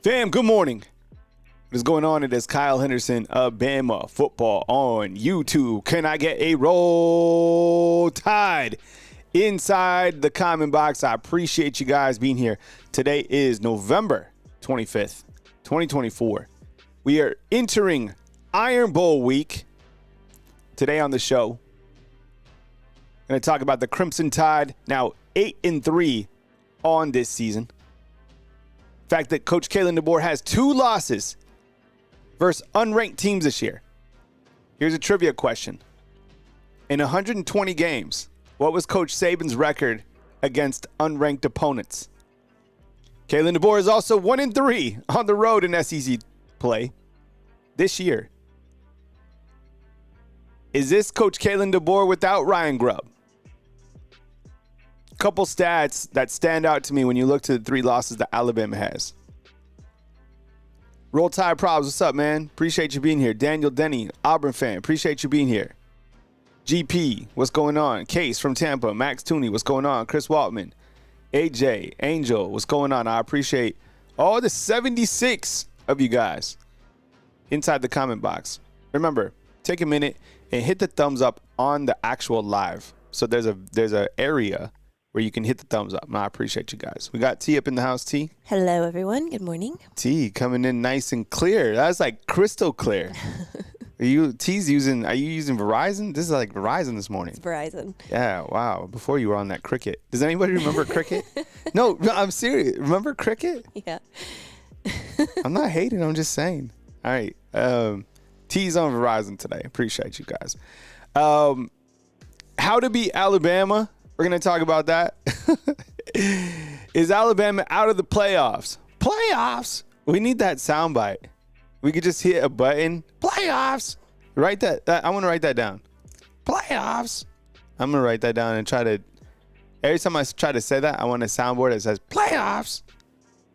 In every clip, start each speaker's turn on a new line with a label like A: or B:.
A: Fam, good morning. What is going on? It is Kyle Henderson of Bama Football on YouTube. Can I get a roll tide inside the comment box? I appreciate you guys being here. Today is November 25th, 2024. We are entering Iron Bowl week. Today on the show, I'm going to talk about the Crimson Tide, now 8-3 on this season. The fact that Coach DeBoer has 2 losses versus unranked teams this year. Here's a trivia question. In 120 games, what was Coach Saban's record against unranked opponents? DeBoer is also 1-3 on the road in SEC play this year. Is this Coach DeBoer without Ryan Grubb? Couple stats that stand out to me when you look to the 3 losses that Alabama has. Roll Tide Probs, what's up, man? Appreciate you being here. Daniel Denny, Auburn fan, appreciate you being here. GP, what's going on? Case from Tampa, Max Tooney, what's going on? Chris Waltman, AJ, Angel, what's going on? I appreciate all the 76 of you guys inside the comment box. Remember, take a minute and hit the thumbs up on the actual live. So there's a area where you can hit the thumbs up. And I appreciate you guys. We got T up in the house. T.
B: Hello, everyone. Good morning.
A: T coming in nice and clear. That's like crystal clear. Are you using Verizon? This is like Verizon this morning.
B: It's Verizon.
A: Yeah, wow. Before you were on that Cricket. Does anybody remember Cricket? No, I'm serious. Remember Cricket?
B: Yeah.
A: I'm not hating. I'm just saying. All right. T's on Verizon today. Appreciate you guys. How to beat Alabama. We're going to talk about that. Is Alabama out of the playoffs? Playoffs? We need that soundbite. We could just hit a button. Playoffs. Write that. I want to write that down. Playoffs. I'm going to write that down and try to. Every time I try to say that, I want a soundboard that says playoffs.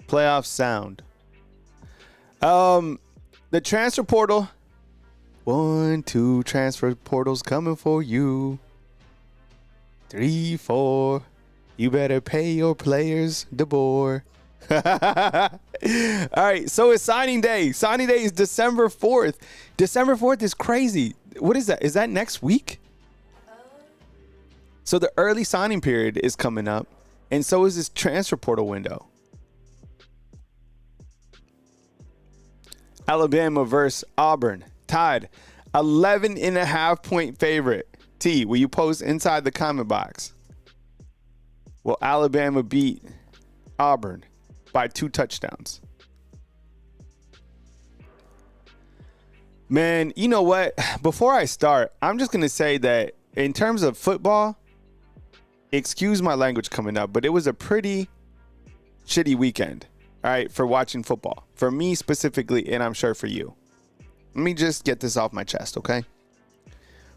A: Playoff sound. The transfer portal. 1, 2 transfer portals coming for you. 3, 4. You better pay your players, DeBoer. All right, so it's signing day. Signing day is December 4th. December 4th is crazy. What is that? Is that next week? So the early signing period is coming up, and so is this transfer portal window. Alabama versus Auburn. Tied. 11.5-point favorite. T, will you post inside the comment box? Will Alabama beat Auburn by 2 touchdowns? Man, you know what? Before I start, I'm just going to say that in terms of football, excuse my language coming up, but it was a pretty shitty weekend, all right, for watching football. For me specifically, and I'm sure for you. Let me just get this off my chest, okay?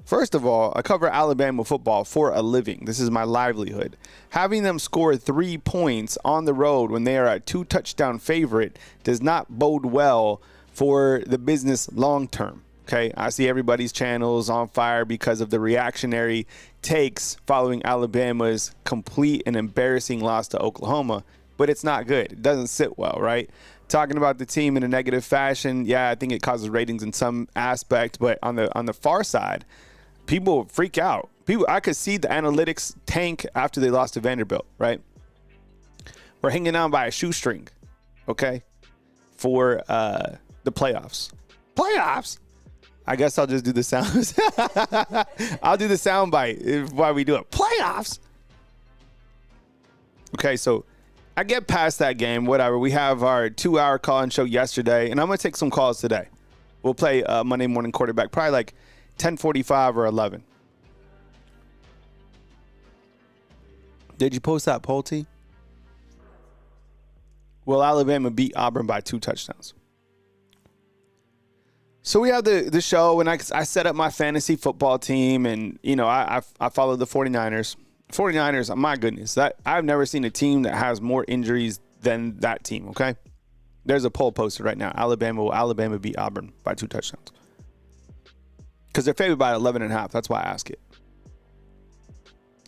A: First of all, I cover Alabama football for a living. This is my livelihood. Having them score 3 points on the road when they are a 2-touchdown favorite does not bode well for the business long term. Okay, I see everybody's channels on fire because of the reactionary takes following Alabama's complete and embarrassing loss to Oklahoma, but it's not good. It doesn't sit well, right? Talking about the team in a negative fashion, yeah, I think it causes ratings in some aspect, but on the far side, people freak out. I could see the analytics tank after they lost to Vanderbilt, right? We're hanging on by a shoestring, okay, for the playoffs. Playoffs? I guess I'll just do the sounds. I'll do the sound bite while we do it. Playoffs? Okay, so I get past that game, whatever. We have our 2-hour call-in show yesterday, and I'm going to take some calls today. We'll play Monday morning quarterback, probably like 10:45 or 11. Did you post that poll, T? Will Alabama beat Auburn by 2 touchdowns? So we have the show, and I set up my fantasy football team, and, you know, I follow the 49ers. 49ers, my goodness, I've never seen a team that has more injuries than that team, okay? There's a poll posted right now. Will Alabama beat Auburn by 2 touchdowns? Because they're favored by 11.5. That's why I ask it.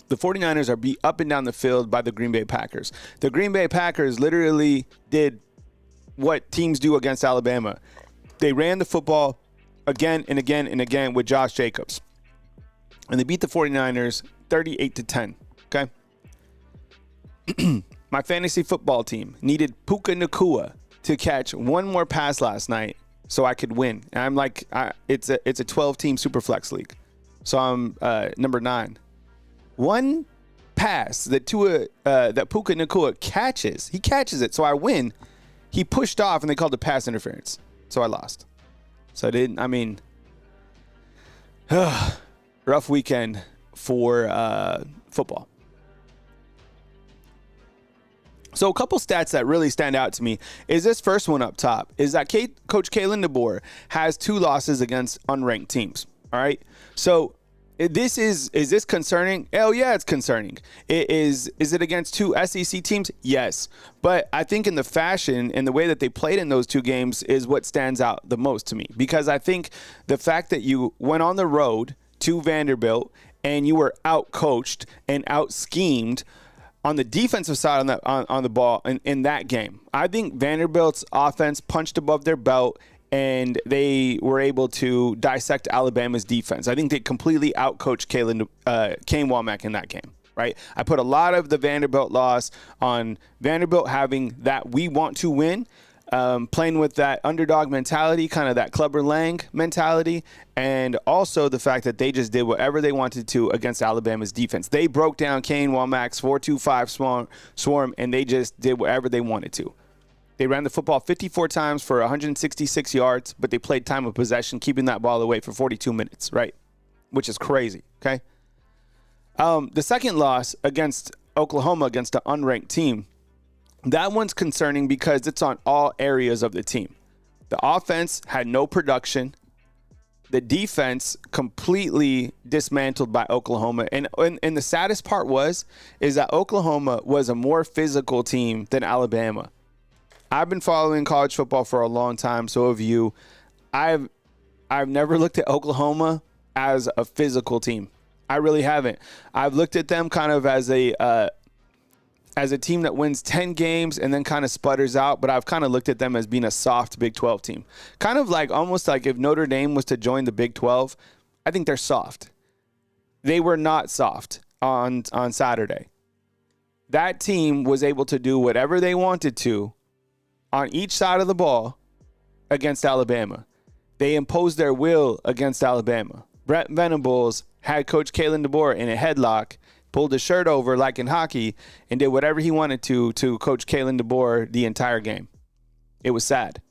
A: The 49ers are beat up and down the field by the Green Bay Packers. The Green Bay Packers literally did what teams do against Alabama. They ran the football again and again and again with Josh Jacobs. And they beat the 49ers 38-10. Okay? My fantasy football team needed Puka Nacua to catch one more pass last night so I could win. And I'm like, it's a 12-team Superflex league. So I'm number 9. One pass that Puka Nacua catches. He catches it, so I win. He pushed off, and they called it pass interference. So I lost. So I didn't, rough weekend for football. So a couple stats that really stand out to me is this first one up top, is that Coach Kalen DeBoer has 2 losses against unranked teams. All right. So is this concerning? Oh yeah, it's concerning. Is it against 2 SEC teams? Yes. But I think in the fashion and the way that they played in those 2 games is what stands out the most to me, because I think the fact that you went on the road to Vanderbilt and you were out coached and out schemed on the defensive side on the ball in that game. I think Vanderbilt's offense punched above their belt, and they were able to dissect Alabama's defense. I think they completely outcoached Kane Womack in that game, right? I put a lot of the Vanderbilt loss on Vanderbilt having that we want to win, playing with that underdog mentality, kind of that Clubber Lang mentality, and also the fact that they just did whatever they wanted to against Alabama's defense. They broke down Kane Womack's 4-2-5 swarm, and they just did whatever they wanted to. They ran the football 54 times for 166 yards, but they played time of possession, keeping that ball away for 42 minutes, right? Which is crazy, okay? The second loss against Oklahoma, against an unranked team, that one's concerning because it's on all areas of the team. The offense had no production. The defense completely dismantled by Oklahoma. And the saddest part is that Oklahoma was a more physical team than Alabama. I've been following college football for a long time, so have you. I've never looked at Oklahoma as a physical team. I really haven't. I've looked at them kind of as a team that wins 10 games and then kind of sputters out, but I've kind of looked at them as being a soft Big 12 team. Kind of like almost like if Notre Dame was to join the Big 12, I think they're soft. They were not soft on Saturday. That team was able to do whatever they wanted to on each side of the ball against Alabama. They imposed their will against Alabama. Brent Venables had Coach Kalen DeBoer in a headlock, pulled his shirt over like in hockey, and did whatever he wanted to Coach Kalen DeBoer the entire game. It was sad.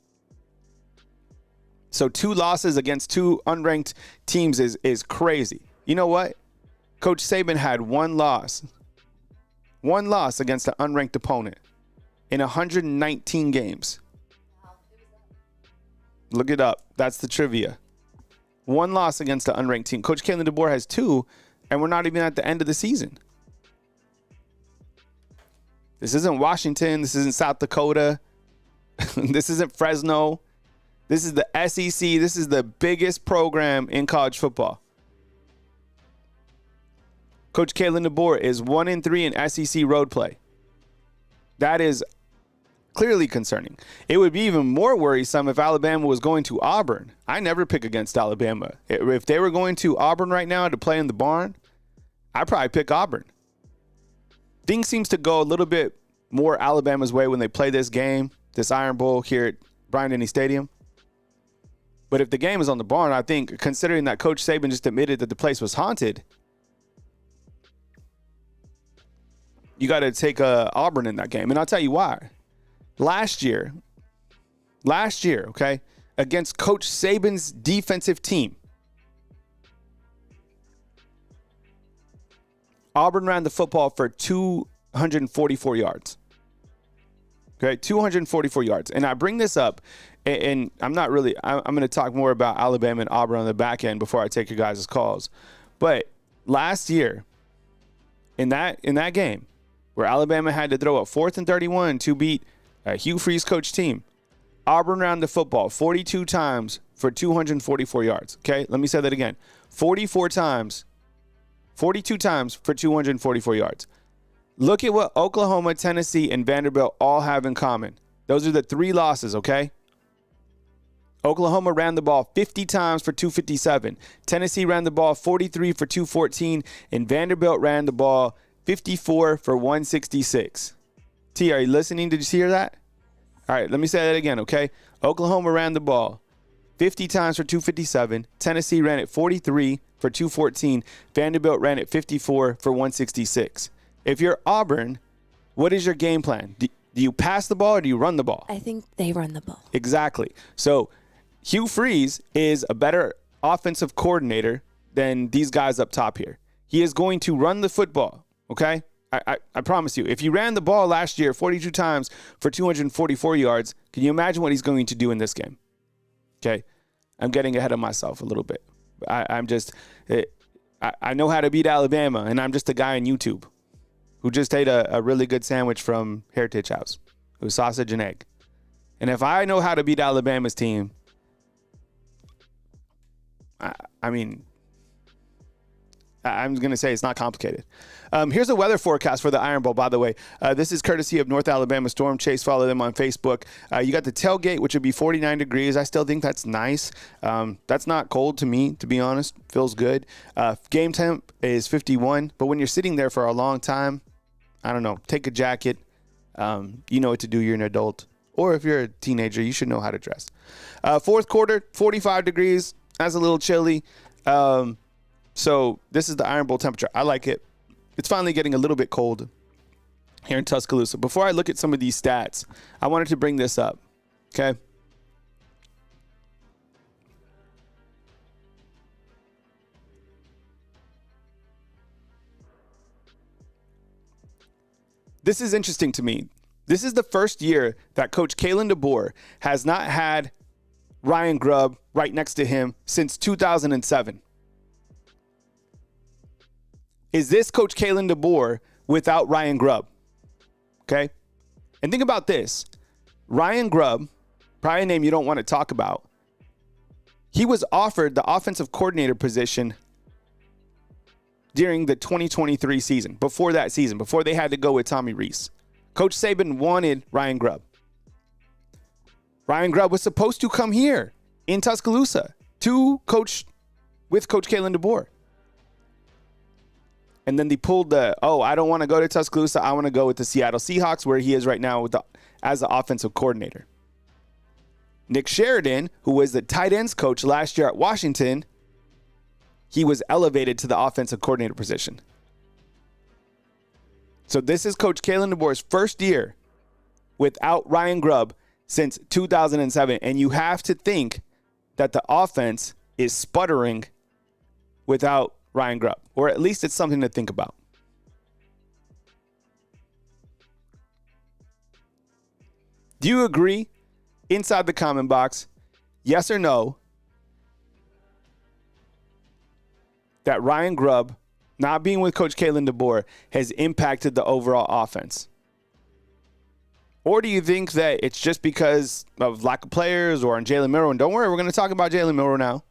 A: So 2 losses against 2 unranked teams is crazy. You know what? Coach Saban had 1 loss. 1 loss against an unranked opponent in 119 games. Look it up. That's the trivia. 1 loss against an unranked team. Coach Kalen DeBoer has 2, and we're not even at the end of the season. This isn't Washington. This isn't South Dakota. This isn't Fresno. This is the SEC. This is the biggest program in college football. Coach Kalen DeBoer is 1-3 in SEC road play. That is clearly concerning. It would be even more worrisome if Alabama was going to Auburn. I never pick against Alabama. If they were going to Auburn right now to play in the barn, I'd probably pick Auburn. Things seems to go a little bit more Alabama's way when they play this game, this Iron Bowl here at Bryant-Denny Stadium. But if the game is on the barn, I think, considering that Coach Saban just admitted that the place was haunted, you got to take Auburn in that game. And I'll tell you why. Last year, okay, against Coach Saban's defensive team, Auburn ran the football for 244 yards. Okay, 244 yards. And I bring this up, and I'm going to talk more about Alabama and Auburn on the back end before I take your guys' calls. But last year, in that game, where Alabama had to throw a 4th and 31 to beat a Hugh Freeze coach team, Auburn ran the football 42 times for 244 yards. Okay, let me say that again. 42 times for 244 yards. Look at what Oklahoma, Tennessee, and Vanderbilt all have in common. Those are the 3 losses, okay? Oklahoma ran the ball 50 times for 257. Tennessee ran the ball 43 for 214. And Vanderbilt ran the ball 54 for 166. T, are you listening? Did you hear that? All right, let me say that again, okay? Oklahoma ran the ball 50 times for 257. Tennessee ran it 43 for 214. Vanderbilt ran it 54 for 166. If you're Auburn, what is your game plan? Do you pass the ball or do you run the ball?
B: I think they run the ball.
A: Exactly. So Hugh Freeze is a better offensive coordinator than these guys up top here. He is going to run the football, okay? I promise you. If you ran the ball last year 42 times for 244 yards, can you imagine what he's going to do in this game? Okay? I'm getting ahead of myself a little bit. I know how to beat Alabama, and I'm just a guy on YouTube who just ate a really good sandwich from Heritage House. It was sausage and egg. And if I know how to beat Alabama's team, I mean, I'm going to say it's not complicated. Here's a weather forecast for the Iron Bowl, by the way. This is courtesy of North Alabama Storm Chase. Follow them on Facebook. You got the tailgate, which would be 49 degrees. I still think that's nice. That's not cold to me, to be honest. Feels good. Game temp is 51. But when you're sitting there for a long time, I don't know, take a jacket. You know what to do. You're an adult. Or if you're a teenager, you should know how to dress. Fourth quarter, 45 degrees. That's a little chilly. So this is the Iron Bowl temperature. I like it. It's finally getting a little bit cold here in Tuscaloosa. Before I look at some of these stats, I wanted to bring this up, okay? This is interesting to me. This is the first year that Coach Kalen DeBoer has not had Ryan Grubb right next to him since 2007. Is this Coach Kalen DeBoer without Ryan Grubb? Okay? And think about this. Ryan Grubb, probably a name you don't want to talk about, he was offered the offensive coordinator position during the 2023 season, before that season, before they had to go with Tommy Rees. Coach Saban wanted Ryan Grubb. Ryan Grubb was supposed to come here in Tuscaloosa to coach with Coach Kalen DeBoer. And then they pulled I don't want to go to Tuscaloosa. I want to go with the Seattle Seahawks, where he is right now as the offensive coordinator. Nick Sheridan, who was the tight ends coach last year at Washington, he was elevated to the offensive coordinator position. So this is Coach Kalen DeBoer's first year without Ryan Grubb since 2007. And you have to think that the offense is sputtering without Ryan Grubb, or at least it's something to think about. Do you agree, inside the comment box, yes or no, that Ryan Grubb not being with Coach Kalen DeBoer has impacted the overall offense? Or do you think that it's just because of lack of players or on Jalen Milroe? And don't worry, we're going to talk about Jalen Milroe now.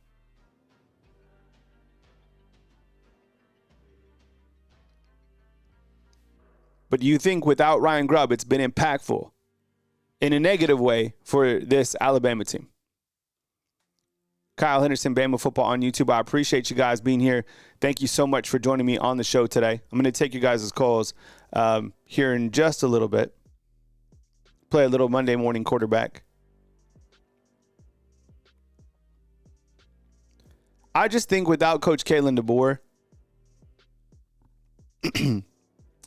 A: But do you think without Ryan Grubb, it's been impactful in a negative way for this Alabama team? Kyle Henderson, Bama Football on YouTube. I appreciate you guys being here. Thank you so much for joining me on the show today. I'm going to take you guys' calls here in just a little bit. Play a little Monday morning quarterback. I just think without Coach Kalen DeBoer,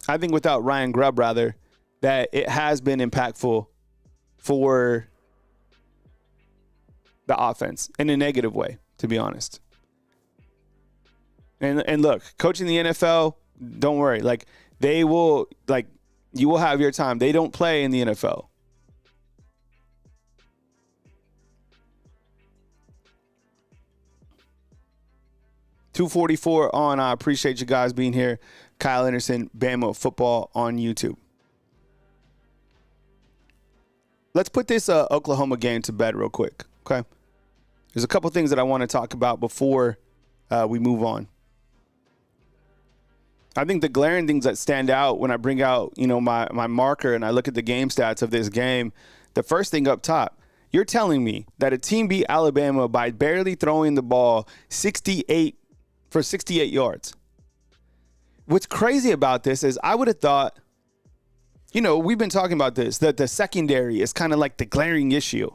A: I think without Ryan Grubb, rather, that it has been impactful for the offense in a negative way, to be honest. And look, coaching the NFL, don't worry. You will have your time. They don't play in the NFL. $2:44 on. I appreciate you guys being here. Kyle Anderson, Bama Football on YouTube. Let's put this Oklahoma game to bed real quick, okay? There's a couple things that I want to talk about before we move on. I think the glaring things that stand out when I bring out, my marker and I look at the game stats of this game the first thing up top, you're telling me that a team beat Alabama by barely throwing the ball 68 yards. What's crazy about this is I would have thought, we've been talking about this, that the secondary is kind of like the glaring issue.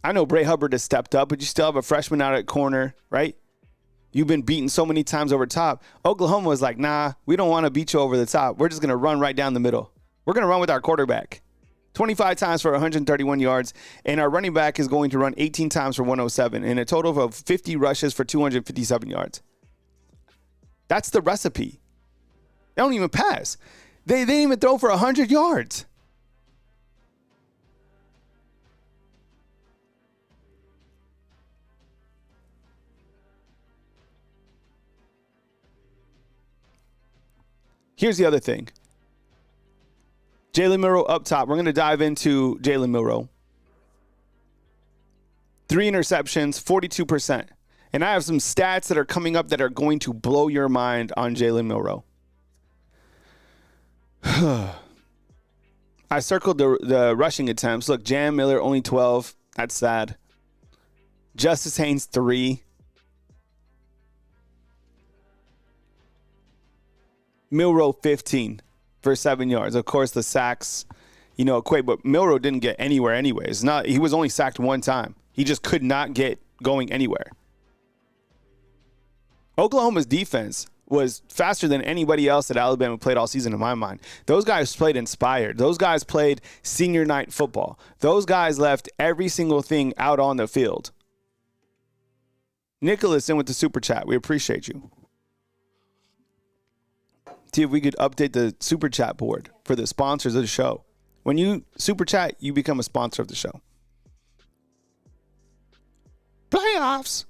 A: I know Bray Hubbard has stepped up, but you still have a freshman out at corner, right? You've been beaten so many times over top. Oklahoma was like, nah, we don't want to beat you over the top. We're just going to run right down the middle. We're going to run with our quarterback. 25 times for 131 yards, and our running back is going to run 18 times for 107, and a total of 50 rushes for 257 yards. That's the recipe. They don't even pass. They didn't even throw for 100 yards. Here's the other thing. Jalen Milroe up top. We're going to dive into Jalen Milroe. 3 interceptions, 42%. And I have some stats that are coming up that are going to blow your mind on Jalen Milroe. I circled the rushing attempts. Look, Jam Miller only 12. That's sad. Justice Haynes 3. Milroe 15 for 7 yards. Of course, the sacks, equate, but Milroe didn't get anywhere anyways. He was only sacked one time. He just could not get going anywhere. Oklahoma's defense was faster than anybody else that Alabama played all season in my mind. Those guys played inspired. Those guys played senior night football. Those guys left every single thing out on the field. Nicholas in with the super chat. We appreciate you. See if we could update the super chat board for the sponsors of the show. When you super chat, you become a sponsor of the show. Playoffs.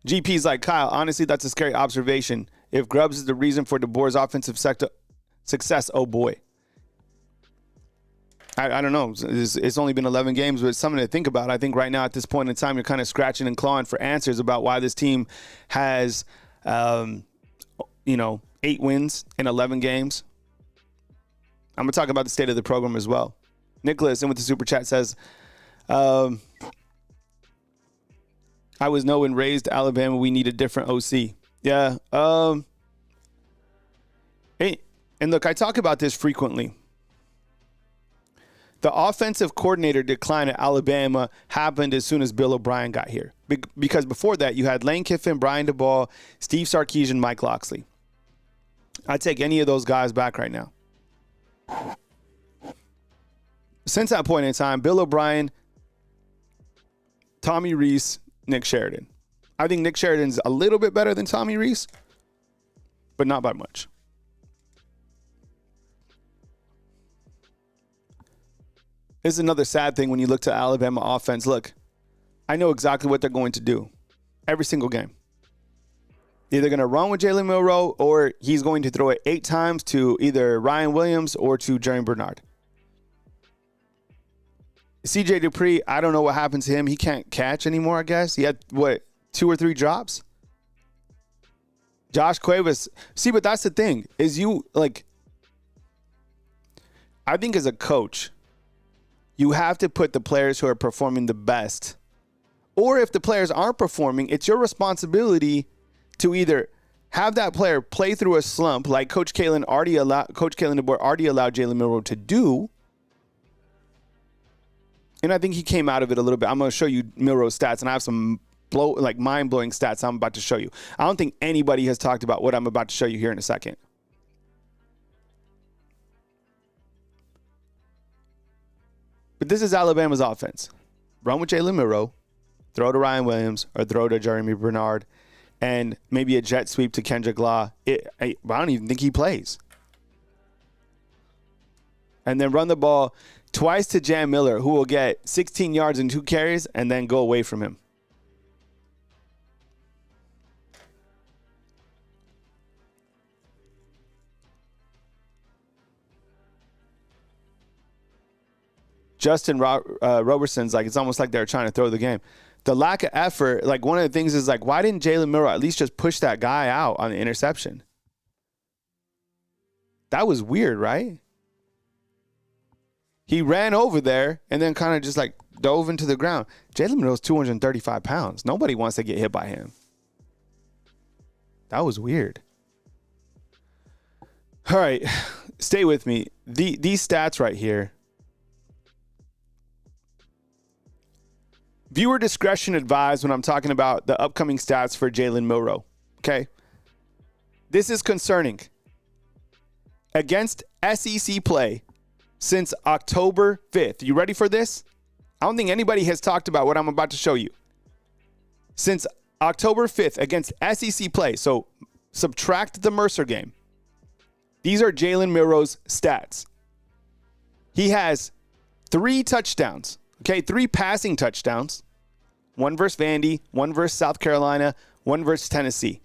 A: GP's like, Kyle, honestly, that's a scary observation. If Grubbs is the reason for DeBoer's offensive success, oh boy. I don't know. It's only been 11 games, but it's something to think about. I think right now at this point in time, you're kind of scratching and clawing for answers about why this team has, 8 wins in 11 games. I'm going to talk about the state of the program as well. Nicholas in with the super chat says, I was know and raised Alabama. We need a different OC. Yeah. Hey, and look, I talk about this frequently. The offensive coordinator decline at Alabama happened as soon as Bill O'Brien got here. Because before that, you had Lane Kiffin, Brian DeBoer, Steve Sarkisian, Mike Locksley. I'd take any of those guys back right now. Since that point in time, Bill O'Brien, Tommy Rees, Nick Sheridan. I think Nick Sheridan's a little bit better than Tommy Rees, but not by much. This is another sad thing when you look to Alabama offense. Look, I know exactly what they're going to do every single game. Either going to run with Jalen Milroe or he's going to throw it 8 times to either Ryan Williams or to Jeremy Bernard. CJ Dupree, I don't know what happened to him. He can't catch anymore, I guess. He had, 2 or 3 drops? Josh Cuevas. See, but that's the thing, is I think as a coach, you have to put the players who are performing the best. Or if the players aren't performing, it's your responsibility to either have that player play through a slump like Coach Kalen DeBoer already allowed Jalen Milroe to do. And I think he came out of it a little bit. I'm going to show you Milroe's stats, and I have some mind-blowing stats I'm about to show you. I don't think anybody has talked about what I'm about to show you here in a second. But this is Alabama's offense. Run with Jalen Milroe, throw to Ryan Williams, or throw to Jeremy Bernard, and maybe a jet sweep to Kendrick Law. I don't even think he plays. And then run the ball twice to Jam Miller, who will get 16 yards and 2 carries and then go away from him. Justin Roberson's it's almost like they're trying to throw the game. The lack of effort, one of the things is why didn't Jalen Milroe at least just push that guy out on the interception? That was weird, right? He ran over there and then kind of just like dove into the ground. Jalen Milroe's 235 pounds. Nobody wants to get hit by him. That was weird. All right, stay with me. These stats right here. Viewer discretion advised when I'm talking about the upcoming stats for Jalen Milroe. Okay? This is concerning. Against SEC play since October 5th. You ready for this? I don't think anybody has talked about what I'm about to show you. Since October 5th against SEC play, so subtract the Mercer game. These are Jalen Milroe's stats. He has 3 touchdowns, okay, 3 passing touchdowns. 1 versus Vandy, 1 versus South Carolina, 1 versus Tennessee.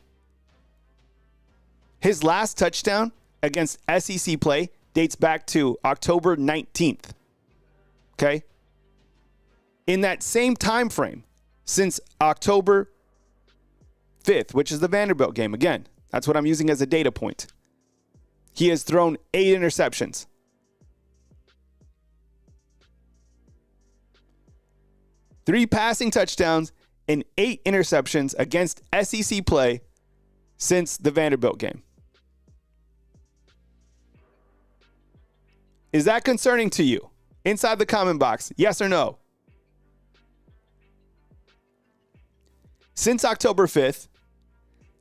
A: His last touchdown against SEC play dates back to October 19th, okay? In that same time frame, since October 5th, which is the Vanderbilt game, again, that's what I'm using as a data point. He has thrown 8 interceptions. Three passing touchdowns and 8 interceptions against SEC play since the Vanderbilt game. Is that concerning to you? Inside the comment box, yes or no? Since October 5th,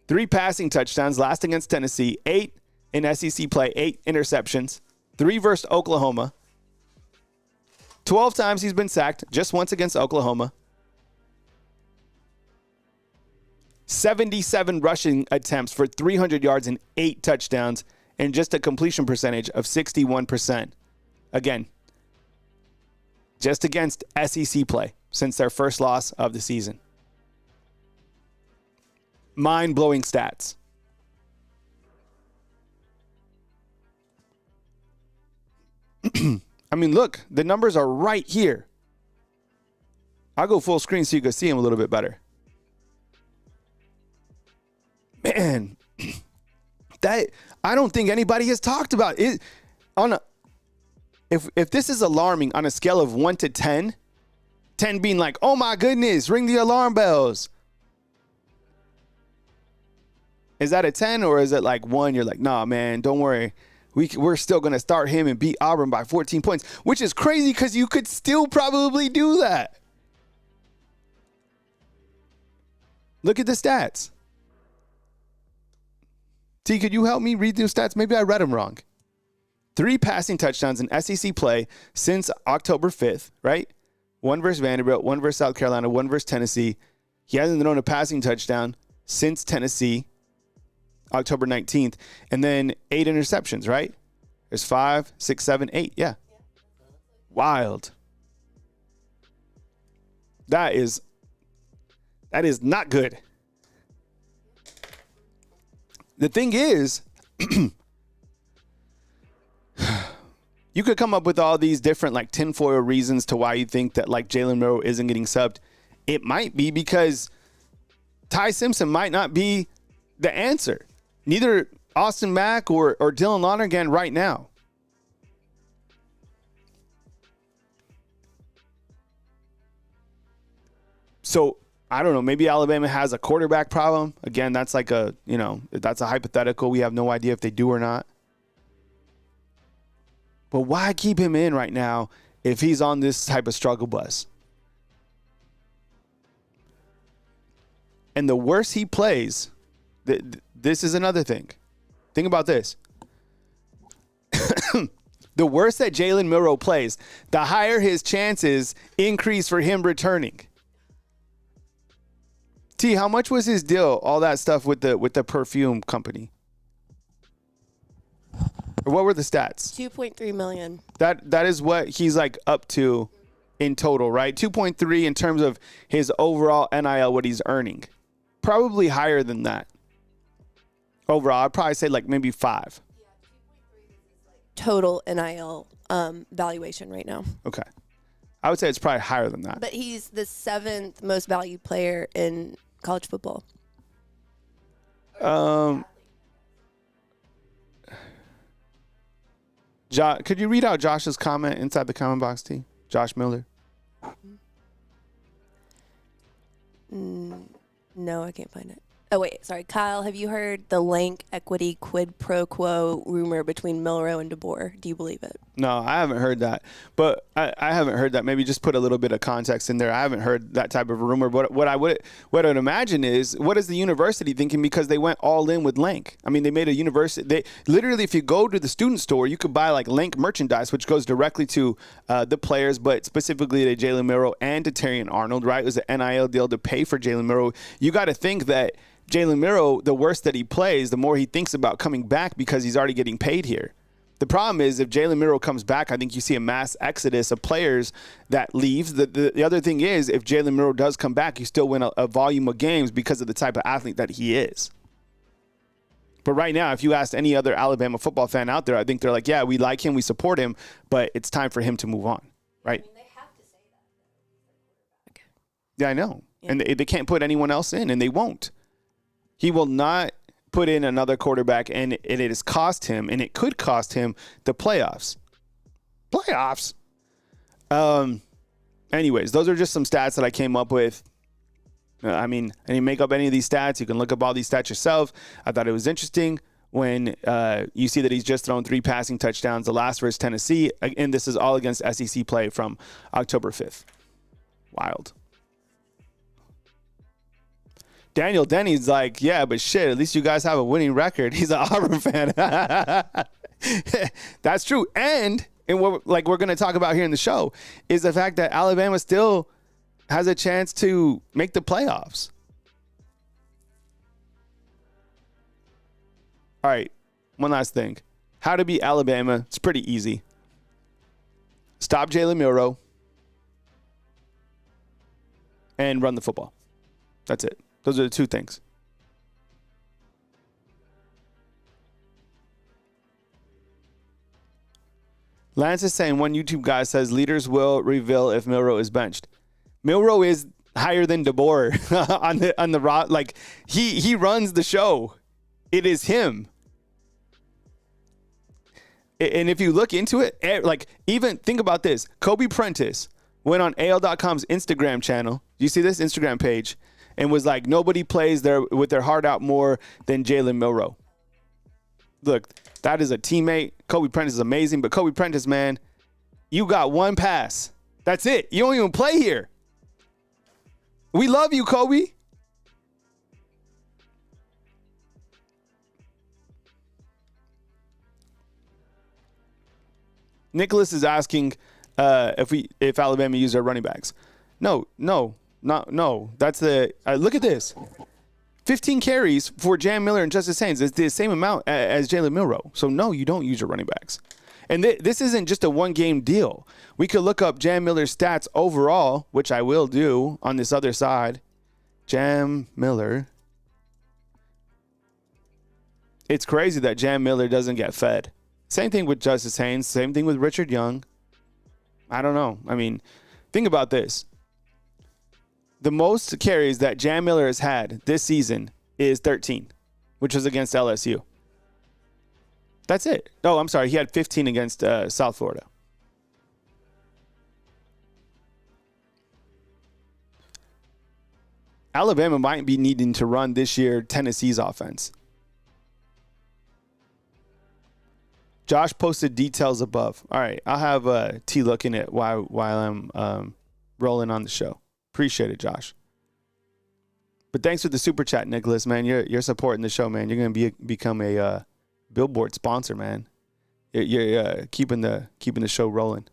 A: 3 passing touchdowns, last against Tennessee, 8 in SEC play, 8 interceptions, 3 versus Oklahoma. 12 times he's been sacked, just once against Oklahoma. 77 rushing attempts for 300 yards and 8 touchdowns, and just a completion percentage of 61%. Again, just against SEC play since their first loss of the season. Mind-blowing stats. I mean, look, the numbers are right here. I'll go full screen so you can see them a little bit better. Man, that I don't think anybody has talked about it. If this is alarming on a scale of 1 to 10, 10 being like, oh my goodness, ring the alarm bells. Is that a 10 or is it like 1? You're like, nah, man, don't worry. We're still going to start him and beat Auburn by 14 points, which is crazy because you could still probably do that. Look at the stats. T, could you help me read those stats? Maybe I read them wrong. 3 passing touchdowns in SEC play since October 5th, right? 1 versus Vanderbilt, 1 versus South Carolina, 1 versus Tennessee. He hasn't thrown a passing touchdown since Tennessee, October 19th. And then 8 interceptions, right? There's 5, 6, 7, 8. Yeah. Wild. That is not good. The thing is, you could come up with all these different like tinfoil reasons to why you think that like Jalen Milroe isn't getting subbed. It might be because Ty Simpson might not be the answer. Neither Austin Mack or Dylan Lonergan right now. So I don't know. Maybe Alabama has a quarterback problem. Again, that's like that's a hypothetical. We have no idea if they do or not. But why keep him in right now if he's on this type of struggle bus? And the worse he plays, this is another thing. Think about this. The worse that Jalen Milroe plays, the higher his chances increase for him returning. T, how much was his deal? All that stuff with the perfume company. Or what were the stats?
B: $2.3 million.
A: That is what he's like up to in total, right? 2.3 in terms of his overall NIL, what he's earning. Probably higher than that. Overall, I'd probably say like maybe 5.
B: Total NIL valuation right now.
A: Okay. I would say it's probably higher than that.
B: But he's the 7th most valued player in college football.
A: Could you read out Josh's comment inside the comment box, T? Josh Miller.
B: No, I can't find it. Oh, wait. Sorry. Kyle, have you heard the Lank equity quid pro quo rumor between Milroe and DeBoer? Do you believe it?
A: No, I haven't heard that. But I haven't heard that. Maybe just put a little bit of context in there. I haven't heard that type of rumor. But what I would imagine is, what is the university thinking? Because they went all in with Lank. I mean, they made a university. They literally, if you go to the student store, you could buy like Lank merchandise, which goes directly to the players, but specifically to Jalen Milroe and to Terrion Arnold, right? It was an NIL deal to pay for Jalen Milroe. You got to think that Jalen Milroe, the worse that he plays, the more he thinks about coming back because he's already getting paid here. The problem is, if Jalen Milroe comes back, I think you see a mass exodus of players that leaves. The other thing is, if Jalen Milroe does come back, you still win a volume of games because of the type of athlete that he is. But right now, if you ask any other Alabama football fan out there, I think they're like, yeah, we like him, we support him, but it's time for him to move on, right?
B: I mean, they have to say that.
A: Yeah, I know.
B: Yeah.
A: And they can't put anyone else in, and they won't. He will not put in another quarterback, and it has cost him, and it could cost him the playoffs. Anyways, those are just some stats that I came up with. I mean, I didn't make up any of these stats. You can look up all these stats yourself. I thought it was interesting when you see that he's just thrown 3 passing touchdowns, the last versus Tennessee, and this is all against SEC play from October 5th. Wild. Daniel Denny's like, yeah, but shit, at least you guys have a winning record. He's an Auburn fan. That's true. And what we're going to talk about here in the show is the fact that Alabama still has a chance to make the playoffs. All right, one last thing. How to beat Alabama. It's pretty easy. Stop Jalen Milroe and run the football. That's it. Those are the 2 things. Lance is saying, one YouTube guy says leaders will reveal if Milroe is benched. Milroe is higher than DeBoer on the rod. Like he runs the show. It is him. And if you look into it, like, even think about this. Kobe Prentice went on AL.com's Instagram channel. You see this Instagram page? And was like, nobody plays with their heart out more than Jalen Milroe. Look, that is a teammate. Kobe Prentice is amazing, but Kobe Prentice, man, you got 1 pass. That's it. You don't even play here. We love you, Kobe. Nicholas is asking if Alabama used their running backs. No. That's look at this. 15 carries for Jam Miller and Justice Haynes. It's the same amount as Jalen Milroe. So no, you don't use your running backs. And this isn't just a 1-game deal. We could look up Jam Miller's stats overall, which I will do on this other side. Jam Miller. It's crazy that Jam Miller doesn't get fed. Same thing with Justice Haynes. Same thing with Richard Young. I don't know. I mean, think about this. The most carries that Jam Miller has had this season is 13, which was against LSU. That's it. Oh, I'm sorry. He had 15 against South Florida. Alabama might be needing to run this year Tennessee's offense. Josh posted details above. All right, I'll have T looking at while I'm rolling on the show. Appreciate it, Josh. But thanks for the super chat, Nicholas. Man, you're supporting the show, man. You're gonna become a Billboard sponsor, man. You're keeping the show rolling.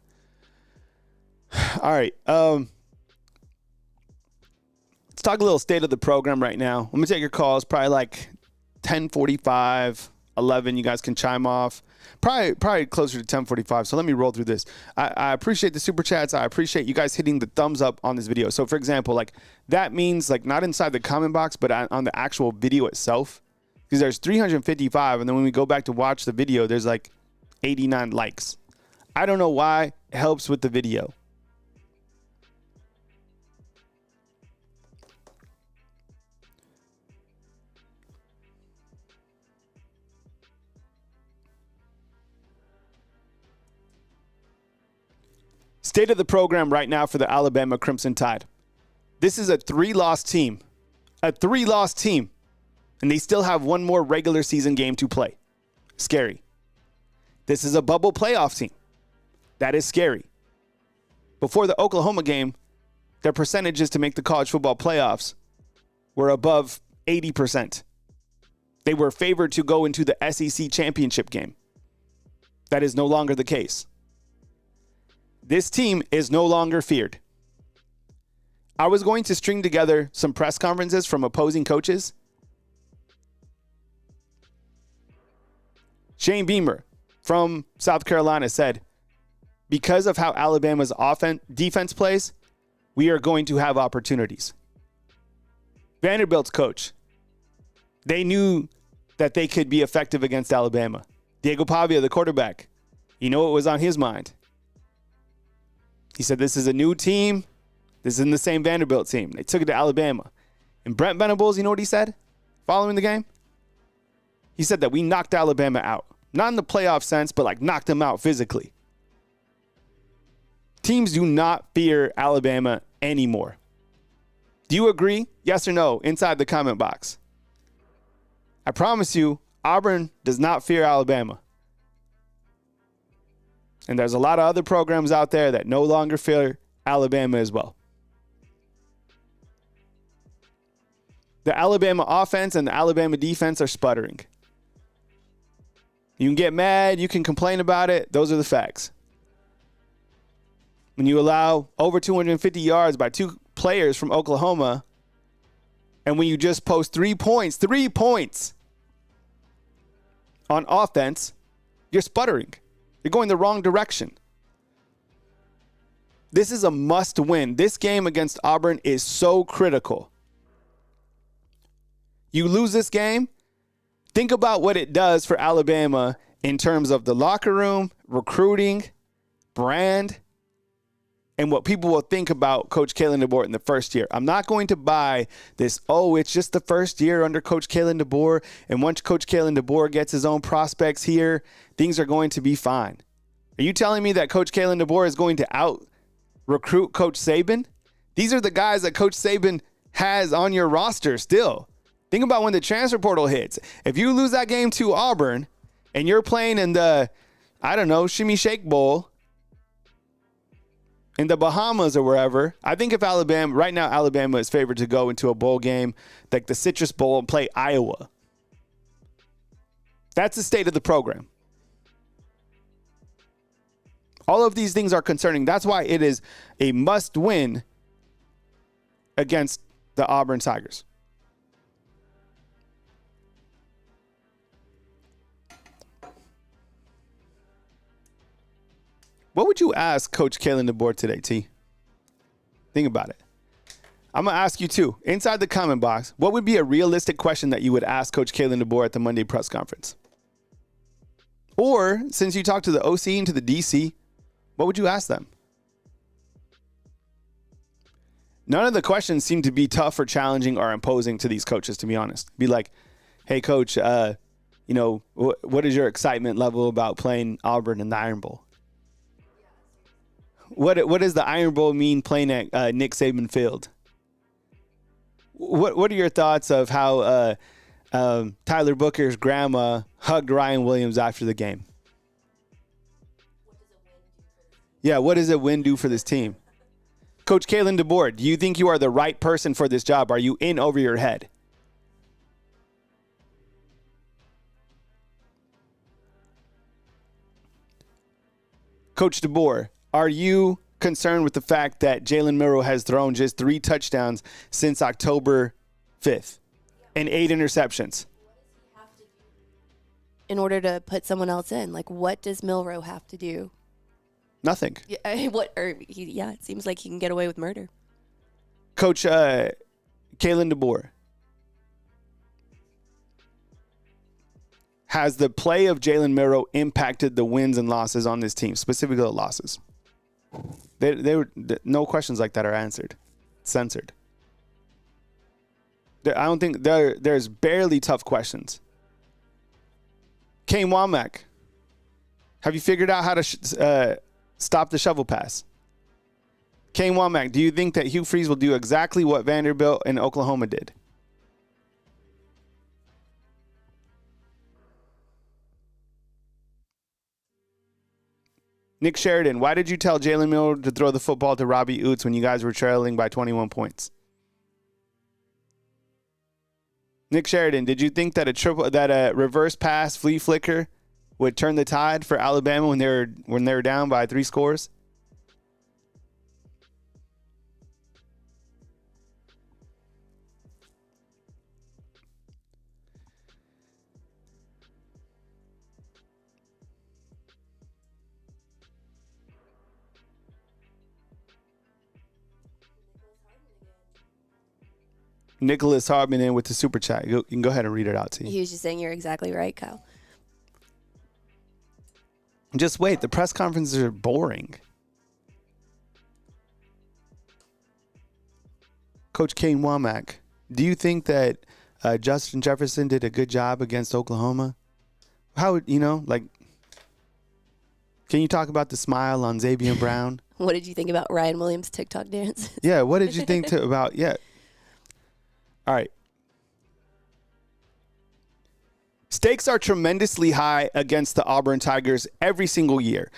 A: All right, let's talk a little state of the program right now. Let me take your calls. Probably like 10:45, 11. You guys can chime off. Probably closer to 10:45. So let me roll through this. I appreciate the super chats. I appreciate you guys hitting the thumbs up on this video. So for example, like that means like not inside the comment box, but on the actual video itself, because there's 355, and then when we go back to watch the video, there's like 89 likes. I don't know why. It helps with the video. State of the program right now for the Alabama Crimson Tide. This is a 3-loss team. A 3-loss team. And they still have one more regular season game to play. Scary. This is a bubble playoff team. That is scary. Before the Oklahoma game, their percentages to make the college football playoffs were above 80%. They were favored to go into the SEC championship game. That is no longer the case. This team is no longer feared. I was going to string together some press conferences from opposing coaches. Shane Beamer from South Carolina said, because of how Alabama's defense plays, we are going to have opportunities. Vanderbilt's coach, they knew that they could be effective against Alabama. Diego Pavia, the quarterback, you know what was on his mind? He said, this is a new team. This isn't the same Vanderbilt team. They took it to Alabama. And Brent Venables, you know what he said following the game? He said that we knocked Alabama out. Not in the playoff sense, but like knocked them out physically. Teams do not fear Alabama anymore. Do you agree? Yes or no? Inside the comment box. I promise you, Auburn does not fear Alabama. And there's a lot of other programs out there that no longer fear Alabama as well. The Alabama offense and the Alabama defense are sputtering. You can get mad. You can complain about it. Those are the facts. When you allow over 250 yards by 2 players from Oklahoma, and when you just post 3 points on offense, you're sputtering. You're going the wrong direction. This is a must win. This game against Auburn is so critical. You lose this game, think about what it does for Alabama in terms of the locker room, recruiting, brand, and what people will think about Coach Kalen DeBoer in the first year. I'm not going to buy this, it's just the first year under Coach Kalen DeBoer, and once Coach Kalen DeBoer gets his own prospects here, things are going to be fine. Are you telling me that Coach Kalen DeBoer is going to out-recruit Coach Saban? These are the guys that Coach Saban has on your roster still. Think about when the transfer portal hits. If you lose that game to Auburn and you're playing in the, Shimmy Shake Bowl in the Bahamas or wherever, I think if Alabama is favored to go into a bowl game like the Citrus Bowl and play Iowa. That's the state of the program. All of these things are concerning. That's why it is a must win against the Auburn Tigers. What would you ask Coach Kalen DeBoer today, T? Think about it. I'm going to ask you too. Inside the comment box, what would be a realistic question that you would ask Coach Kalen DeBoer at the Monday press conference? Or, since you talked to the OC and to the DC, what would you ask them? None of the questions seem to be tough or challenging or imposing to these coaches, to be honest. Be like, hey, Coach, what is your excitement level about playing Auburn in the Iron Bowl? What does the Iron Bowl mean playing at Nick Saban Field? What are your thoughts of how Tyler Booker's grandma hugged Ryan Williams after the game? Yeah, what does a win do for this team? Coach Kalen DeBoer, do you think you are the right person for this job? Are you in over your head? Coach DeBoer, are you concerned with the fact that Jalen Milroe has thrown just 3 touchdowns since October 5th and 8 interceptions?
B: In order to put someone else in, like, what does Milroe have to do?
A: Nothing.
B: Yeah, it seems like he can get away with murder.
A: Coach Kalen DeBoer, has the play of Jalen Milroe impacted the wins and losses on this team, specifically the losses? They were no questions like that are answered, censored. I don't think there's barely tough questions. Kane Womack, have you figured out how to stop the shovel pass? Kane Womack, do you think that Hugh Freeze will do exactly what Vanderbilt and Oklahoma did? Nick Sheridan, why did you tell Jalen Milroe to throw the football to Robbie Oots when you guys were trailing by 21 points? Nick Sheridan, did you think that a reverse pass flea flicker would turn the tide for Alabama when they were down by 3 scores? Nicholas Hardman in with the super chat. You can go ahead and read it out to you.
B: He was just saying you're exactly right, Kyle.
A: Just wait. The press conferences are boring. Coach Kane Womack, do you think that Justin Jefferson did a good job against Oklahoma? How would, can you talk about the smile on Xavier Brown?
B: What did you think about Ryan Williams' TikTok dance?
A: Yeah, what did you think about, yeah. All right. Stakes are tremendously high against the Auburn Tigers every single year.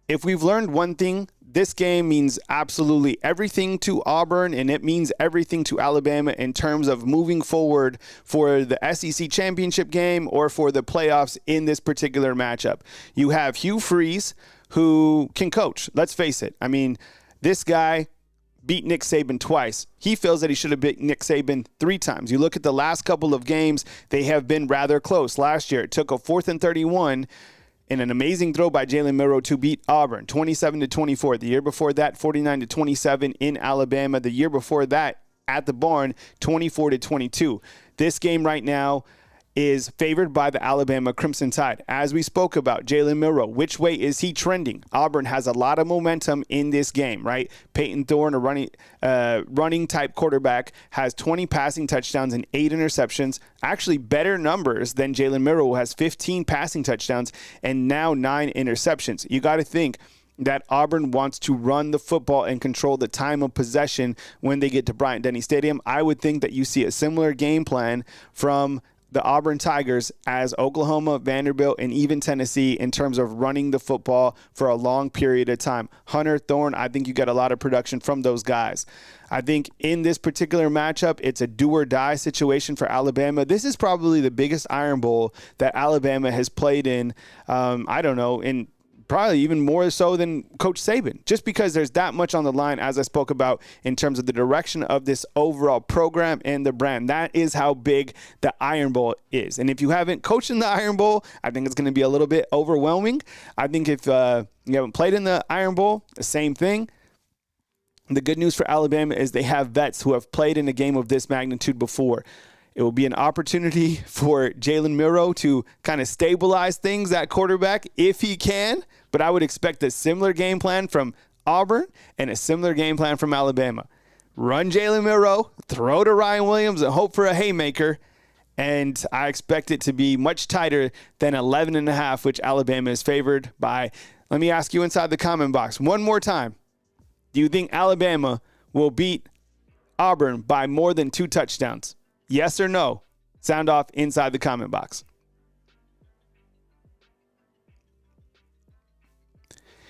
A: If we've learned one thing, this game means absolutely everything to Auburn, and it means everything to Alabama in terms of moving forward for the SEC championship game or for the playoffs in this particular matchup. You have Hugh Freeze, who can coach. Let's face it. I mean, this guy beat Nick Saban twice. He feels that he should have beat Nick Saban 3 times. You look at the last couple of games, they have been rather close. Last year, it took a 4th and 31 and an amazing throw by Jalen Milroe to beat Auburn, 27-24. The year before that, 49-27 in Alabama. The year before that, at the barn, 24-22. This game right now is favored by the Alabama Crimson Tide. As we spoke about, Jalen Milroe, which way is he trending? Auburn has a lot of momentum in this game, right? Peyton Thorne, a running type quarterback, has 20 passing touchdowns and 8 interceptions. Actually better numbers than Jalen Milroe, who has 15 passing touchdowns and now 9 interceptions. You got to think that Auburn wants to run the football and control the time of possession when they get to Bryant-Denny Stadium. I would think that you see a similar game plan from the Auburn Tigers as Oklahoma, Vanderbilt, and even Tennessee in terms of running the football for a long period of time. Hunter, Thorne, I think you get a lot of production from those guys. I think in this particular matchup, it's a do-or-die situation for Alabama. This is probably the biggest Iron Bowl that Alabama has played in, in probably even more so than Coach Saban, just because there's that much on the line, as I spoke about, in terms of the direction of this overall program and the brand. That is how big the Iron Bowl is. And if you haven't coached in the Iron Bowl, I think it's going to be a little bit overwhelming. I think if you haven't played in the Iron Bowl, the same thing. The good news for Alabama is they have vets who have played in a game of this magnitude before. It will be an opportunity for Jalen Milroe to kind of stabilize things at quarterback if he can, but I would expect a similar game plan from Auburn and a similar game plan from Alabama. Run Jalen Milroe, throw to Ryan Williams, and hope for a haymaker, and I expect it to be much tighter than 11.5, which Alabama is favored by. Let me ask you inside the comment box one more time. Do you think Alabama will beat Auburn by more than 2 touchdowns? Yes or no? Sound off inside the comment box.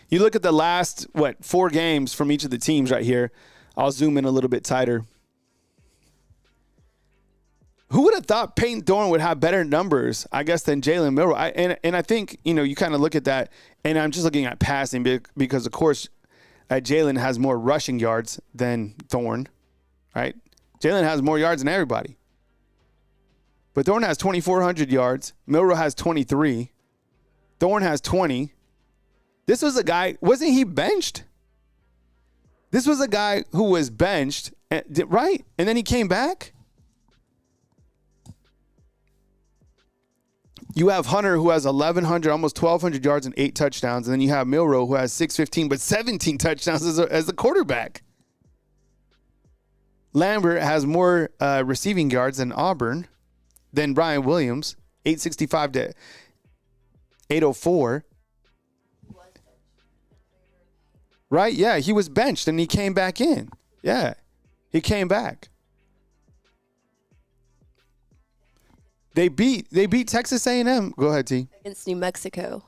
A: You look at the last, 4 games from each of the teams right here. I'll zoom in a little bit tighter. Who would have thought Peyton Thorne would have better numbers, I guess, than Jalen Milroe? And I think, you kind of look at that, and I'm just looking at passing because, of course, Jalen has more rushing yards than Thorne, right? Jalen has more yards than everybody. But Thorne has 2,400 yards. Milroe has 23. Thorne has 20. This was a guy, wasn't he benched? This was a guy who was benched, right? And then he came back. You have Hunter, who has 1,100, almost 1,200 yards and 8 touchdowns. And then you have Milroe, who has 615, but 17 touchdowns as a quarterback. Lambert has more receiving yards than Auburn. Then Ryan Williams, 865 to 804. Right? Yeah, he was benched and he came back in. Yeah, he came back. They beat Texas A&M. Go ahead, T.
B: Against New Mexico.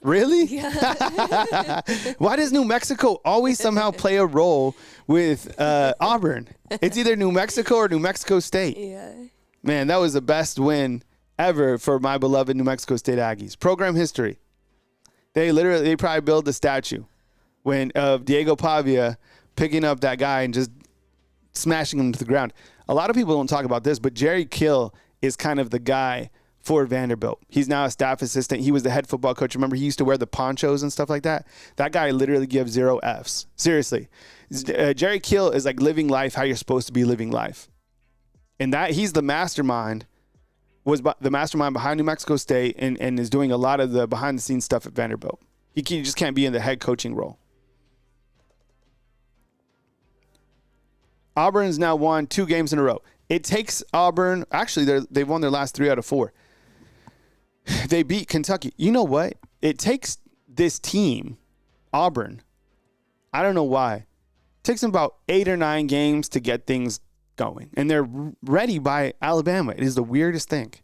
A: Really?
B: Yeah.
A: Why does New Mexico always somehow play a role with Auburn? It's either New Mexico or New Mexico State.
B: Yeah.
A: Man, that was the best win ever for my beloved New Mexico State Aggies. Program history. They probably built a statue of Diego Pavia picking up that guy and just smashing him to the ground. A lot of people don't talk about this, but Jerry Kill is kind of the guy for Vanderbilt. He's now a staff assistant. He was the head football coach. Remember, he used to wear the ponchos and stuff like that? That guy literally gives 0 Fs. Seriously. Jerry Kill is like living life how you're supposed to be living life. And that he's the mastermind, the mastermind behind New Mexico State and is doing a lot of the behind-the-scenes stuff at Vanderbilt. He just can't be in the head coaching role. Auburn's now won 2 games in a row. It takes Auburn, actually, they've won their last 3 out of 4. They beat Kentucky. You know what? It takes this team, Auburn, I don't know why. It takes them about 8 or 9 games to get things going. And they're ready by Alabama. It is the weirdest thing.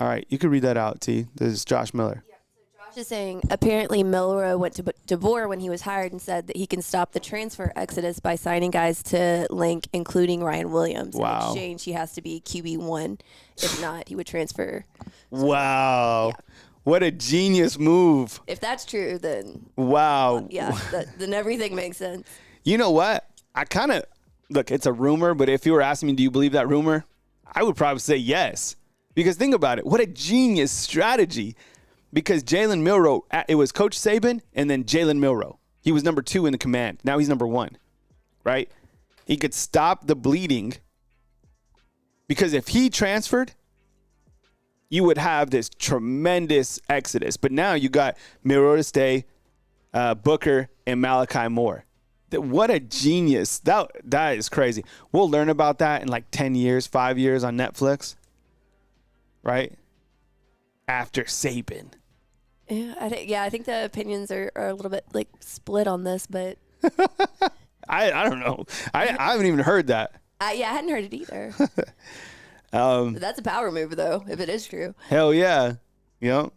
A: All right, you can read that out, T. This is Josh Miller.
B: Josh is saying apparently Milroe went to DeBoer when he was hired and said that he can stop the transfer exodus by signing guys to Link, including Ryan Williams.
A: Wow.
B: In exchange, he has to be QB1. If not, he would transfer.
A: Wow.
B: Yeah.
A: What a genius move.
B: If that's true, then
A: wow.
B: Yeah, then everything makes sense.
A: You know what? Look, it's a rumor, but if you were asking me, do you believe that rumor? I would probably say yes. Because think about it. What a genius strategy. Because Jalen Milroe, it was Coach Saban and then Jalen Milroe. He was number 2 in the command. Now he's number 1, right? He could stop the bleeding. Because if he transferred, you would have this tremendous exodus. But now you got Milroe to stay, Booker, and Malachi Moore. What a genius. That is crazy. We'll learn about that in like 10 years, 5 years on Netflix. Right? After Saban.
B: Yeah, I think the opinions are a little bit like split on this, but
A: I don't know. I haven't even heard that.
B: I hadn't heard it either. That's a power move, though, if it is true.
A: Hell yeah. You know?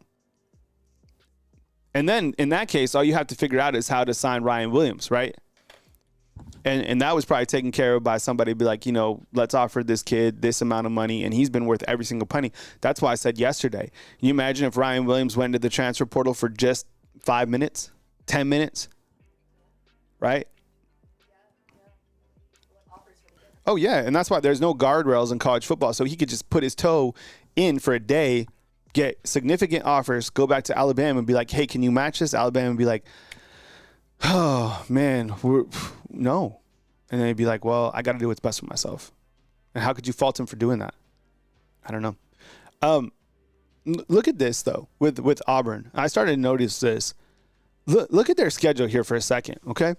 A: And then in that case, all you have to figure out is how to sign Ryan Williams, right? And that was probably taken care of by somebody be like, let's offer this kid this amount of money, and he's been worth every single penny. That's why I said yesterday. Can you imagine if Ryan Williams went to the transfer portal for just 5 minutes, 10 minutes, right? Oh, yeah, and that's why there's no guardrails in college football, so he could just put his toe in for a day, get significant offers, go back to Alabama and be like, hey, can you match this? Alabama would be like, oh, man, no. And then he'd be like, well, I got to do what's best for myself. And how could you fault him for doing that? I don't know. Look at this, though, with Auburn. I started to notice this. Look at their schedule here for a second, okay?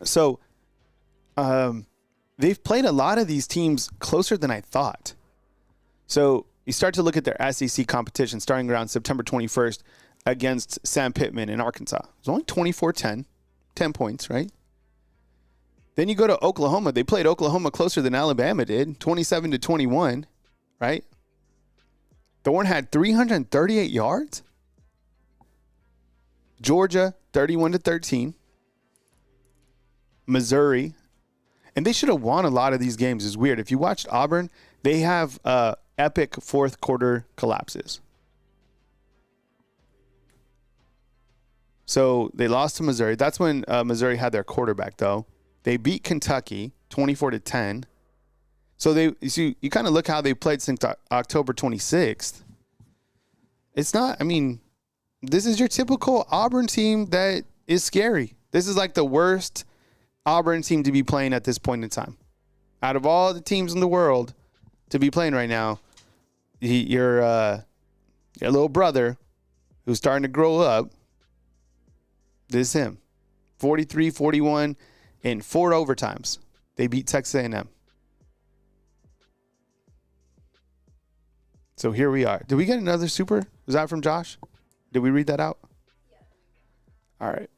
A: So they've played a lot of these teams closer than I thought. So you start to look at their SEC competition starting around September 21st against Sam Pittman in Arkansas. It was only 24-10, 10 points, right? Then you go to Oklahoma. They played Oklahoma closer than Alabama did, 27-21, right? Thorne had 338 yards. Georgia, 31-13. Missouri. And they should have won a lot of these games. It's weird. If you watched Auburn, they have epic fourth quarter collapses. So they lost to Missouri. That's when Missouri had their quarterback, though. They beat Kentucky 24-10. So you kind of look how they played since October 26th. It's not, this is your typical Auburn team that is scary. This is like the worst Auburn team to be playing at this point in time. Out of all the teams in the world to be playing right now, your little brother who's starting to grow up, this is him. 43-41 in 4 overtimes. They beat Texas A&M. So here we are. Did we get another super? Was that from Josh? Did we read that out? All right.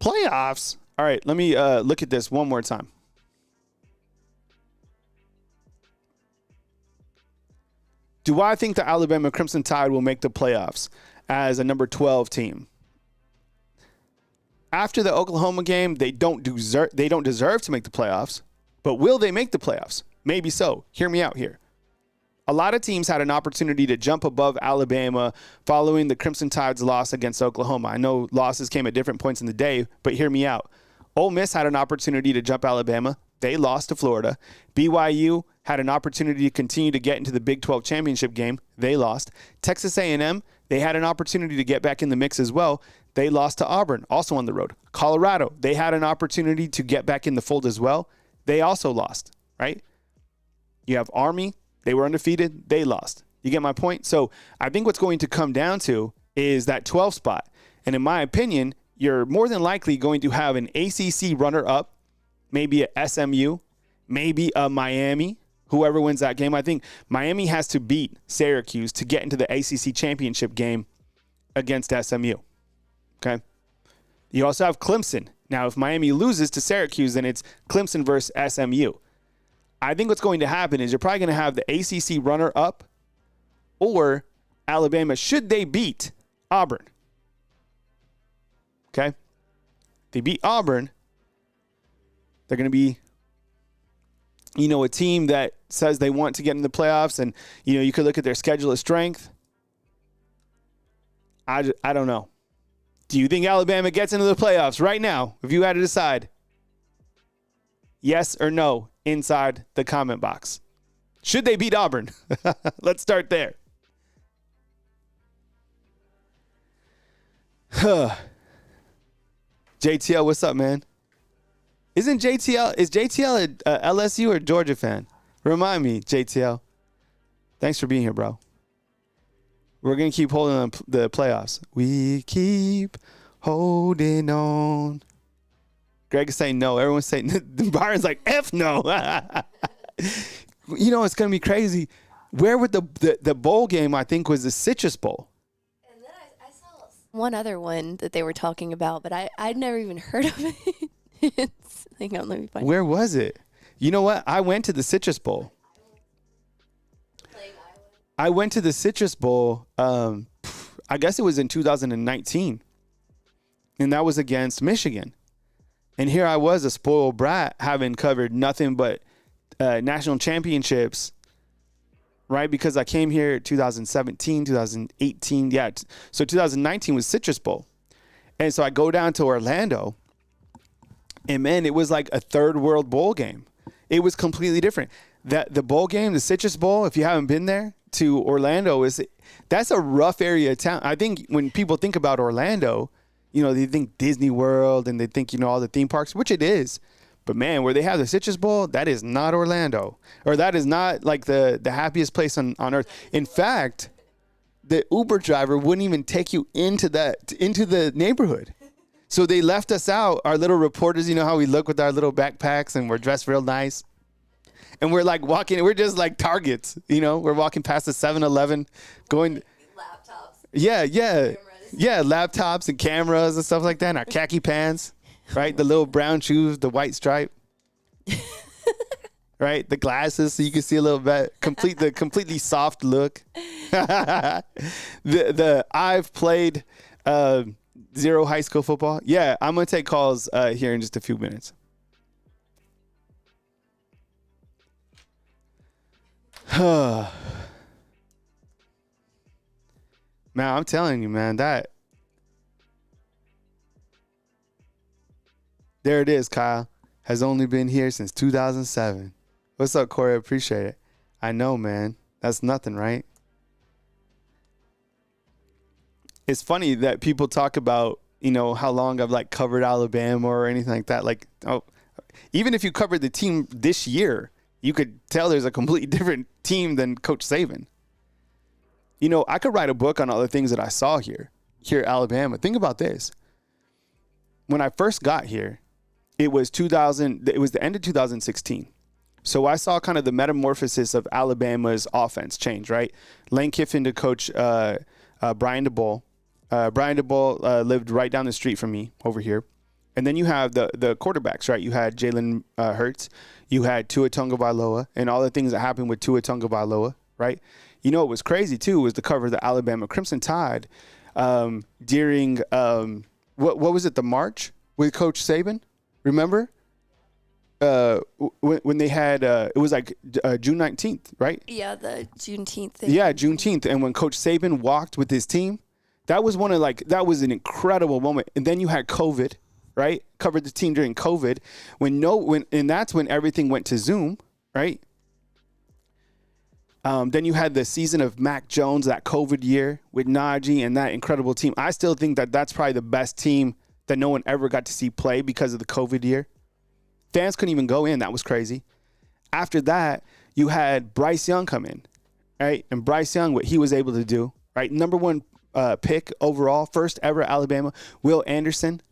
A: Playoffs. All right, let me look at this one more time. Do I think the Alabama Crimson Tide will make the playoffs as a number 12 team? After the Oklahoma game, they don't deserve to make the playoffs, but will they make the playoffs? Maybe so. Hear me out here. A lot of teams had an opportunity to jump above Alabama following the Crimson Tide's loss against Oklahoma. I know losses came at different points in the day, but hear me out. Ole Miss had an opportunity to jump Alabama. They lost to Florida. BYU had an opportunity to continue to get into the Big 12 championship game. They lost. Texas A&M, they had an opportunity to get back in the mix as well. They lost to Auburn, also on the road. Colorado, they had an opportunity to get back in the fold as well. They also lost, right? You have Army. They were undefeated. They lost. You get my point? So I think what's going to come down to is that 12 spot. And in my opinion, you're more than likely going to have an ACC runner-up, maybe a SMU, maybe a Miami, whoever wins that game. I think Miami has to beat Syracuse to get into the ACC championship game against SMU. Okay? You also have Clemson. Now, if Miami loses to Syracuse, then it's Clemson versus SMU. I think what's going to happen is you're probably going to have the ACC runner-up or Alabama, should they beat Auburn. Okay? If they beat Auburn, they're going to be, a team that says they want to get in the playoffs, and, you could look at their schedule of strength. I don't know. Do you think Alabama gets into the playoffs right now, if you had to decide? Yes or no inside the comment box. Should they beat Auburn? Let's start there. JTL, what's up, man? Is JTL a LSU or Georgia fan? Remind me, JTL. Thanks for being here, bro. We're going to keep holding on the playoffs. We keep holding on. Greg is saying no. Everyone's saying, Byron's like, F no. It's going to be crazy. Where would the bowl game, I think, was the Citrus Bowl.
B: And then I saw one other one that they were talking about, but I'd never even heard of it. Hang on, let me find it.
A: Where was it? You know what? I went to the Citrus Bowl. I went to the Citrus Bowl, I guess it was in 2019. And that was against Michigan. And here I was, a spoiled brat, having covered nothing but national championships, right? Because I came here 2017, 2018. Yeah, so 2019 was Citrus Bowl. And so I go down to Orlando, and, man, it was like a third world bowl game. It was completely different. The bowl game, the Citrus Bowl, if you haven't been there, to Orlando, that's a rough area of town. I think when people think about Orlando, they think Disney World and they think, all the theme parks, which it is. But, man, where they have the Citrus Bowl, that is not Orlando. Or that is not, like, the happiest place on earth. In fact, the Uber driver wouldn't even take you into the neighborhood. So they left us out, our little reporters, how we look with our little backpacks and we're dressed real nice. And we're like walking, we're just like targets, we're walking past the 7-Eleven going.
B: Laptops.
A: Yeah.
B: Cameras.
A: Yeah, laptops and cameras and stuff like that. And our khaki pants, right? The little brown shoes, the white stripe. Right? The glasses so you can see a little bit. The completely soft look. I've played zero high school football. Yeah, I'm going to take calls here in just a few minutes. Man, I'm telling you, man, there it is, Kyle. Has only been here since 2007. What's up, Corey? I appreciate it. I know, man. That's nothing, right? It's funny that people talk about, how long I've covered Alabama or anything like that. Even if you covered the team this year, you could tell there's a completely different team than Coach Saban. I could write a book on all the things that I saw here at Alabama. Think about this. When I first got here, it was the end of 2016. So I saw kind of the metamorphosis of Alabama's offense change, right? Lane Kiffin to coach Brian DeBoer. Brian DeBoer lived right down the street from me over here. And then you have the quarterbacks, right? You had Jalen Hurts. You had Tua Tagovailoa and all the things that happened with Tua Tagovailoa, right? You know what was crazy, too, was the cover of the Alabama Crimson Tide during, what was it, the March with Coach Saban? Remember? When they had it was like June 19th, right?
B: Yeah, the Juneteenth thing.
A: Yeah, Juneteenth. And when Coach Saban walked with his team, that was that was an incredible moment. And then you had COVID, right? Covered the team during COVID and that's when everything went to Zoom, right? Then you had the season of Mac Jones, that COVID year with Najee and that incredible team. I still think that that's probably the best team that no one ever got to see play because of the COVID year. Fans couldn't even go in. That was crazy. After that, you had Bryce Young come in, right? And Bryce Young, what he was able to do, right? Number one pick overall, first ever Alabama, Will Anderson.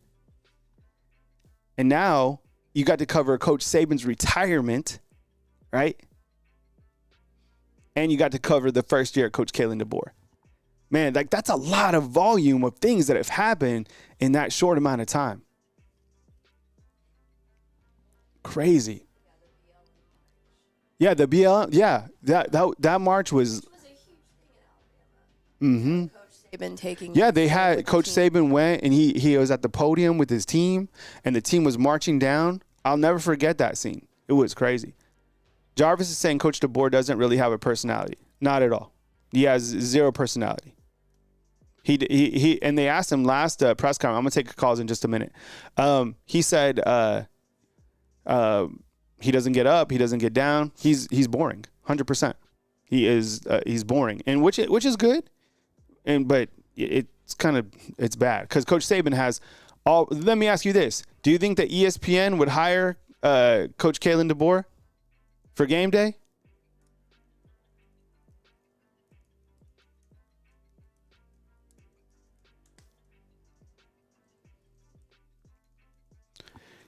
A: And now you got to cover Coach Saban's retirement, right? And you got to cover the first year of Coach Kalen DeBoer. Man, like that's a lot of volume of things that have happened in that short amount of time. Crazy. Yeah, the BL. Yeah, that march was. Mm-hmm.
B: Coach Saban taking.
A: Yeah, they had Coach Saban went and he was at the podium with his team, and the team was marching down. I'll never forget that scene. It was crazy. Jarvis is saying Coach DeBoer doesn't really have a personality. Not at all. He has zero personality. He and they asked him last press conference. I'm gonna take calls in just a minute. He said. He doesn't get up. He doesn't get down. He's boring. 100%. He's boring, and which is good, but it's bad because Coach Saban has all. Let me ask you this: do you think that ESPN would hire Coach Kalen DeBoer for game day?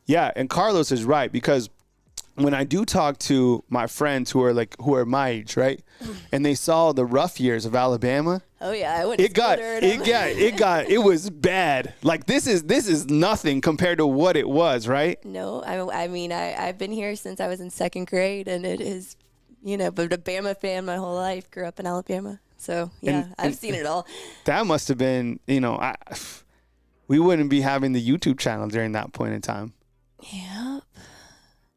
A: Yeah, and Carlos is right because when I do talk to my friends who are my age, right, and they saw the rough years of Alabama.
B: Oh yeah, I went.
A: It was bad. Like this is nothing compared to what it was, right?
B: No, I mean I've been here since I was in second grade, and it is, but a Bama fan my whole life. Grew up in Alabama, so yeah, I've seen it all. That
A: must have been, we wouldn't be having the YouTube channel during that point in time.
B: Yep.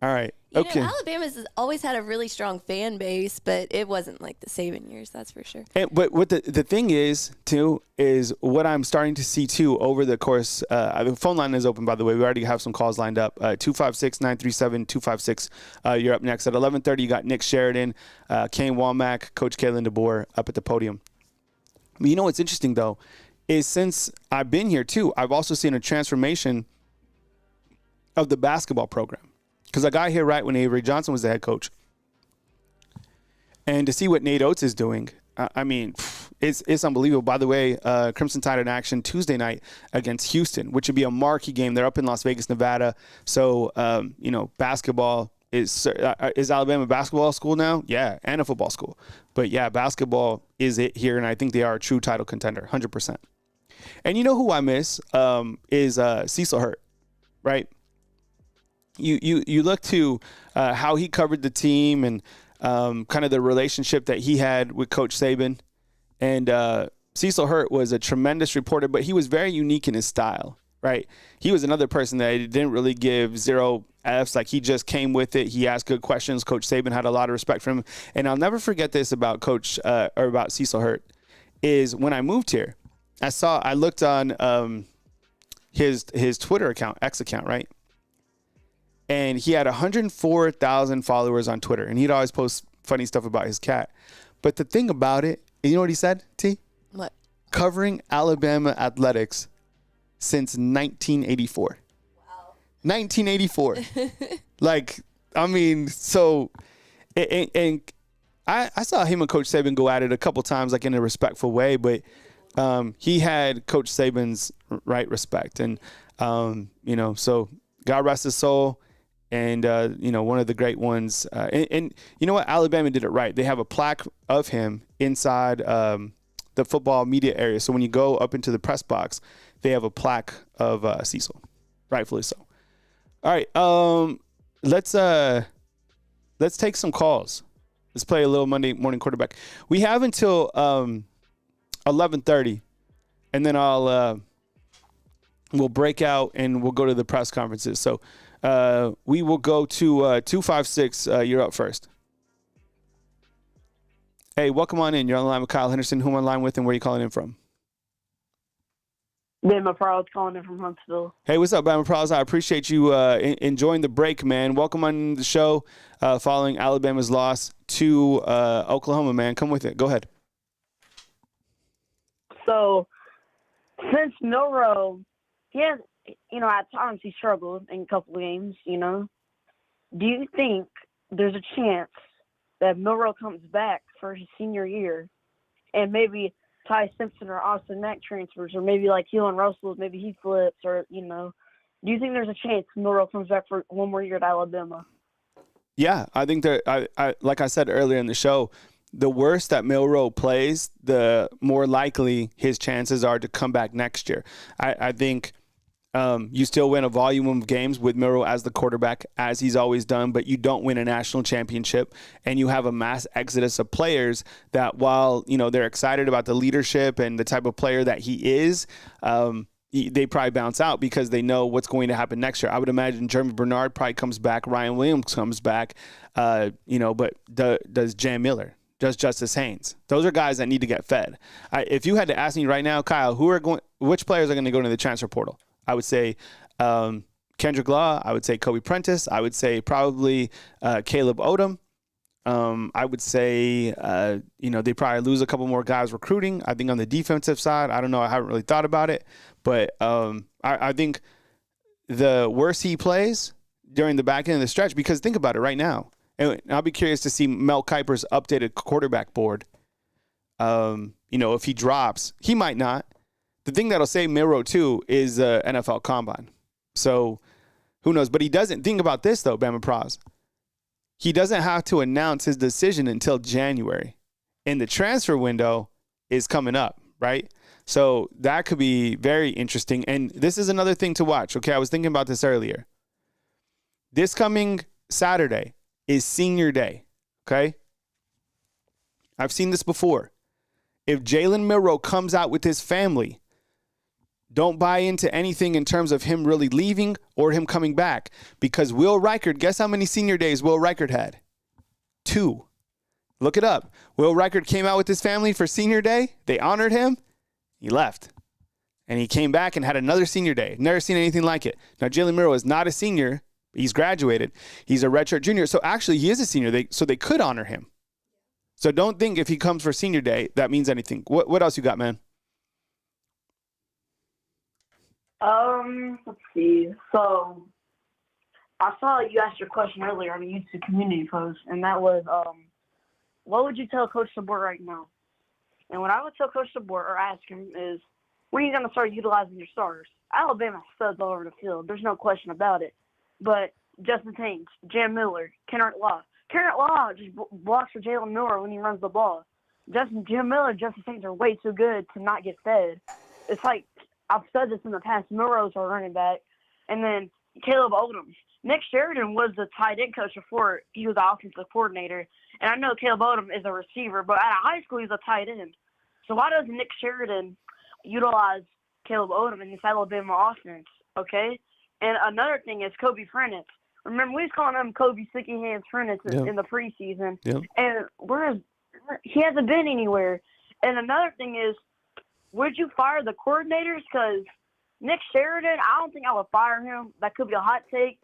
A: All right. Okay.
B: Alabama's always had a really strong fan base, but it wasn't like the Saban years, that's for sure.
A: But what the thing is, too, is what I'm starting to see, too, over the course. The phone line is open, by the way. We already have some calls lined up. 256-937-256. You're up next. At 11:30, you got Nick Sheridan, Kane Womack, Coach Kalen DeBoer up at the podium. But you know what's interesting, though, is since I've been here, too, I've also seen a transformation of the basketball program. Because I got here right when Avery Johnson was the head coach. And to see what Nate Oates is doing, it's unbelievable. By the way, Crimson Tide in action Tuesday night against Houston, which would be a marquee game. They're up in Las Vegas, Nevada. So, basketball is Alabama basketball school now? Yeah, and a football school. But, yeah, basketball is it here, and I think they are a true title contender, 100%. And you know who I miss is Cecil Hurt, right? You look to how he covered the team and kind of the relationship that he had with Coach Saban. And Cecil Hurt was a tremendous reporter, but he was very unique in his style, right? He was another person that didn't really give zero Fs. Like, he just came with it. He asked good questions. Coach Saban had a lot of respect for him. And I'll never forget this about about Cecil Hurt is when I moved here, I looked on his Twitter account, X account, right? And he had 104,000 followers on Twitter. And he'd always post funny stuff about his cat. But the thing about it, you know what he said, T?
B: What?
A: Covering Alabama athletics since 1984.
B: Wow.
A: 1984. And I saw him and Coach Saban go at it a couple times, like in a respectful way. But he had Coach Saban's right respect. And, so God rest his soul. and one of the great ones. And you know what? Alabama did it right. They have a plaque of him inside the football media area. So when you go up into the press box, they have a plaque of Cecil, rightfully so. All right, let's take some calls. Let's play a little Monday morning quarterback. We have until 11:30, and then we'll break out and we'll go to the press conferences. So we will go to 256. You're up first. Hey, welcome on in. You're on the line with Kyle Henderson. Who am I on the line with, and where are you calling in from?
C: Bama Prowse calling in from Huntsville.
A: Hey, what's up, Bama Prowse? I appreciate you enjoying the break, man. Welcome on the show following Alabama's loss to Oklahoma, man. Come with it. Go ahead.
C: So, since Milroe, he has, at times he struggled in a couple of games, Do you think there's a chance that Milroe comes back for his senior year and maybe Ty Simpson or Austin Mack transfers, or maybe like Keelan Russell, maybe he flips, or, do you think there's a chance Milroe comes back for one more year at Alabama?
A: Yeah, I think that, I like I said earlier in the show, the worse that Milroe plays, the more likely his chances are to come back next year. I think you still win a volume of games with Milroe as the quarterback, as he's always done, but you don't win a national championship, and you have a mass exodus of players that, while they're excited about the leadership and the type of player that he is, they probably bounce out because they know what's going to happen next year. I would imagine Jeremy Bernard probably comes back, Ryan Williams comes back, but does Jan Miller? Does Justice Haynes? Those are guys that need to get fed. If you had to ask me right now, Kyle, which players are going to go into the transfer portal? I would say Kendrick Law. I would say Kobe Prentice. I would say probably Caleb Odom. I would say, they probably lose a couple more guys recruiting. I think on the defensive side, I don't know. I haven't really thought about it. But I think the worse he plays during the back end of the stretch, because think about it right now. And I'll be curious to see Mel Kiper's updated quarterback board. If he drops, he might not. The thing that'll save Milroe, too, is the NFL Combine. So who knows? But he doesn't. Think about this, though, Bama Pros. He doesn't have to announce his decision until January. And the transfer window is coming up, right? So that could be very interesting. And this is another thing to watch. Okay, I was thinking about this earlier. This coming Saturday is senior day, okay? I've seen this before. If Jalen Milroe comes out with his family, don't buy into anything in terms of him really leaving or him coming back, because Will Reichard, guess how many senior days Will Reichard had? 2. Look it up. Will Reichard came out with his family for senior day. They honored him. He left. And he came back and had another senior day. Never seen anything like it. Now, Jalen Milroe is not a senior. He's graduated. He's a redshirt junior. So actually, he is a senior. So they could honor him. So don't think if he comes for senior day, that means anything. What else you got, man?
C: Let's see. So I saw you asked your question earlier on a YouTube community post, and that was, what would you tell Coach DeBoer right now? And what I would tell Coach DeBoer or ask him is, when are you going to start utilizing your starters? Alabama studs all over the field. There's no question about it. But Justin Haynes, Jan Miller, Kennard Law. Kennard Law just blocks for Jalen Miller when he runs the ball. Jan Miller and Justin Haynes are way too good to not get fed. It's like, I've said this in the past, Milroe's our running back. And then Caleb Odom. Nick Sheridan was the tight end coach before he was the offensive coordinator. And I know Caleb Odom is a receiver, but at high school he's a tight end. So why doesn't Nick Sheridan utilize Caleb Odom in this Alabama offense, okay? And another thing is Kobe Prentice. Remember, we was calling him Kobe Sticky Hands Prentice in the preseason. Yep. And he hasn't been anywhere. And another thing is, would you fire the coordinators? Because Nick Sheridan, I don't think I would fire him. That could be a hot take.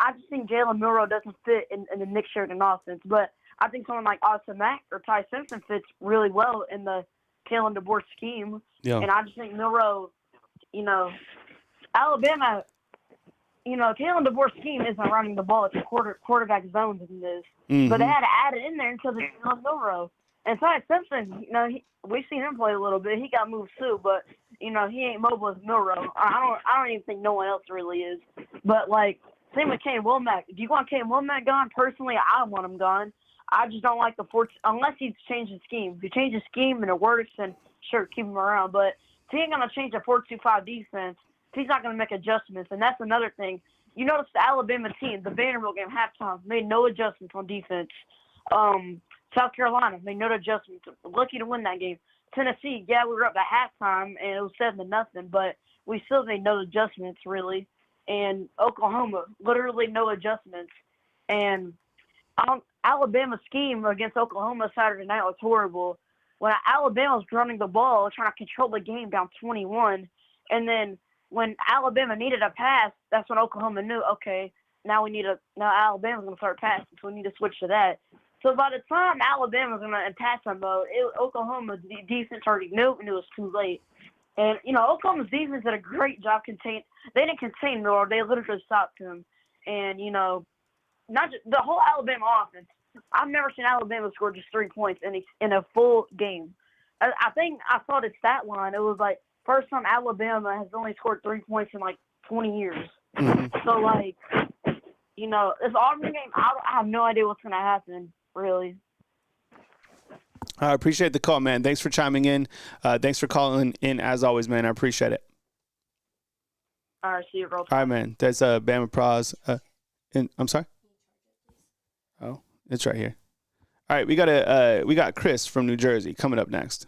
C: I just think Jalen Milroe doesn't fit in the Nick Sheridan offense. But I think someone like Austin Mack or Ty Simpson fits really well in the Kalen DeBoer scheme. Yeah. And I just think Milroe, Alabama, Kalen DeBoer's scheme isn't running the ball. It's a quarterback zones in this. Mm-hmm. But they had to add it in there until they got Milroe. And Ty Simpson, we've seen him play a little bit. He got moved too, but he ain't mobile as Milroe. I don't even think no one else really is. But Same with Kane Womack. Do you want Kane Womack gone? Personally, I don't want him gone. I just don't like the unless he's changed his scheme. If he changes scheme and it works, then sure, keep him around. But if he ain't going to change the 4-2-5 defense, he's not going to make adjustments. And that's another thing. You notice the Alabama team, the Vanderbilt game, halftime, made no adjustments on defense. South Carolina made no adjustments. Lucky to win that game. Tennessee, yeah, we were up at halftime, and it was 7-0, but we still made no adjustments, really. And Oklahoma, literally no adjustments. And Alabama's scheme against Oklahoma Saturday night was horrible. When Alabama was running the ball, trying to control the game down 21, and then when Alabama needed a pass, that's when Oklahoma knew, okay, now Alabama's going to start passing, so we need to switch to that. So by the time Alabama's going to attack some mode, Oklahoma's defense already knew, and it was too late. And, Oklahoma's defense did a great job they didn't contain Milroe. They literally stopped him. And, not just the whole Alabama offense. I've never seen Alabama score just 3 points in a full game. I think I saw the stat line. It was like first time Alabama has only scored 3 points in like 20 years. Mm-hmm. So this Auburn game, I have no idea what's going to happen, really.
A: I appreciate the call, man. Thanks for chiming in. Thanks for calling in as always, man. I appreciate it.
C: All right, see you, bro.
A: All right, man. That's Bama Pros. I'm sorry. Oh, it's right here. All right, we got Chris from New Jersey coming up next.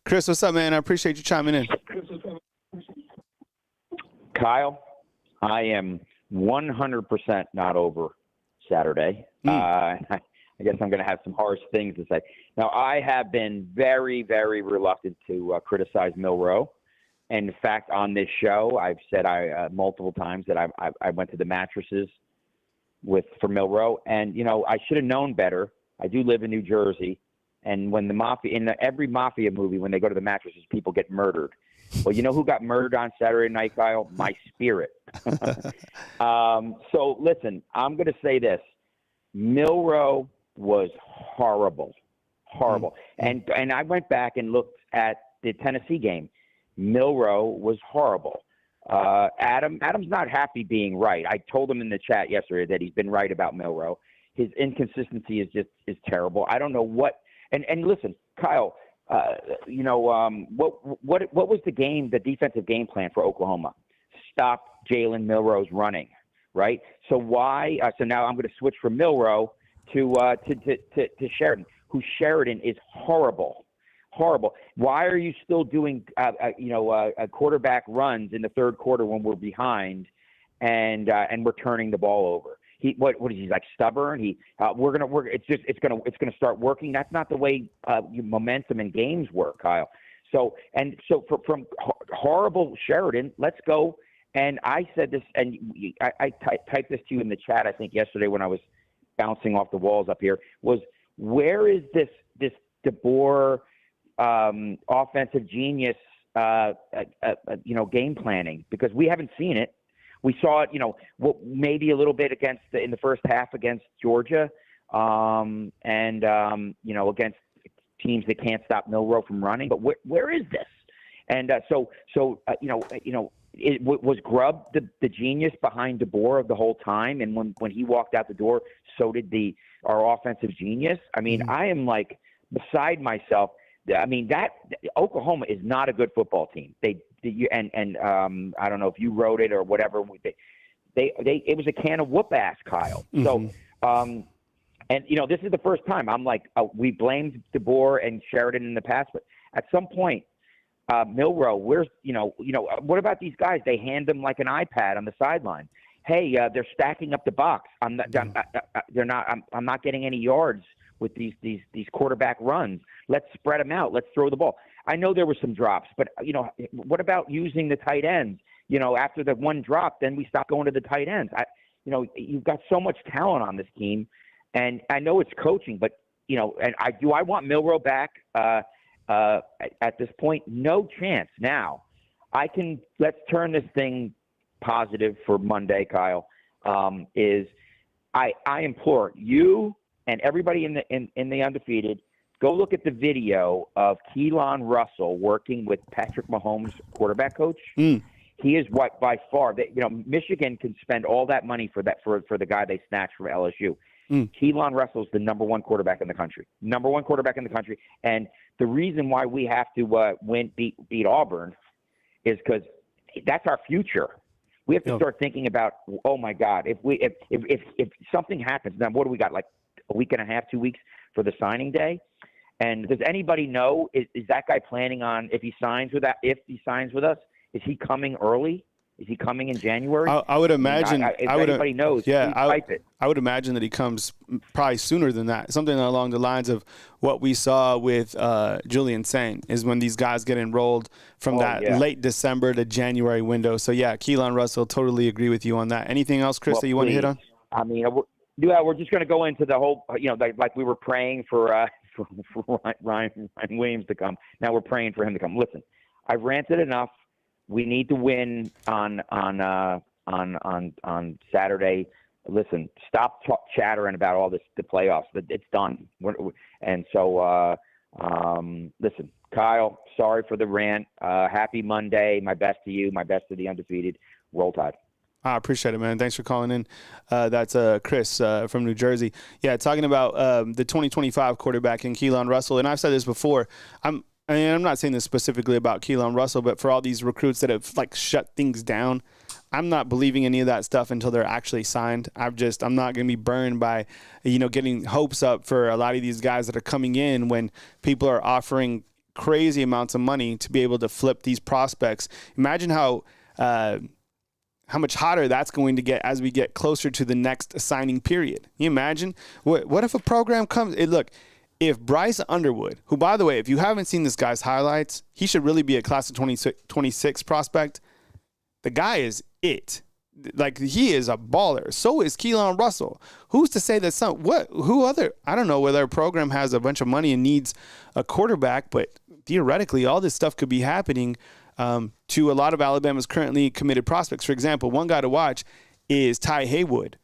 A: Chris, what's up, man? I appreciate you chiming in.
D: Kyle, I am 100% not over Saturday. I guess I'm going to have some harsh things to say. Now, I have been very, very reluctant to criticize Milroe. And in fact, on this show, I've said multiple times that I went to the mattresses for Milroe, and I should have known better. I do live in New Jersey, and when the mafia every mafia movie, when they go to the mattresses, people get murdered. Well, you know who got murdered on Saturday night, Kyle? My spirit. So listen, I'm going to say this: Milroe was horrible. And I went back and looked at the Tennessee game. Milroe was horrible. Adam's not happy being right. I told him in the chat yesterday that he's been right about Milroe. His inconsistency is terrible. I don't know what. And listen, Kyle, what was the defensive game plan for Oklahoma? Stop Jalen Milroe's running, right? So why? So now I'm going to switch from Milroe to Sheridan, who Sheridan is horrible. Why are you still doing, quarterback runs in the third quarter when we're behind, and we're turning the ball over? What is he, like, stubborn? We're gonna work. It's gonna start working. That's not the way momentum in games work, Kyle. So from horrible Sheridan, let's go. And I said this, and I typed this to you in the chat, I think yesterday when I was bouncing off the walls up here, was where is this DeBoer offensive genius, game planning? Because we haven't seen it. We saw it, maybe a little bit in the first half against Georgia, against teams that can't stop Milroe from running. But where is this? And was Grubb the genius behind DeBoer the whole time? And when he walked out the door, so did our offensive genius. I mean, I am like beside myself. I mean, that Oklahoma is not a good football team. I don't know if you wrote it or whatever. It was a can of whoop ass, Kyle. Mm-hmm. So, this is the first time I'm like, we blamed DeBoer and Sheridan in the past, but at some point, Milroe, what about these guys? They hand them like an iPad on the sideline. Hey, they're stacking up the box. I'm not getting any yards with these quarterback runs. Let's spread them out. Let's throw the ball. I know there were some drops, but what about using the tight ends? After the one drop, then we stop going to the tight ends. You've got so much talent on this team, and I know it's coaching, but do I want Milroe back at this point? No chance. Now, let's turn this thing positive for Monday, Kyle. I implore you and everybody in the undefeated, go look at the video of Keelan Russell working with Patrick Mahomes' quarterback coach. He is what by far. Michigan can spend all that money for the guy they snatched from LSU. Keelan Russell's the number one quarterback in the country. Number one quarterback in the country. And the reason why we have to beat Auburn is because that's our future. We have to start thinking about, oh my God, if something happens, now what do we got? Like a week and a half, 2 weeks for the signing day? And does anybody know, is that guy planning on, if he signs with us, is he coming early? Is he coming in January?
A: I would imagine.
D: If anybody knows,
A: yeah,
D: type it.
A: I would imagine that he comes probably sooner than that. Something along the lines of what we saw with Julian Saint is when these guys get enrolled from late December to January window. So, yeah, Keelan Russell, totally agree with you on that. Anything else, Chris, that you want to hit on?
D: I mean, we're just going to go into the whole, like we were praying for Ryan Williams to come. Now we're praying for him to come. Listen, I've ranted enough. We need to win on Saturday. Listen, stop chattering about all this, the playoffs. It's done. Listen, Kyle, sorry for the rant. Happy Monday. My best to you. My best to the undefeated. Roll Tide.
A: I appreciate it, man. Thanks for calling in. That's Chris from New Jersey. Yeah, talking about the 2025 quarterback in Keelan Russell. And I've said this before. I'm not saying this specifically about Keelan Russell, but for all these recruits that have shut things down, I'm not believing any of that stuff until they're actually signed. I'm not going to be burned by, getting hopes up for a lot of these guys that are coming in when people are offering crazy amounts of money to be able to flip these prospects. Imagine how much hotter that's going to get as we get closer to the next signing period. Can you imagine? What if a program comes? If Bryce Underwood, who, by the way, if you haven't seen this guy's highlights, he should really be a class of 26 prospect. The guy is it. He is a baller. So is Keelan Russell. Who's to say that I don't know whether a program has a bunch of money and needs a quarterback, but theoretically, all this stuff could be happening to a lot of Alabama's currently committed prospects. For example, one guy to watch is Ty Haywood,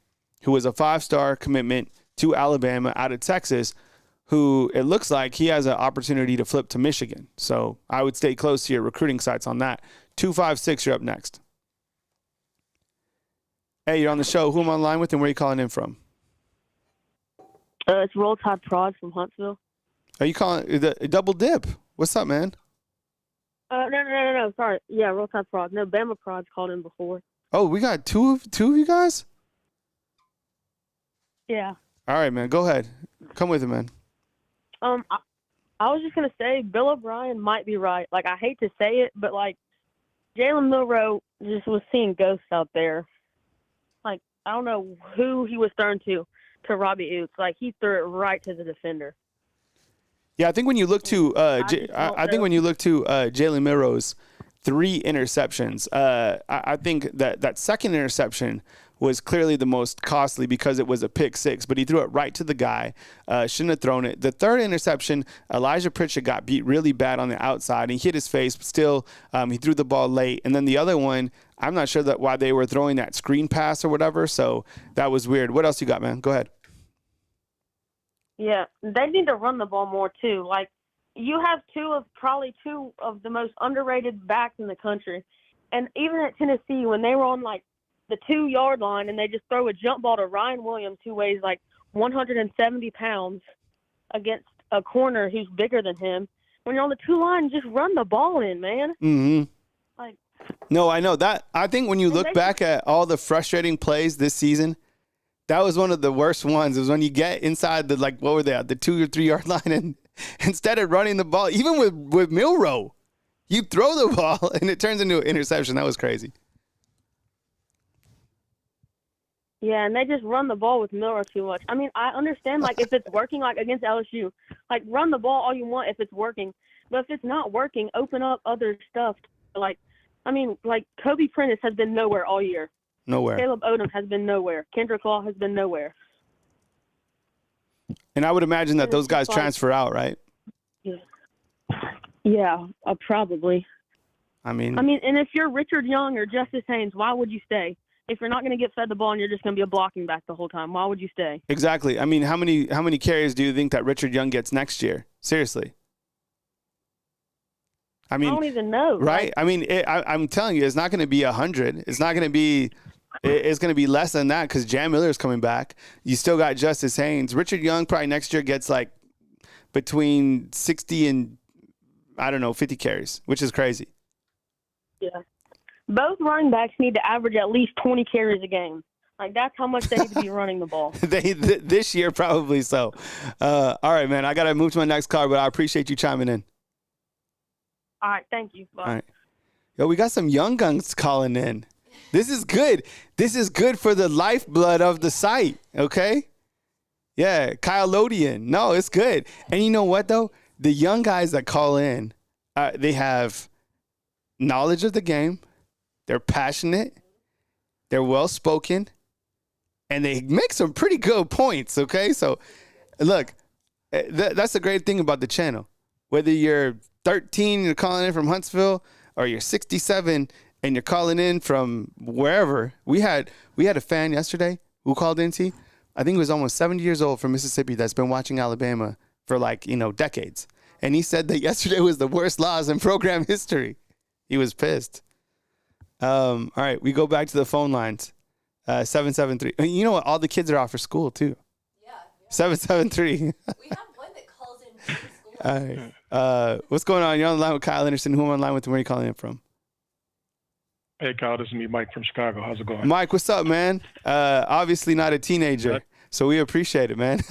A: who was a 5-star commitment to Alabama out of Texas, who it looks like he has an opportunity to flip to Michigan. So I would stay close to your recruiting sites on that. 256, you're up next. Hey, you're on the show. Who am I on line with and where are you calling in from?
C: It's Roll Tide Prod from Huntsville.
A: Are you calling the double dip? What's up, man?
C: No. Sorry. Yeah, Roll Tide Prod. No, Bama Prod's called in before.
A: Oh, we got two of you guys?
C: Yeah.
A: All right, man. Go ahead. Come with it, man.
C: I was just gonna say Bill O'Brien might be right. I hate to say it, but Jalen Milroe just was seeing ghosts out there. I don't know who he was throwing to Robbie Oots. He threw it right to the defender.
A: Yeah, I think when you look to Jalen Milroe's 3 interceptions, I think that second interception was clearly the most costly because it was a pick 6, but he threw it right to the guy. Shouldn't have thrown it. The third interception, Elijah Pritchett got beat really bad on the outside. He hit his face, but still he threw the ball late. And then the other one, I'm not sure why they were throwing that screen pass or whatever, so that was weird. What else you got, man? Go ahead.
C: Yeah, they need to run the ball more too. You have probably two of the most underrated backs in the country. And even at Tennessee, when they were on the 2-yard line and they just throw a jump ball to Ryan Williams, who weighs 170 pounds, against a corner who's bigger than him. When you're on the 2 line, just run the ball in, man.
A: Mm-hmm. No, I know that. I think when you look back at all the frustrating plays this season, that was one of the worst ones. It was when you get inside the what were they at, the 2 or 3 yard line, and instead of running the ball, even with Milroe, you throw the ball and it turns into an interception. That was crazy.
C: Yeah, and they just run the ball with Milroe too much. I mean, I understand, if it's working, against LSU, run the ball all you want if it's working. But if it's not working, open up other stuff. Kobe Prentice has been nowhere all year.
A: Nowhere.
C: Caleb Odom has been nowhere. Kendrick Law has been nowhere.
A: And I would imagine that those guys transfer out, right?
C: Yeah, probably.
A: I mean,
C: and if you're Richard Young or Justice Haynes, why would you stay? If you're not going to get fed the ball and you're just going to be a blocking back the whole time, why would you stay?
A: Exactly. I mean, how many carries do you think that Richard Young gets next year? Seriously. I mean,
C: I don't even know.
A: right? I mean, I'm telling you, it's not going to be 100. It's not going to be. It's going to be less than that because Jam Miller is coming back. You still got Justice Haynes. Richard Young probably next year gets like between 60 and, I don't know, 50 carries, which is crazy.
C: Yeah. Both running backs need to average at least 20 carries a game. Like, that's how much they need to be running the ball.
A: This year, probably so. All right, man. I got to move to my next card, but I appreciate you chiming in.
C: All right. Thank you. Bye.
A: All right. Yo, we got some young guns calling in. This is good. This is good for the lifeblood of the site, okay? Yeah, Kyle Lodian. No, it's good. And you know what, though? The young guys that call in, they have knowledge of the game. They're passionate. They're well-spoken. And they make some pretty good points, okay? So, look, that's the great thing about the channel. Whether you're 13 and you're calling in from Huntsville or you're 67 and you're calling in from wherever. We had a fan yesterday who called in, I think he was almost 70 years old from Mississippi that's been watching Alabama for decades. And he said that yesterday was the worst loss in program history. He was pissed. All right, we go back to the phone lines. 773. You know what? All the kids are off for school too.
B: Yeah.
A: 773.
B: We have one that calls in from school.
A: All right. What's going on? You're on the line with Kyle Anderson. Who am I on the line with and where are you calling in from?
E: Hey, Kyle, this is me, Mike from Chicago. How's it going?
A: Mike, what's up, man? Obviously not a teenager, so we appreciate it, man.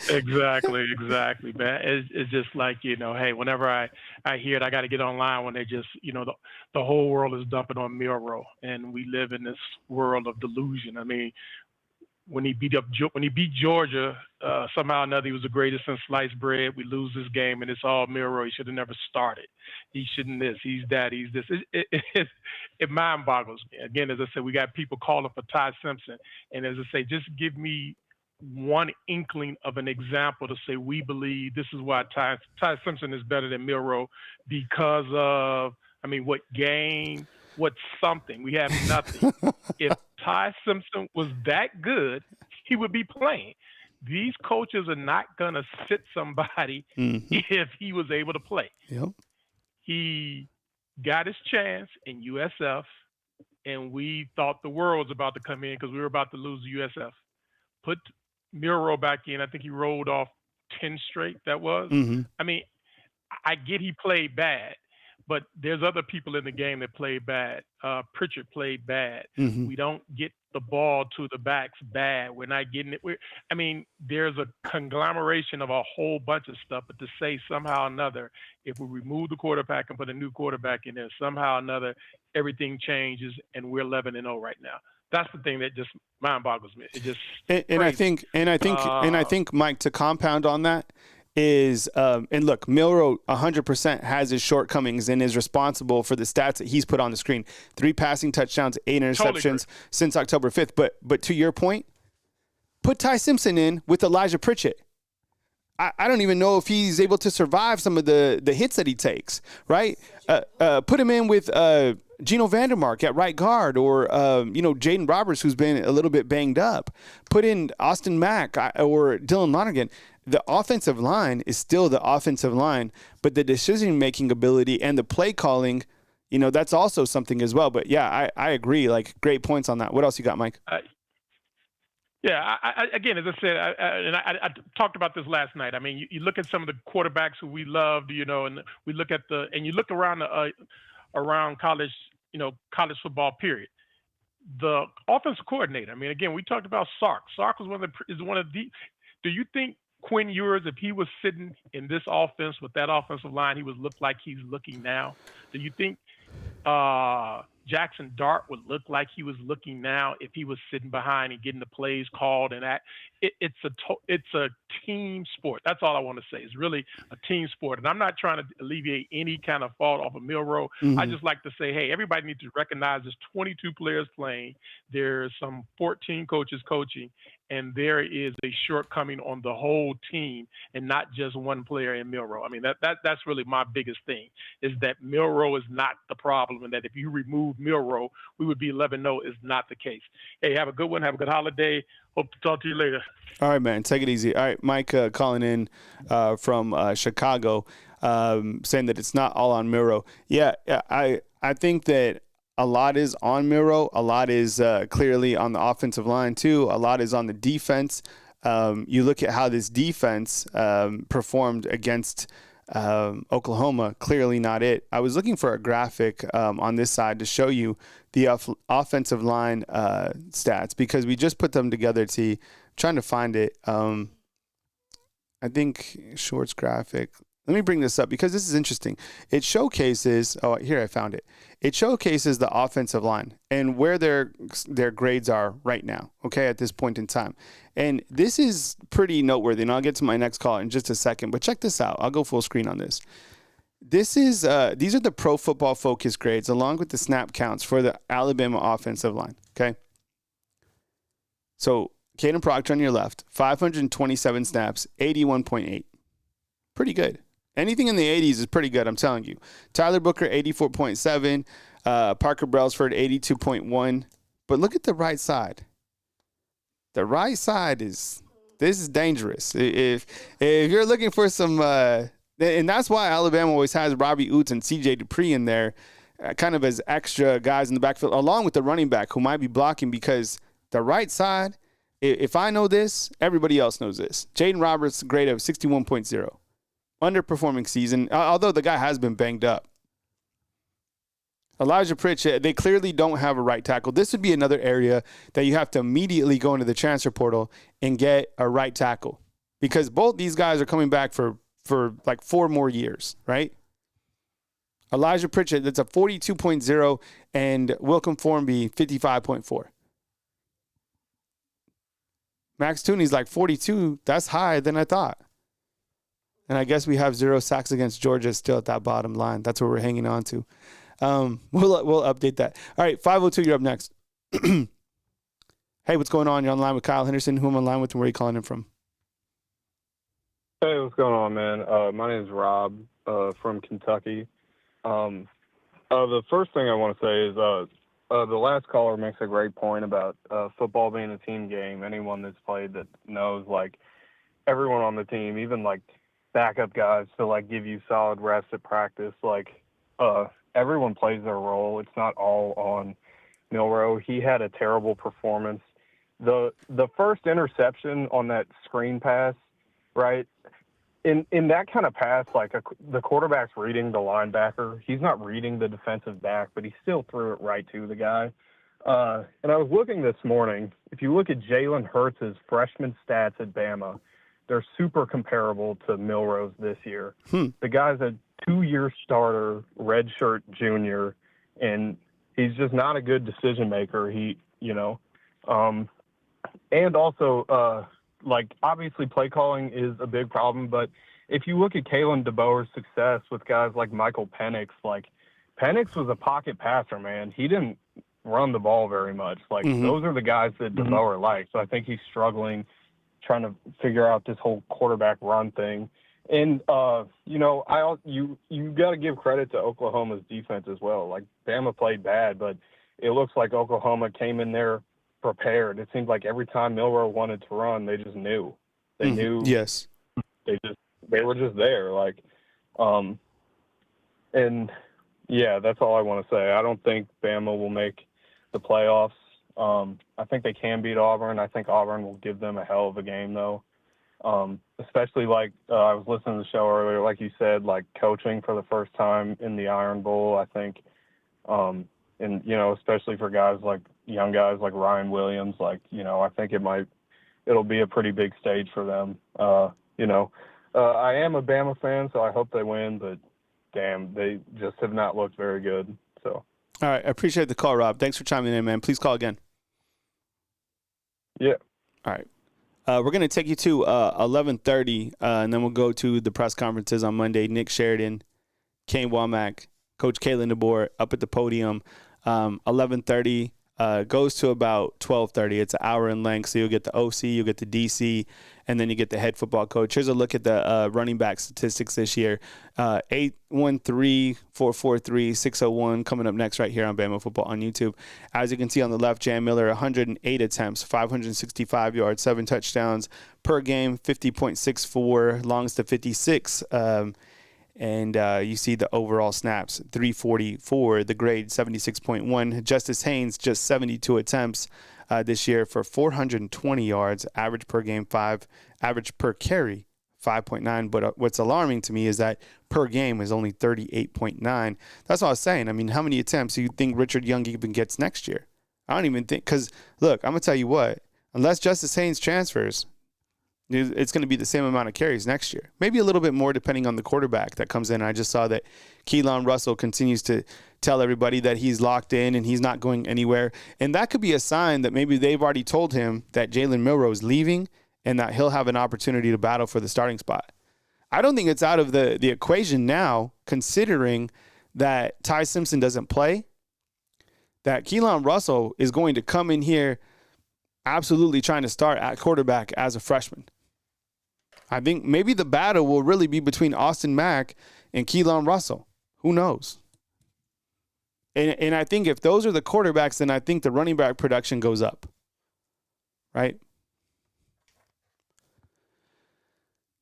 E: Exactly, man. It's just like, hey, whenever I hear it, I got to get online when they just, the whole world is dumping on Milroe, and we live in this world of delusion. I mean, when he beat Georgia, somehow or another, he was the greatest since sliced bread. We lose this game, and it's all Milroe. He should have never started. He shouldn't this. He's that. He's this. It mind boggles me. Again, as I said, we got people calling for Ty Simpson, and as I say, just give me one inkling of an example to say we believe this is why Ty Simpson is better than Milroe because of, what game, what something. We have nothing. If Ty Simpson was that good, he would be playing. These coaches are not going to sit somebody if he was able to play.
A: Yep.
E: He got his chance in USF, and we thought the world was about to come in because we were about to lose the USF. Put Milroe back in. I think he rolled off 10 straight, that was.
A: Mm-hmm.
E: I get he played bad, but there's other people in the game that played bad. Pritchard played bad.
A: Mm-hmm.
E: We don't get the ball to the backs bad. We're not getting it. There's a conglomeration of a whole bunch of stuff, but to say somehow or another, if we remove the quarterback and put a new quarterback in there, somehow or another, everything changes and we're 11-0 right now. That's the thing that just mind boggles me. It just
A: and I think Mike, to compound on that is and look, Milroe 100% has his shortcomings and is responsible for the stats that he's put on the screen. 3 passing touchdowns, 8 interceptions since October 5th. But to your point, put Ty Simpson in with Elijah Pritchett. I don't even know if he's able to survive some of the hits that he takes, right? Put him in with Geno Vandermark at right guard or, Jaden Roberts, who's been a little bit banged up. Put in Austin Mack or Dylan Lonergan. The offensive line is still the offensive line, but the decision-making ability and the play calling, that's also something as well. But, yeah, I agree. Like, great points on that. What else you got, Mike?
E: Again, as I said, I talked about this last night. You look at some of the quarterbacks who we loved, and we look at you look around college, college football period. The offensive coordinator. Again, we talked about Sark. Sark was one of the. Do you think Quinn Ewers, if he was sitting in this offense with that offensive line, he would look like he's looking now? Do you think Jackson Dart would look like he was looking now if he was sitting behind and getting the plays called? And it's a team sport. That's all I want to say. It's really a team sport. And I'm not trying to alleviate any kind of fault off of Milroe.
A: Mm-hmm.
E: I just like to say, hey, everybody needs to recognize there's 22 players playing. There's some 14 coaches coaching. And there is a shortcoming on the whole team and not just one player in Milroe. That's really my biggest thing, is that Milroe is not the problem, and that if you remove Milroe, we would be 11-0 is not the case. Hey, have a good one. Have a good holiday. Hope to talk to you later.
A: All right, man. Take it easy. All right, Mike calling in from Chicago. saying that it's not all on Milroe. Yeah, I think that a lot is on Milroe. A lot is clearly on the offensive line too. A lot is on the defense. You look at how this defense performed against Oklahoma, clearly not it. I was looking for a graphic on this side to show you the offensive line stats because we just put them together trying to find it. I think Shorts graphic. Let me bring this up because this is interesting. It showcases, here I found it. It showcases the offensive line and where their grades are right now, okay, at this point in time. And this is pretty noteworthy, and I'll get to my next call in just a second, but check this out. I'll go full screen on this. These are the Pro Football Focus grades along with the snap counts for the Alabama offensive line, okay? So Caden Proctor on your left, 527 snaps, 81.8. Pretty good. Anything in the 80s is pretty good, I'm telling you. Tyler Booker, 84.7. Parker Brailsford, 82.1. But look at the right side. The right side this is dangerous. If you're looking for some, and that's why Alabama always has Robbie Oots and C.J. Dupree in there, kind of as extra guys in the backfield, along with the running back who might be blocking because the right side, if I know this, everybody else knows this. Jaden Roberts, grade of 61.0. Underperforming season, although the guy has been banged up. Elijah Pritchett, they clearly don't have a right tackle. This would be another area that you have to immediately go into the transfer portal and get a right tackle because both these guys are coming back for like 4 more years, right? Elijah Pritchett, that's a 42.0, and Wilcom Formby, 55.4. Max Tooney's like 42. That's higher than I thought. And I guess we have 0 sacks against Georgia still at that bottom line. That's what we're hanging on to. We'll update that. All right, 502, you're up next. Hey, what's going on? You're on line with Kyle Henderson. Who am I on line with and where are you calling him from?
F: Hey, what's going on, man? My name is Rob from Kentucky. The first thing I want to say is the last caller makes a great point about football being a team game. Anyone that's played that knows, like, everyone on the team, even, like, backup guys to, like, give you solid reps at practice. Like, everyone plays their role. It's not all on Milroe. He had a terrible performance. The first interception on that screen pass, right, in that kind of pass, like the quarterback's reading the linebacker. He's not reading the defensive back, but he still threw it right to the guy. And I was looking this morning. If you look at Jalen Hurts' freshman stats at Bama, they're super comparable to Milroe's this year. The guy's a 2-year starter, redshirt junior, and he's just not a good decision maker. And also, like, obviously play calling is a big problem, but if you look at Kalen DeBoer's success with guys like Michael Penix, like, Penix was a pocket passer, man. He didn't run the ball very much. Like, those are the guys that DeBoer likes. So I think he's struggling trying to figure out this whole quarterback run thing. And, you got to give credit to Oklahoma's defense as well. Like, Bama played bad, but it looks like Oklahoma came in there prepared. It seemed like every time Milroe wanted to run, they just knew. They knew.
A: Yes.
F: They were just there. Like, and yeah, that's all I want to say. I don't think Bama will make the playoffs. I think they can beat Auburn. I think Auburn will give them a hell of a game, though. Especially like I was listening to the show earlier, like you said, like coaching for the first time in the Iron Bowl, I think. And, especially for young guys like Ryan Williams, I think it'll be a pretty big stage for them. I am a Bama fan, so I hope they win, but damn, they just have not looked very good. So.
A: All right. I appreciate the call, Rob. Thanks for chiming in, man. Please call again.
F: Yeah.
A: All right. We're going to take you to 11:30, and then we'll go to the press conferences on Monday. Nick Sheridan, Kane Womack, Coach Kalen DeBoer up at the podium. 11:30 goes to about 12:30. It's an hour in length, so you'll get the OC, you'll get the DC, and then you get the head football coach. Here's a look at the running back statistics this year. 813, 443, 601 coming up next right here on Bama Football on YouTube. As you can see on the left, Jam Miller, 108 attempts, 565 yards, 7 touchdowns per game, 50.64, longs to 56. And you see the overall snaps, 344, the grade 76.1. Justice Haynes, just 72 attempts this year for 420 yards, average per game 5, average per carry 5.9. But what's alarming to me is that per game is only 38.9. That's what I was saying. I mean, how many attempts do you think Richard Young even gets next year? I don't even think, because, look, I'm going to tell you what, unless Justice Haynes transfers, it's going to be the same amount of carries next year. Maybe a little bit more depending on the quarterback that comes in. I just saw that Keelan Russell continues to tell everybody that he's locked in and he's not going anywhere. And that could be a sign that maybe they've already told him that Jalen Milroe is leaving and that he'll have an opportunity to battle for the starting spot. I don't think it's out of the equation now, considering that Ty Simpson doesn't play, that Keelan Russell is going to come in here absolutely trying to start at quarterback as a freshman. I think maybe the battle will really be between Austin Mack and Keelan Russell. Who knows? And I think if those are the quarterbacks, then I think the running back production goes up. Right?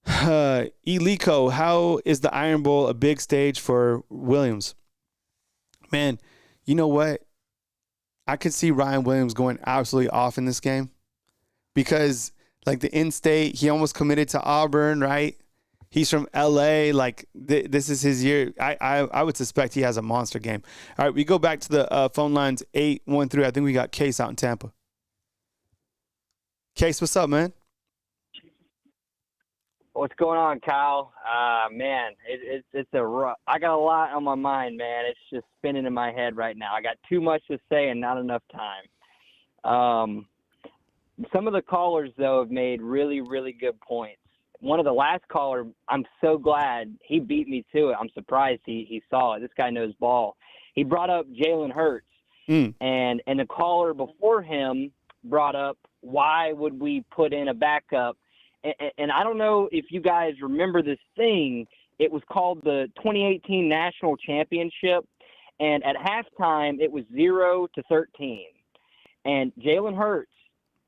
A: Elico, how is the Iron Bowl a big stage for Williams? Man, you know what? I could see Ryan Williams going absolutely off in this game because, like, the in-state, he almost committed to Auburn, right? He's from L.A. Like, this is his year. I would suspect he has a monster game. All right, we go back to the phone lines, 813. I think we got Case out in Tampa. Case, what's up, man?
G: What's going on, Kyle? Man, it's a rough. I got a lot on my mind, man. It's just spinning in my head right now. I got too much to say and not enough time. Some of the callers, though, have made really, really good points. One of the last caller, I'm so glad he beat me to it. I'm surprised he saw it. This guy knows ball. He brought up Jalen Hurts, and the caller before him brought up why would we put in a backup. And I don't know if you guys remember this thing. It was called the 2018 National Championship. And at halftime, it was 0-13. And Jalen Hurts,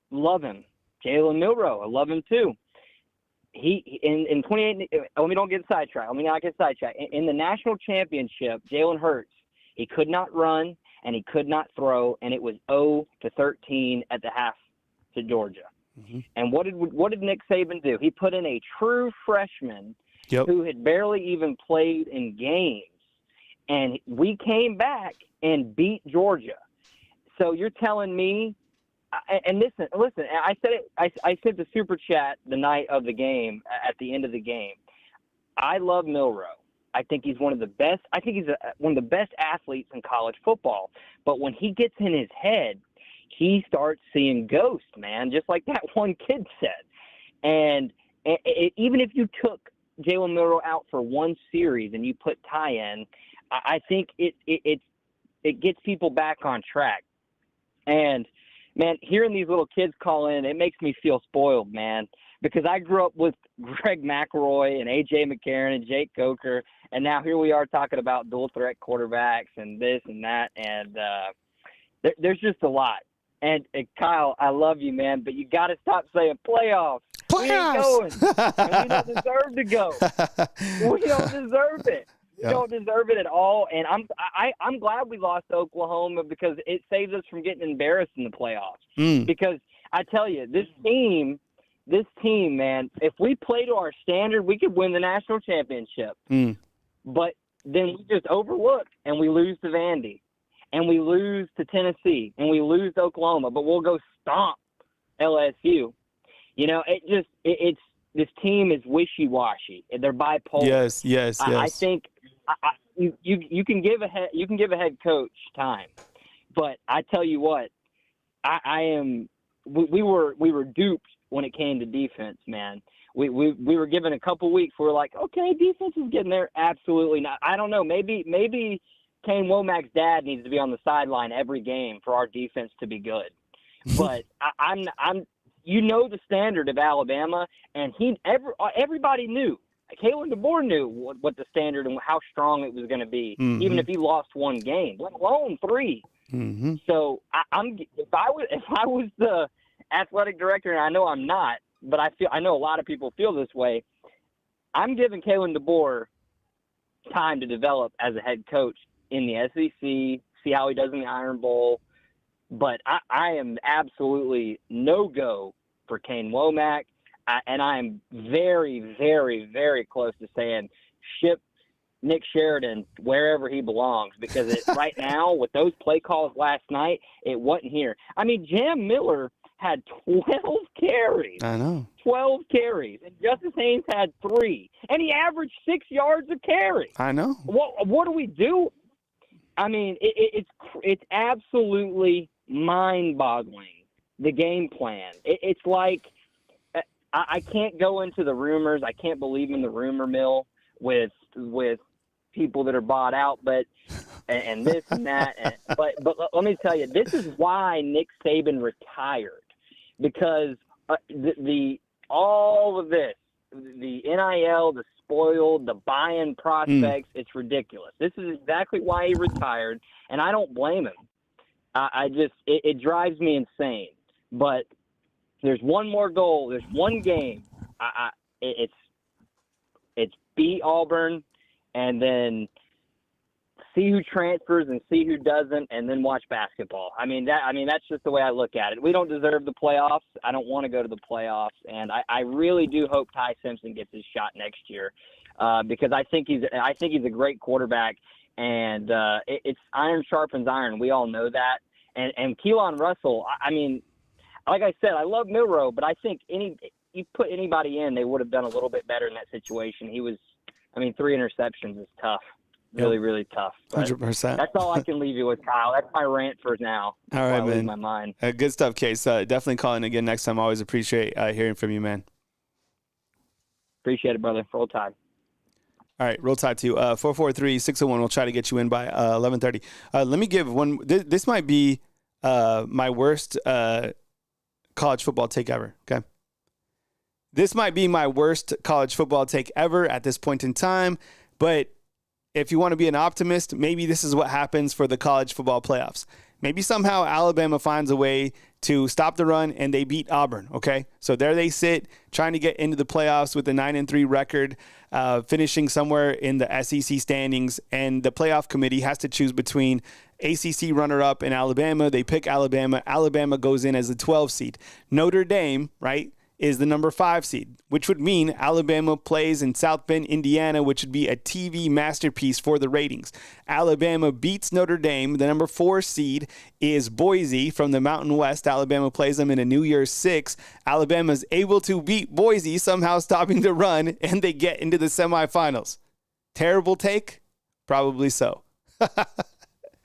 G: love him. Jalen Milroe, I love him too. He in 2018, let me not get sidetracked. In the National Championship, Jalen Hurts, he could not run and he could not throw, and it was 0-13 at the half to Georgia. Mm-hmm. And what did Nick Saban do? He put in a true freshman who had barely even played in games, and we came back and beat Georgia. So you're telling me, and listen, I said it. I sent the super chat the night of the game at the end of the game. I love Milroe. I think he's one of the best. I think he's one of the best athletes in college football. But when he gets in his head, he starts seeing ghosts, man, just like that one kid said. And even if you took Jalen Milroe out for one series and you put Ty in, I think it gets people back on track. And, man, hearing these little kids call in, it makes me feel spoiled, man, because I grew up with Greg McElroy and A.J. McCarron and Jake Coker, and now here we are talking about dual-threat quarterbacks and this and that, and there's just a lot. And Kyle, I love you, man, but you got to stop saying playoffs. We ain't going. And we don't deserve to go. We don't deserve it. We don't deserve it at all. And I'm glad we lost to Oklahoma because it saves us from getting embarrassed in the playoffs. Because I tell you, this team, man, if we play to our standard, we could win the national championship. But then we just overlook and we lose to Vandy. And we lose to Tennessee, and we lose to Oklahoma, but we'll go stomp LSU. You know, it's this team is wishy-washy. They're bipolar. Yes. I think you can give a head coach time, but I tell you what, we were duped when it came to defense, man. We were given a couple weeks. We were like, okay, defense is getting there. Absolutely not. I don't know. Maybe Kane Womack's dad needs to be on the sideline every game for our defense to be good. But I'm the standard of Alabama, and everybody knew. Kalen DeBoer knew what the standard and how strong it was going to be, even if he lost one game, let alone 3. So if I was the athletic director, and I know I'm not, but I know a lot of people feel this way. I'm giving Kalen DeBoer time to develop as a head coach in the SEC, see how he does in the Iron Bowl. But I am absolutely no-go for Kane Womack, and I am very, very, very close to saying ship Nick Sheridan wherever he belongs, because right now, with those play calls last night, it wasn't here. I mean, Jam Miller had 12 carries.
A: I know.
G: 12 carries. And Justice Haynes had 3. And he averaged 6 yards a carry.
A: I know.
G: What do we do? I mean, it's absolutely mind-boggling, the game plan. It's like I can't go into the rumors. I can't believe in the rumor mill with people that are bought out, and this and that. But let me tell you, this is why Nick Saban retired, because all of this, the NIL, the spoiled, the buy-in prospects, it's ridiculous. This is exactly why he retired, and I don't blame him. It drives me insane. But there's one more goal. There's one game. It's beat Auburn, and then see who transfers and see who doesn't, and then watch basketball. I mean that's just the way I look at it. We don't deserve the playoffs. I don't want to go to the playoffs, and I really do hope Ty Simpson gets his shot next year, because I think he's a great quarterback, and it's iron sharpens iron. We all know that. And Keelan Russell, I mean, like I said, I love Milroe, but I think you put anybody in, they would have done a little bit better in that situation. 3 interceptions is tough. Really, really tough.
A: 100%.
G: That's all I can leave you with, Kyle. That's my rant for now.
A: All right, man.
G: My mind.
A: Good stuff, Case. Definitely calling again next time. Always appreciate hearing from you, man.
G: Appreciate it, brother. Roll Tide.
A: All right, roll Tide to you. 443-601. We'll try to get you in by 11:30. Let me give one. This might be my worst college football take ever. Okay. This might be my worst college football take ever at this point in time, but if you want to be an optimist, maybe this is what happens for the college football playoffs. Maybe somehow Alabama finds a way to stop the run and they beat Auburn, okay? So there they sit trying to get into the playoffs with a 9-3 record, finishing somewhere in the SEC standings, and the playoff committee has to choose between ACC runner-up and Alabama. They pick Alabama. Alabama goes in as the 12 seed. Notre Dame, right, is the number 5 seed, which would mean Alabama plays in South Bend, Indiana, which would be a TV masterpiece for the ratings. Alabama beats Notre Dame. The number 4 seed is Boise from the Mountain West. Alabama plays them in a New Year's 6. Alabama's able to beat Boise, somehow stopping the run, and they get into the semifinals. Terrible take? Probably so.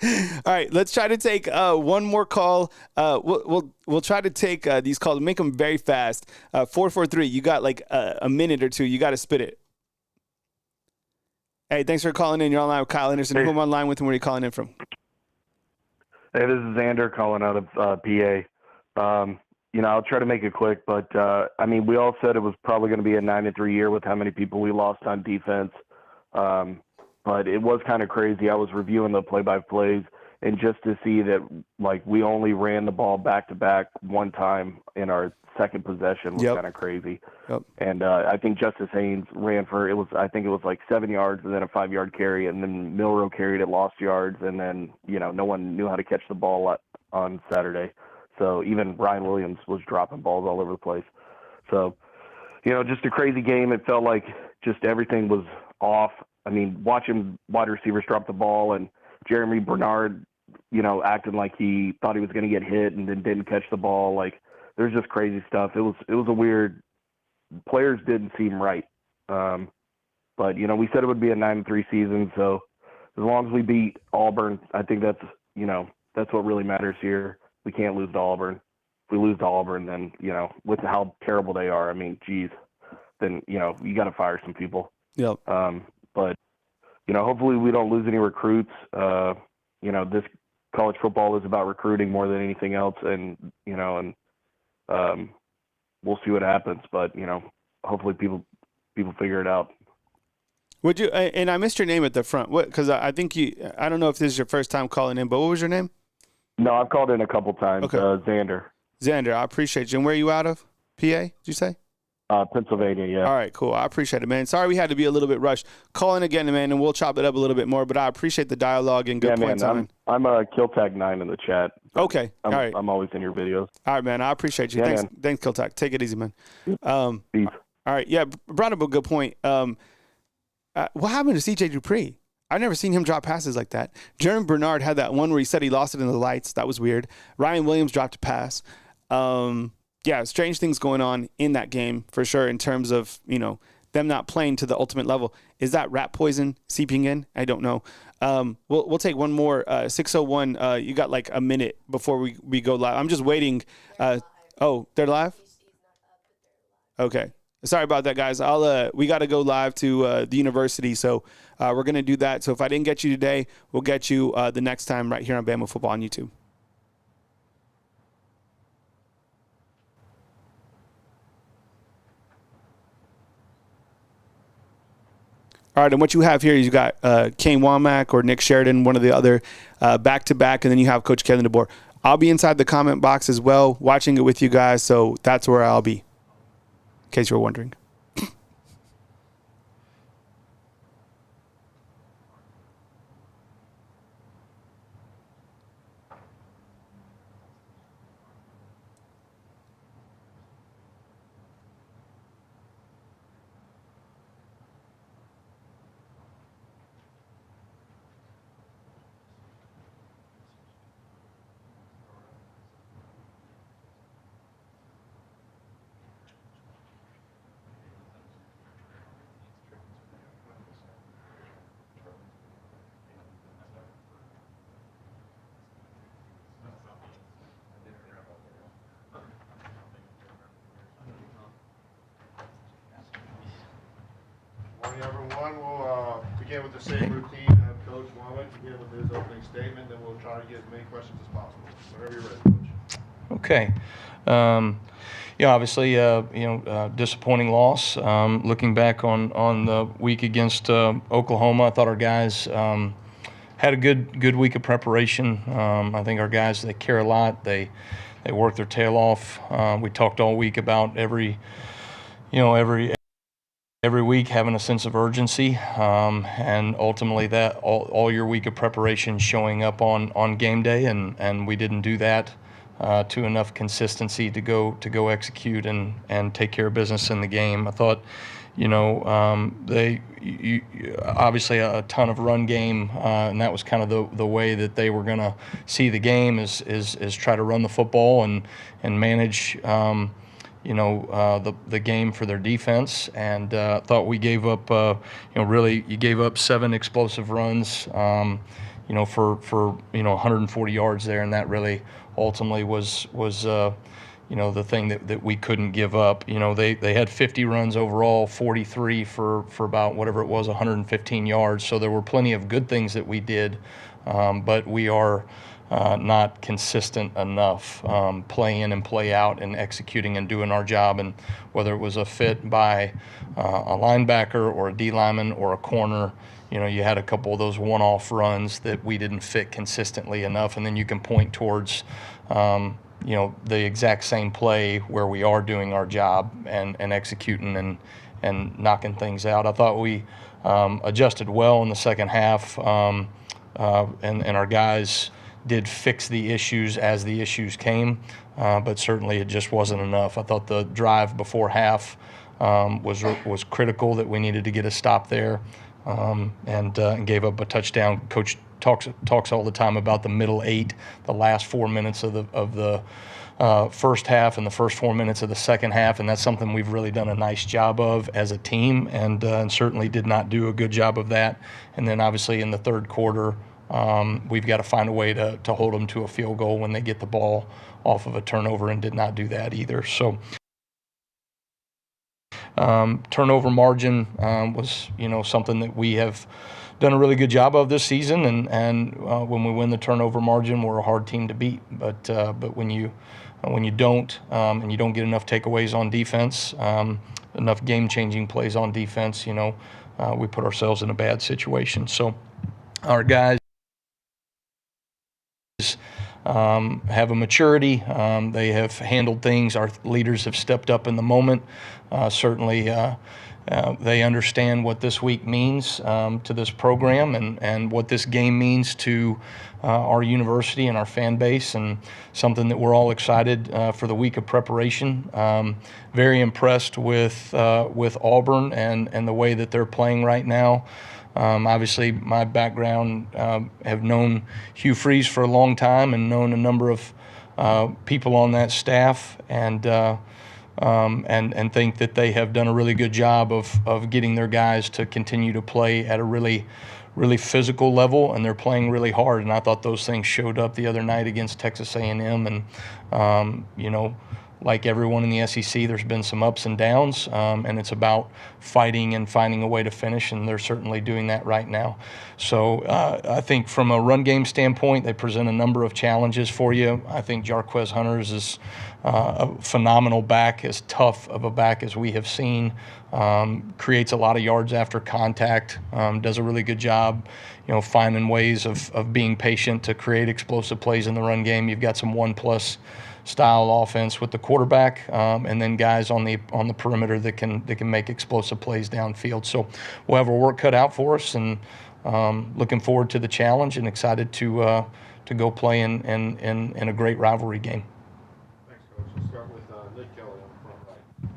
A: All right, let's try to take one more call. We'll try to take these calls, make them very fast. 443, you got like a minute or two. You got to spit it. Hey, thanks for calling in. You're online with Kyle Anderson. Who am I online with, and where are you calling in from?
H: Hey, this is Xander calling out of PA. I'll try to make it quick, but we all said it was probably going to be a 9-3 year with how many people we lost on defense. But it was kind of crazy. I was reviewing the play-by-plays, and just to see that, like, we only ran the ball back-to-back one time in our second possession was kind of crazy. Yep. And I think Justice Haynes ran for, I think it was like 7 yards and then a 5-yard carry, and then Milroe carried it, lost yards, and then, no one knew how to catch the ball on Saturday. So even Ryan Williams was dropping balls all over the place. So, just a crazy game. It felt like just everything was off. Watching wide receivers drop the ball and Jeremy Bernard, acting like he thought he was going to get hit and then didn't catch the ball. Like, there's just crazy stuff. It was a weird. Players didn't seem right. But we said it would be a 9-3 season. So as long as we beat Auburn, I think that's what really matters here. We can't lose to Auburn. If we lose to Auburn, then with how terrible they are, then you got to fire some people.
A: Yep.
H: But, hopefully we don't lose any recruits. This college football is about recruiting more than anything else. And we'll see what happens. But, hopefully people figure it out.
A: Would you, and I missed your name at the front. Because I think I don't know if this is your first time calling in, but what was your name?
H: No, I've called in a couple times. Okay. Xander.
A: Xander, I appreciate you. And where are you out of? PA, did you say?
H: Pennsylvania, yeah.
A: All right, cool. I appreciate it, man. Sorry we had to be a little bit rushed. Call in again, man, and we'll chop it up a little bit more. But I appreciate the dialogue and good points.
H: Man, I'm a Killtag9 in the chat.
A: Okay, all right.
H: I'm always in your videos.
A: All right, man. I appreciate you. Thanks, Killtag. Take it easy, man. All right, yeah, brought up a good point. What happened to C.J. Dupree? I've never seen him drop passes like that. Jeremy Bernard had that one where he said he lost it in the lights. That was weird. Ryan Williams dropped a pass. Yeah, strange things going on in that game for sure in terms of, them not playing to the ultimate level. Is that rat poison seeping in? I don't know. We'll take one more. 601, you got like a minute before we go live. I'm just waiting. They're live? Okay. Sorry about that, guys. We got to go live to the university, so we're going to do that. So if I didn't get you today, we'll get you the next time right here on Bama Football on YouTube. All right, and what you have here is you got Kane Womack or Nick Sheridan, one of the other back-to-back, and then you have Coach Kevin DeBoer. I'll be inside the comment box as well, watching it with you guys, so that's where I'll be, in case you were wondering.
I: Morning, everyone. We'll begin with the same routine. Have Coach Womack begin with his opening statement, then we'll try to get as many questions as possible. Whenever you're ready, Coach.
J: Okay. Obviously, disappointing loss. Looking back on the week against Oklahoma, I thought our guys had a good week of preparation. I think our guys, they care a lot. They work their tail off. We talked all week about every week having a sense of urgency, and ultimately that all your week of preparation showing up on game day, and we didn't do that to enough consistency to go execute and take care of business in the game. I thought, obviously a ton of run game, and that was kind of the way that they were going to see the game is try to run the football and manage the game for their defense, and thought we gave up, you gave up 7 explosive runs, for 140 yards there, and that really ultimately was the thing that we couldn't give up. They had 50 runs overall, 43 for about whatever it was, 115 yards. So there were plenty of good things that we did, but we are not consistent enough, play in and play out and executing and doing our job. And whether it was a fit by a linebacker or a D lineman or a corner, you had a couple of those one-off runs that we didn't fit consistently enough. And then you can point towards, the exact same play where we are doing our job and executing and knocking things out. I thought we adjusted well in the second half, and our guys did fix the issues as the issues came, but certainly it just wasn't enough. I thought the drive before half was critical, that we needed to get a stop there, and gave up a touchdown. Coach talks all the time about the middle 8, the last 4 minutes of the first half and the first 4 minutes of the second half, and that's something we've really done a nice job of as a team, and certainly did not do a good job of that. And then obviously in the third quarter, we've got to find a way to hold them to a field goal when they get the ball off of a turnover, and did not do that either. So turnover margin was something that we have done a really good job of this season, and when we win the turnover margin, we're a hard team to beat. But when you don't, and you don't get enough takeaways on defense, enough game-changing plays on defense, we put ourselves in a bad situation. So our guys have a maturity. They have handled things. Our leaders have stepped up in the moment. Certainly, they understand what this week means to this program and what this game means to our university and our fan base, and something that we're all excited for the week of preparation. Very impressed with Auburn and the way that they're playing right now. Obviously, my background, have known Hugh Freeze for a long time and known a number of people on that staff, and think that they have done a really good job of getting their guys to continue to play at a really physical level, and they're playing really hard. And I thought those things showed up the other night against Texas A&M. And like everyone in the SEC, there's been some ups and downs, and it's about fighting and finding a way to finish, and they're certainly doing that right now. So I think from a run game standpoint, they present a number of challenges for you. I think Jarquez Hunters is a phenomenal back, as tough of a back as we have seen. Creates a lot of yards after contact, does a really good job, finding ways of being patient to create explosive plays in the run game. You've got some 1+ style offense with the quarterback, and then guys on the perimeter that can make explosive plays downfield. So we'll have our work cut out for us, and looking forward to the challenge and excited to go play in a great rivalry game.
I: Thanks, Coach. We'll start with Nick Kelly on the front right.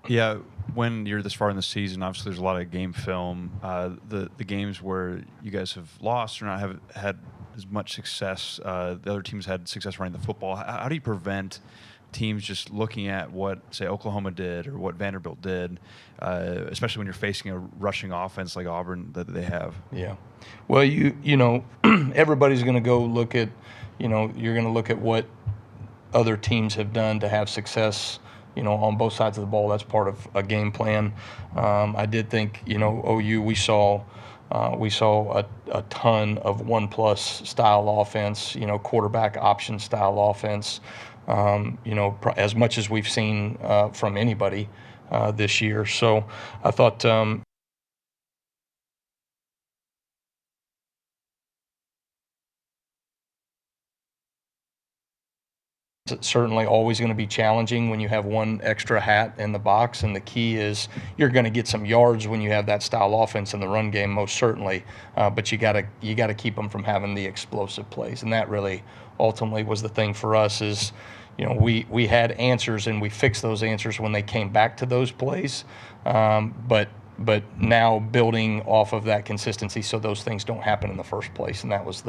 K: Yeah, when you're this far in the season, obviously there's a lot of game film. The games where you guys have lost or not have had as much success, the other teams had success running the football. How do you prevent teams just looking at what, say, Oklahoma did or what Vanderbilt did, especially when you're facing a rushing offense like Auburn that they have?
J: Yeah. Well, everybody's going to go look at, you're going to look at what other teams have done to have success, on both sides of the ball. That's part of a game plan. I did think, OU, we saw a ton of 1+ style offense, quarterback option style offense, as much as we've seen from anybody this year. So I thought it's certainly always going to be challenging when you have one extra hat in the box, and the key is you're going to get some yards when you have that style offense in the run game, most certainly, but you got to keep them from having the explosive plays, and that really ultimately was the thing for us. Is we had answers, and we fixed those answers when they came back to those plays, but now building off of that consistency so those things don't happen in the first place, and that was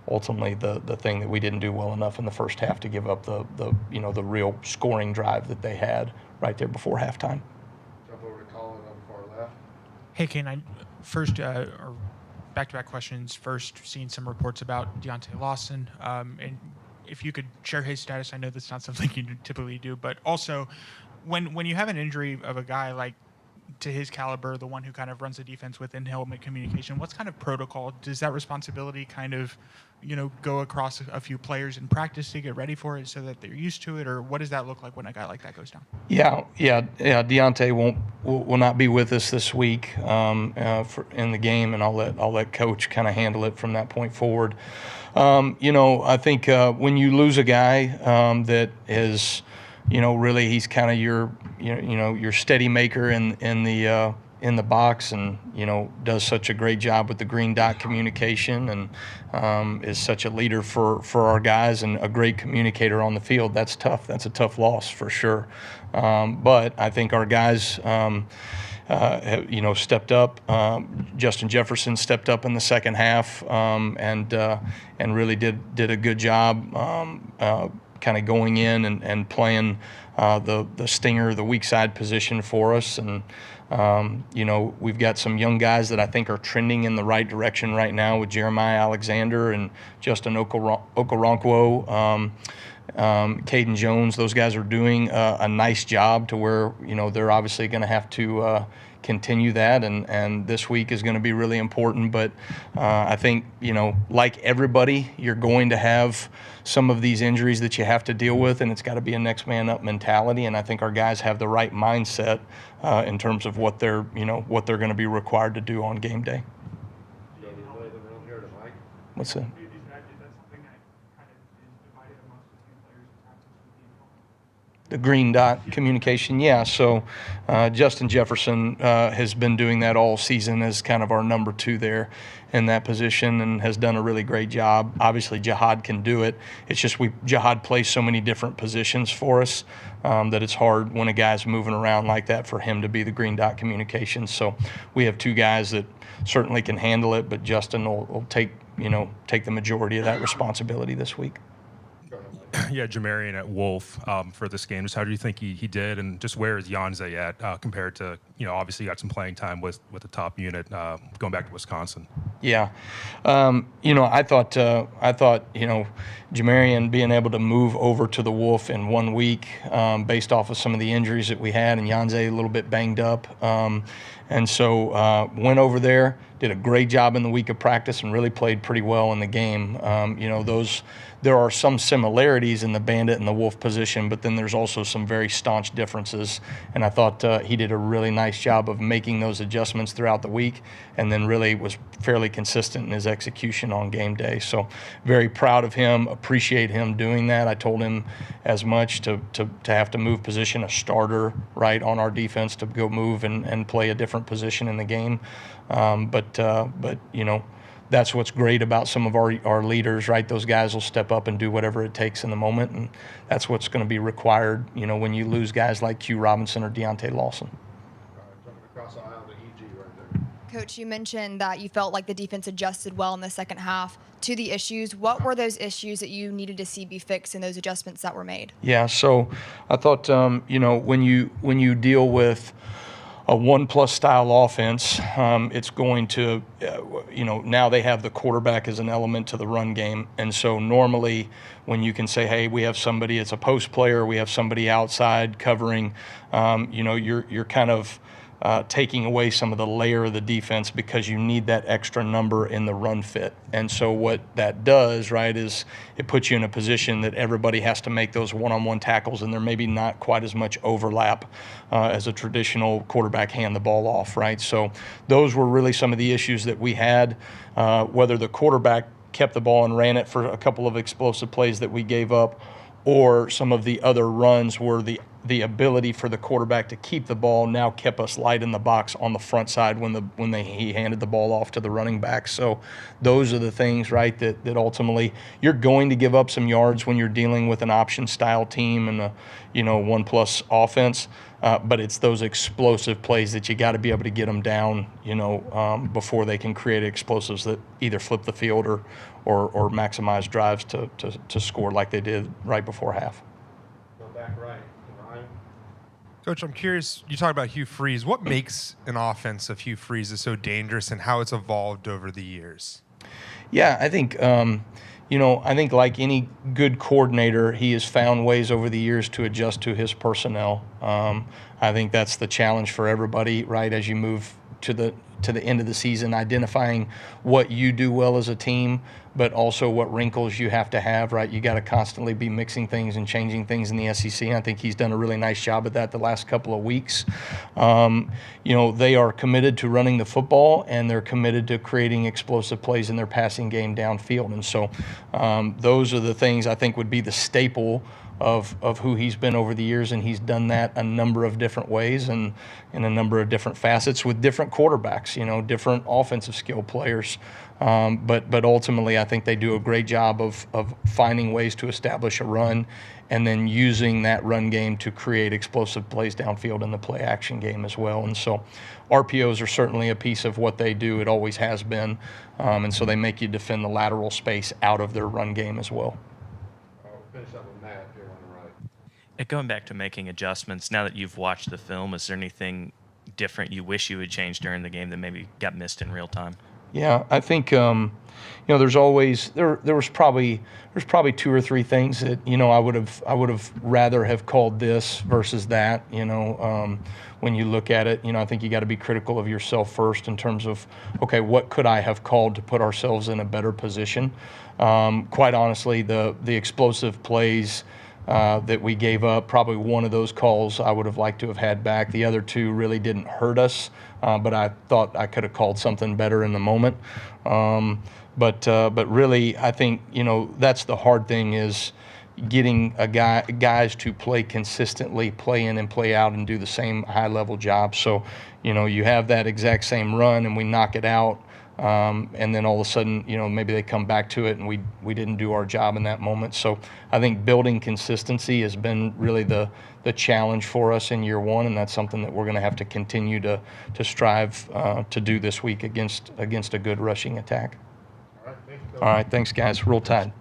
J: ultimately the thing that we didn't do well enough in the first half to give up the real scoring drive that they had right there before halftime.
I: Jump over to Colin on the far left.
L: Hey, Kane, first, or back-to-back questions. First, seeing some reports about Deontay Lawson, and if you could share his status. I know that's not something you typically do, but also when you have an injury of a guy like to his caliber, the one who kind of runs the defense within helmet communication, what's kind of protocol? Does that responsibility kind of, go across a few players in practice to get ready for it so that they're used to it, or what does that look like when a guy like that goes down? Yeah. Deontay will not be with us this week in the game, and I'll let Coach kind of handle it from that point forward. I think when you lose a guy that is, really he's kind of your steady maker in the box, and does such a great job with the green dot communication, and is such a leader for our guys and a great communicator on the field. That's tough. That's a tough loss for sure. But I think our guys have, stepped up. Justin Jefferson stepped up in the second half, and really did a good job kind of going in and playing the stinger, the weak side position for us. And we've got some young guys that I think are trending in the right direction right now with Jeremiah Alexander and Justin Okoronkwo, Caden Jones. Those guys are doing a nice job to where, they're obviously going to have to continue that, and this week is going to be really important. But I think, like everybody, you're going to have some of these injuries that you have to deal with, and it's got to be a next man up mentality. And I think our guys have the right mindset in terms of what they're going to be required to do on game day. What's that?
J: The green dot communication, yeah. So Justin Jefferson has been doing that all season as kind of our number 2 there in that position and has done a really great job. Obviously, Jihad can do it. It's just Jihad plays so many different positions for us that it's hard when a guy's moving around like that for him to be the green dot communication. So we have 2 guys that certainly can handle it, but Justin will take the majority of that responsibility this week.
M: Yeah, Jamarian at Wolf for this game. Just how do you think he did, and just where is Janze at compared to, obviously you got some playing time with the top unit going back to Wisconsin.
J: Yeah, I thought Jamarian being able to move over to the Wolf in 1 week based off of some of the injuries that we had, and Janze a little bit banged up, and so went over there, did a great job in the week of practice, and really played pretty well in the game. There are some similarities in the Bandit and the Wolf position, but then there's also some very staunch differences. And I thought he did a really nice job of making those adjustments throughout the week, and then really was fairly consistent in his execution on game day. So very proud of him, appreciate him doing that. I told him as much to have to move position, a starter right on our defense to go move and play a different position in the game. But that's what's great about some of our leaders, right? Those guys will step up and do whatever it takes in the moment, and that's what's going to be required, when you lose guys like Q Robinson or Deontay Lawson.
I: All right, jumping across the aisle to EG right there.
N: Coach, you mentioned that you felt like the defense adjusted well in the second half to the issues. What were those issues that you needed to see be fixed in those adjustments that were made?
J: Yeah, so I thought, when you deal with a 1+ style offense, it's going to, now they have the quarterback as an element to the run game. And so normally when you can say, hey, we have somebody, it's a post player, we have somebody outside covering, you're kind of taking away some of the layer of the defense because you need that extra number in the run fit. And so what that does, right, is it puts you in a position that everybody has to make those one-on-one tackles, and there may be not quite as much overlap as a traditional quarterback hand the ball off, right? So those were really some of the issues that we had, whether the quarterback kept the ball and ran it for a couple of explosive plays that we gave up, or some of the other runs were the ability for the quarterback to keep the ball now kept us light in the box on the front side when he handed the ball off to the running back. So those are the things, right, that ultimately you're going to give up some yards when you're dealing with an option style team and a 1+ offense. But it's those explosive plays that you got to be able to get them down, before they can create explosives that either flip the field or maximize drives to score like they did right before half.
I: Go back right. Ryan.
O: Coach, I'm curious, you talked about Hugh Freeze. What makes an offense of Hugh Freeze so dangerous and how it's evolved over the years?
J: Yeah, I think, I think like any good coordinator, he has found ways over the years to adjust to his personnel. I think that's the challenge for everybody, right, as you move to the end of the season, identifying what you do well as a team, but also what wrinkles you have to have, right? You got to constantly be mixing things and changing things in the SEC. I think he's done a really nice job at that the last couple of weeks. They are committed to running the football, and they're committed to creating explosive plays in their passing game downfield. And so those are the things I think would be the staple of who he's been over the years, and he's done that a number of different ways and in a number of different facets with different quarterbacks, different offensive skill players. But ultimately, I think they do a great job of finding ways to establish a run and then using that run game to create explosive plays downfield in the play action game as well. And so RPOs are certainly a piece of what they do. It always has been. And so they make you defend the lateral space out of their run game as well.
I: Finish up with Matt here on the right.
P: And going back to making adjustments, now that you've watched the film, is there anything different you wish you would change during the game that maybe got missed in real time?
J: Yeah, I think there's always there was probably 2 or 3 things that I would have rather have called this versus that. When you look at it, I think you got to be critical of yourself first in terms of, okay, what could I have called to put ourselves in a better position? Quite honestly, the explosive plays that we gave up, probably one of those calls I would have liked to have had back. The other 2 really didn't hurt us, but I thought I could have called something better in the moment. But really, I think, that's the hard thing is, getting guys to play consistently, play in and play out, and do the same high-level job. So, you have that exact same run, and we knock it out, and then all of a sudden, maybe they come back to it, and we didn't do our job in that moment. So I think building consistency has been really the challenge for us in year one, and that's something that we're going to have to continue to strive to do this week against a good rushing attack. All right, thanks, guys. Roll Tide.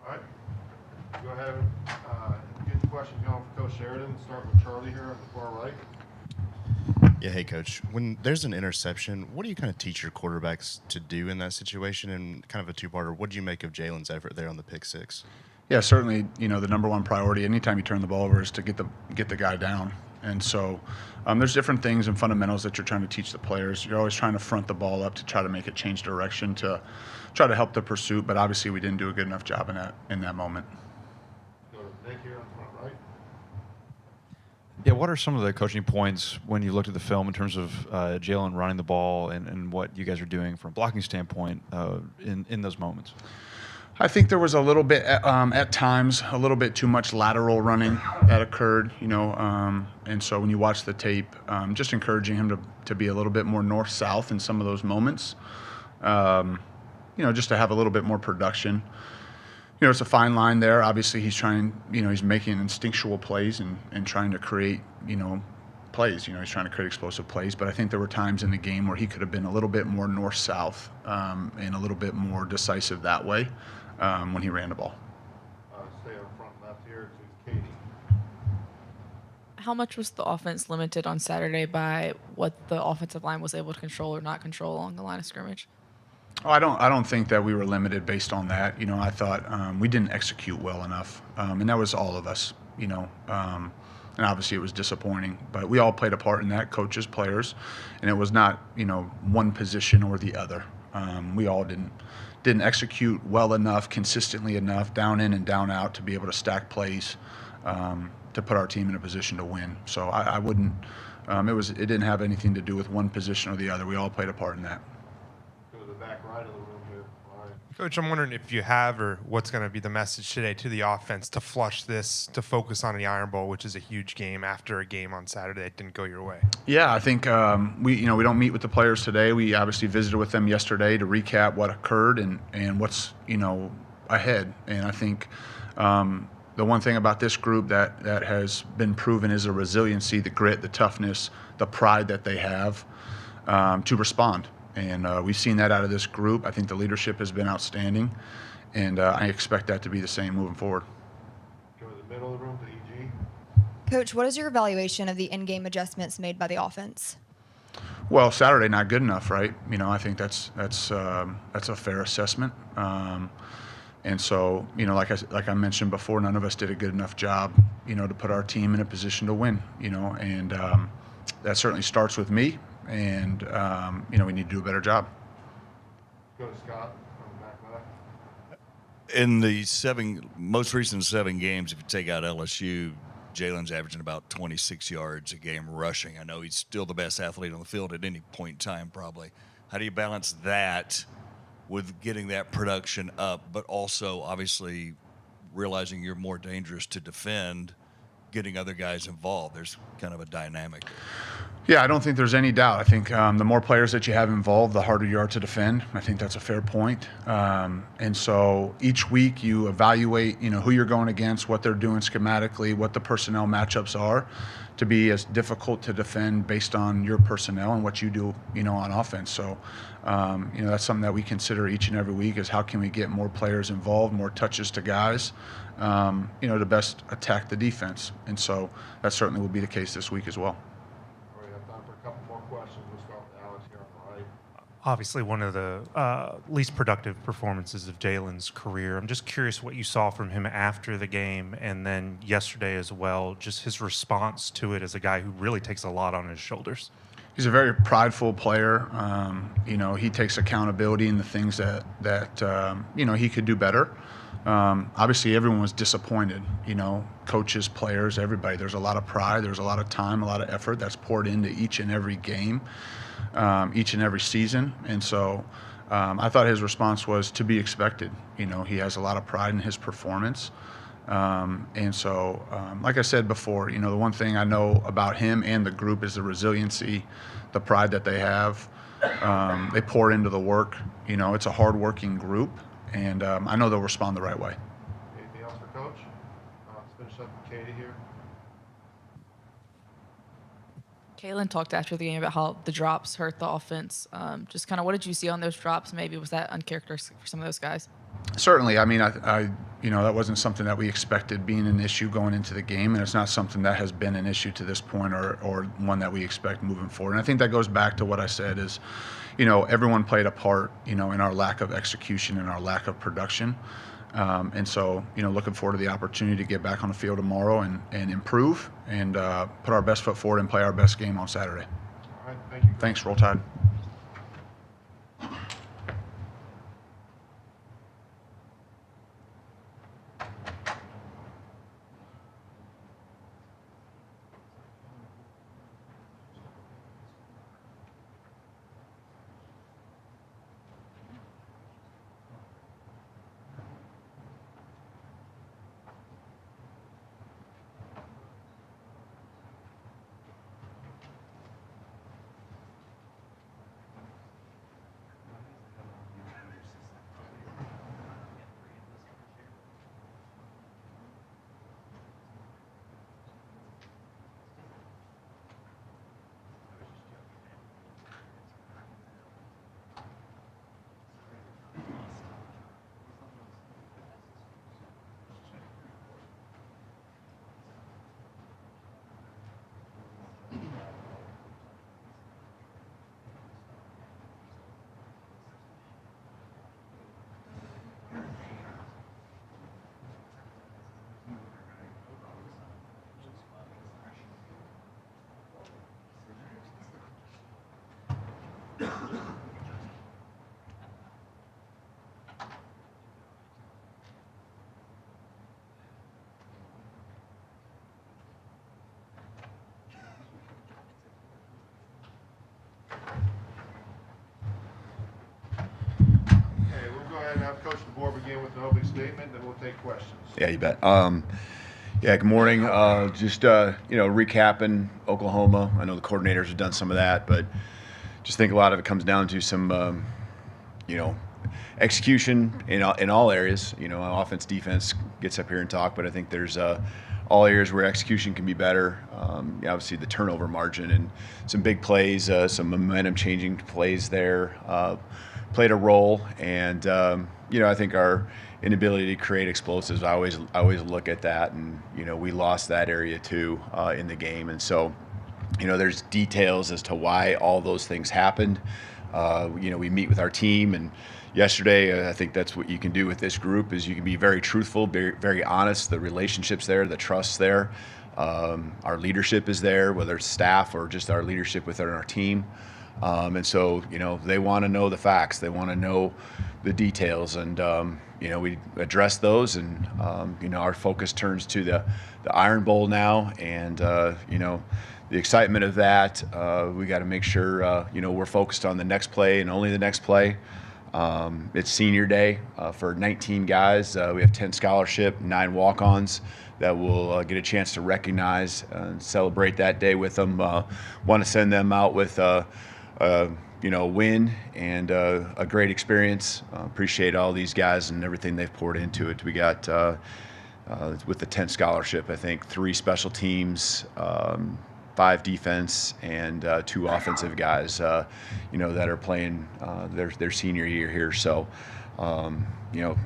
I: All right. Go ahead and get the questions going for Coach Sheridan. Start with Charlie here on the far right.
Q: Yeah, hey, Coach. When there's an interception, what do you kind of teach your quarterbacks to do in that situation? And kind of a two-parter, what do you make of Jalen's effort there on the pick six?
R: Yeah, certainly, the number one priority anytime you turn the ball over is to get the guy down. And so there's different things and fundamentals that you're trying to teach the players. You're always trying to front the ball up to try to make it change direction to try to help the pursuit, but obviously we didn't do a good enough job in that moment.
I: Go to Nick here on the front right.
K: Yeah, what are some of the coaching points when you looked at the film in terms of Jalen running the ball and what you guys are doing from a blocking standpoint in those moments?
R: I think there was a little bit, at times, a little bit too much lateral running that occurred, and so when you watch the tape, just encouraging him to be a little bit more north-south in some of those moments, just to have a little bit more production. It's a fine line there. Obviously, he's trying, he's making instinctual plays and trying to create, plays. He's trying to create explosive plays, but I think there were times in the game where he could have been a little bit more north-south and a little bit more decisive that way when he ran the ball.
I: Stay on front left here to Katie.
S: How much was the offense limited on Saturday by what the offensive line was able to control or not control along the line of scrimmage?
R: Oh, I don't think that we were limited based on that. I thought we didn't execute well enough, and that was all of us. And obviously it was disappointing, but we all played a part in that, coaches, players, and it was not one position or the other. We all didn't execute well enough, consistently enough, down in and down out to be able to stack plays to put our team in a position to win. So I wouldn't. It didn't have anything to do with one position or the other. We all played a part in that.
I: Go to the back right of the room here. All right.
O: Coach, I'm wondering if you have, or what's going to be the message today to the offense to flush this, to focus on the Iron Bowl, which is a huge game after a game on Saturday that didn't go your way.
R: Yeah, I think we don't meet with the players today. We obviously visited with them yesterday to recap what occurred and what's ahead. And I think the one thing about this group that has been proven is the resiliency, the grit, the toughness, the pride that they have to respond. And we've seen that out of this group. I think the leadership has been outstanding, and I expect that to be the same moving forward.
I: Go to the middle of the room to EG.
N: Coach, what is your evaluation of the in-game adjustments made by the offense?
R: Well, Saturday not good enough, right? I think that's a fair assessment. And so, like I mentioned before, none of us did a good enough job, to put our team in a position to win. And that certainly starts with me. And we need to do a better job.
I: Go to Scott from the back left.
T: In the most recent 7 games, if you take out LSU, Jalen's averaging about 26 yards a game rushing. I know he's still the best athlete on the field at any point in time, probably. How do you balance that with getting that production up, but also obviously realizing you're more dangerous to defend, getting other guys involved? There's kind of a dynamic there.
R: Yeah, I don't think there's any doubt. I think the more players that you have involved, the harder you are to defend. I think that's a fair point. And so each week you evaluate, who you're going against, what they're doing schematically, what the personnel matchups are, to be as difficult to defend based on your personnel and what you do, on offense. So, that's something that we consider each and every week is how can we get more players involved, more touches to guys, to best attack the defense. And so that certainly will be the case this week as well.
O: Obviously, one of the least productive performances of Jalen's career. I'm just curious what you saw from him after the game and then yesterday as well, just his response to it as a guy who really takes a lot on his shoulders.
R: He's a very prideful player. He takes accountability in the things that he could do better. Obviously, everyone was disappointed, coaches, players, everybody. There's a lot of pride. There's a lot of time, a lot of effort that's poured into each and every game. Each and every season. And so I thought his response was to be expected. He has a lot of pride in his performance. And so, like I said before, the one thing I know about him and the group is the resiliency, the pride that they have. They pour into the work. It's a hard-working group, and I know they'll respond the right way.
I: Anything else for Coach? Let's finish up with Katie here.
S: Kalen talked after the game about how the drops hurt the offense. Just kind of what did you see on those drops? Maybe was that uncharacteristic for some of those guys?
R: Certainly. I mean, I that wasn't something that we expected being an issue going into the game, and it's not something that has been an issue to this point or one that we expect moving forward. And I think that goes back to what I said is, everyone played a part, in our lack of execution and our lack of production. And so, looking forward to the opportunity to get back on the field tomorrow and improve and put our best foot forward and play our best game on Saturday.
I: All right, thank you.
R: Thanks, Roll Tide.
I: DeBoer begin with an opening statement, then we'll take questions.
U: Yeah, you bet. Yeah, good morning. Just recapping Oklahoma. I know the coordinators have done some of that, but just think a lot of it comes down to some, execution in all areas. Offense, defense gets up here and talk, but I think there's all areas where execution can be better. Obviously, the turnover margin and some big plays, some momentum-changing plays there played a role. And I think our inability to create explosives, I always look at that, and we lost that area too in the game. And so, there's details as to why all those things happened. We meet with our team, and yesterday, I think that's what you can do with this group is you can be very truthful, very, very honest. The relationship's there, the trust's there. Our leadership is there, whether it's staff or just our leadership within our team. And so, they want to know the facts. They want to know the details. And, we address those. And, our focus turns to the Iron Bowl now. And, the excitement of that, we got to make sure, we're focused on the next play and only the next play. It's senior day for 19 guys. We have 10 scholarship, 9 walk-ons that we'll get a chance to recognize and celebrate that day with them. Want to send them out with a win and a great experience. Appreciate all these guys and everything they've poured into it. We got, with the 10 scholarship, I think 3 special teams, 5 defense, and 2 offensive guys, that are playing their senior year here. So,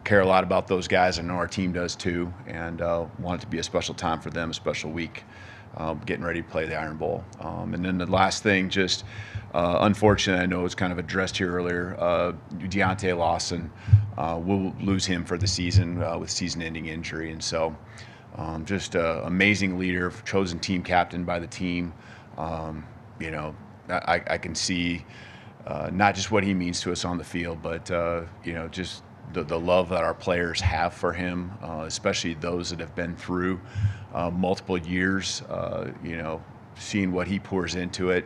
U: care a lot about those guys. I know our team does too, and want it to be a special time for them, a special week, getting ready to play the Iron Bowl. And then the last thing, just unfortunate, I know it was kind of addressed here earlier, Deontay Lawson, we'll lose him for the season with season-ending injury. And so, just an amazing leader, chosen team captain by the team. I can see not just what he means to us on the field, but just the love that our players have for him, especially those that have been through multiple years. Seeing what he pours into it,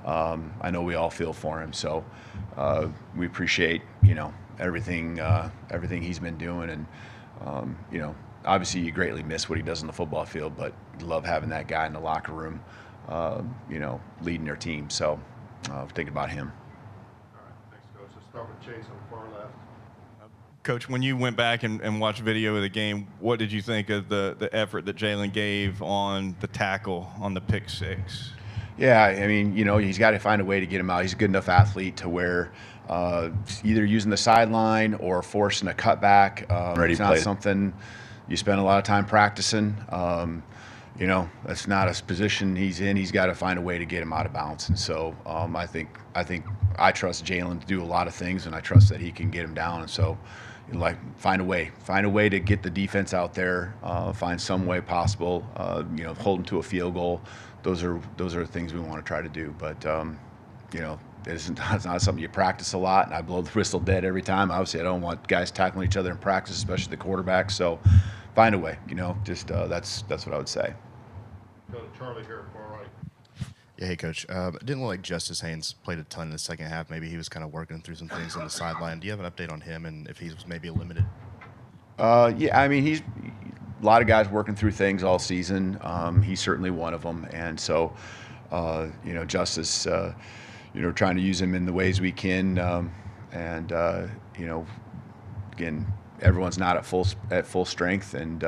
U: I know we all feel for him. So we appreciate everything he's been doing, and obviously you greatly miss what he does on the football field, but you love having that guy in the locker room, leading their team. So thinking about him.
I: All right, thanks, Coach. Let's start with Chase on the far left.
V: Coach, when you went back and watched video of the game, what did you think of the effort that Jalen gave on the tackle on the pick 6?
U: Yeah, I mean, he's got to find a way to get him out. He's a good enough athlete to where either using the sideline or forcing a cutback. It's not something you spend a lot of time practicing. That's not a position he's in. He's got to find a way to get him out of bounds. And so I think I trust Jalen to do a lot of things, and I trust that he can get him down. And so, find a way to get the defense out there, find some way possible, hold them to a field goal. Those are things we want to try to do. But it's not something you practice a lot, and I blow the whistle dead every time. Obviously, I don't want guys tackling each other in practice, especially the quarterback. So find a way, that's what I would say.
I: Go to Charlie here, far right.
Q: Yeah, hey, Coach. It didn't look like Justice Haynes played a ton in the second half. Maybe he was kind of working through some things on the sideline. Do you have an update on him and if he was maybe limited?
U: Yeah, I mean, he's a lot of guys working through things all season. He's certainly one of them. And so, Justice, trying to use him in the ways we can. Again, everyone's not at full strength, and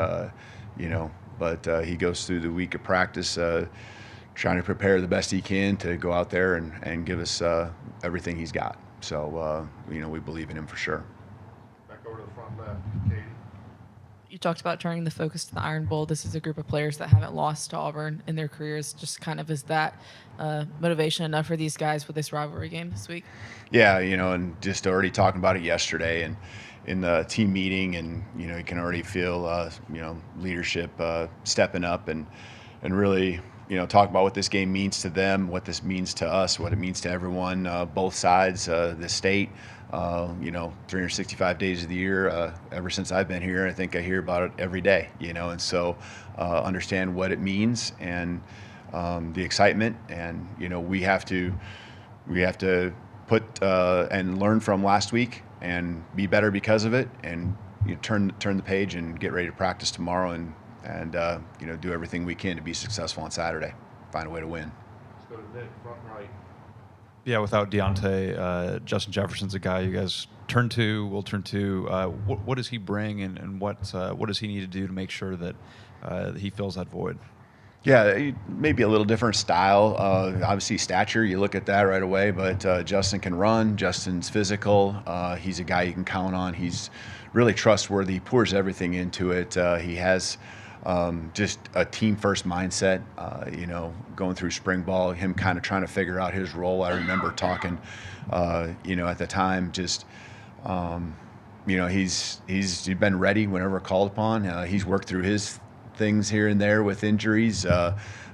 U: but he goes through the week of practice, trying to prepare the best he can to go out there and give us everything he's got. So we believe in him for sure.
I: Back over to the front left, Katie.
S: You talked about turning the focus to the Iron Bowl. This is a group of players that haven't lost to Auburn in their careers. Just kind of is that motivation enough for these guys with this rivalry game this week? Yeah,
U: and just already talking about it yesterday and in the team meeting, and you can already feel leadership stepping up and really talk about what this game means to them, what this means to us, what it means to everyone, both sides, the state. 365 days of the year, ever since I've been here, I think I hear about it every day, and so understand what it means and the excitement, and we have to put and learn from last week, and be better because of it, and turn the page and get ready to practice tomorrow, and do everything we can to be successful on Saturday, find a way to win.
I: Let's go to Nick, front right.
V: Yeah, without Deontay, Justin Jefferson's a guy you guys will turn to. What does he bring, and what does he need to do to make sure that he fills that void?
U: Yeah, maybe a little different style. Obviously, stature, you look at that right away, but Justin can run. Justin's physical. He's a guy you can count on. He's really trustworthy. He pours everything into it. He has just a team-first mindset. Going through spring ball, him kind of trying to figure out his role. I remember talking, at the time, just he's been ready whenever called upon. He's worked through his things here and there with injuries,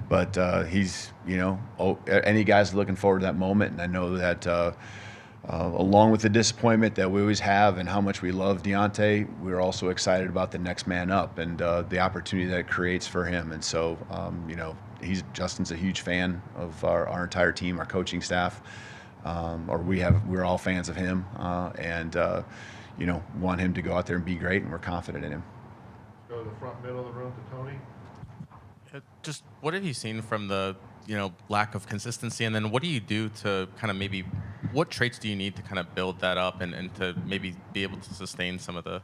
U: but he's any guy's looking forward to that moment, and I know that along with the disappointment that we always have and how much we love Deontay, we're also excited about the next man up and the opportunity that it creates for him. And so Justin's a huge fan of our entire team, our coaching staff, we're all fans of him, and want him to go out there and be great, and we're confident in him.
I: Go to the front middle of the room to Tony.
C: Just what have you seen from the lack of consistency, and then what do you do to kind of what traits do you need to kind of build that up and to maybe be able to sustain some of the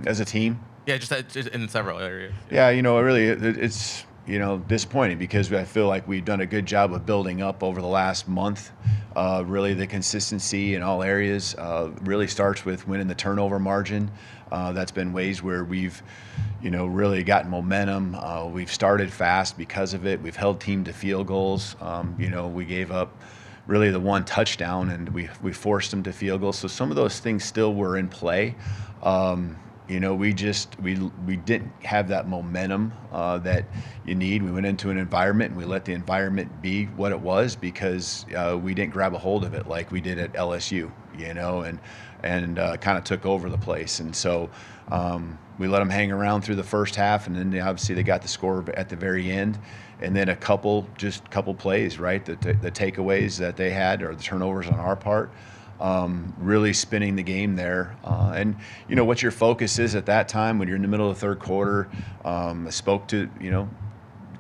U: as a team?
C: Yeah, just in several areas.
U: Yeah, really it's disappointing because I feel like we've done a good job of building up over the last month. Really, the consistency in all areas really starts with winning the turnover margin. That's been ways where we've, really gotten momentum. We've started fast because of it. We've held team to field goals. We gave up really the one touchdown, and we forced them to field goals. So some of those things still were in play. We didn't have that momentum that you need. We went into an environment and we let the environment be what it was because we didn't grab a hold of it like we did at LSU, and kind of took over the place. And so we let them hang around through the first half, and then obviously they got the score at the very end. And then a couple plays, right? The takeaways that they had, or the turnovers on our part, really spinning the game there. And what your focus is at that time when you're in the middle of the third quarter. I spoke to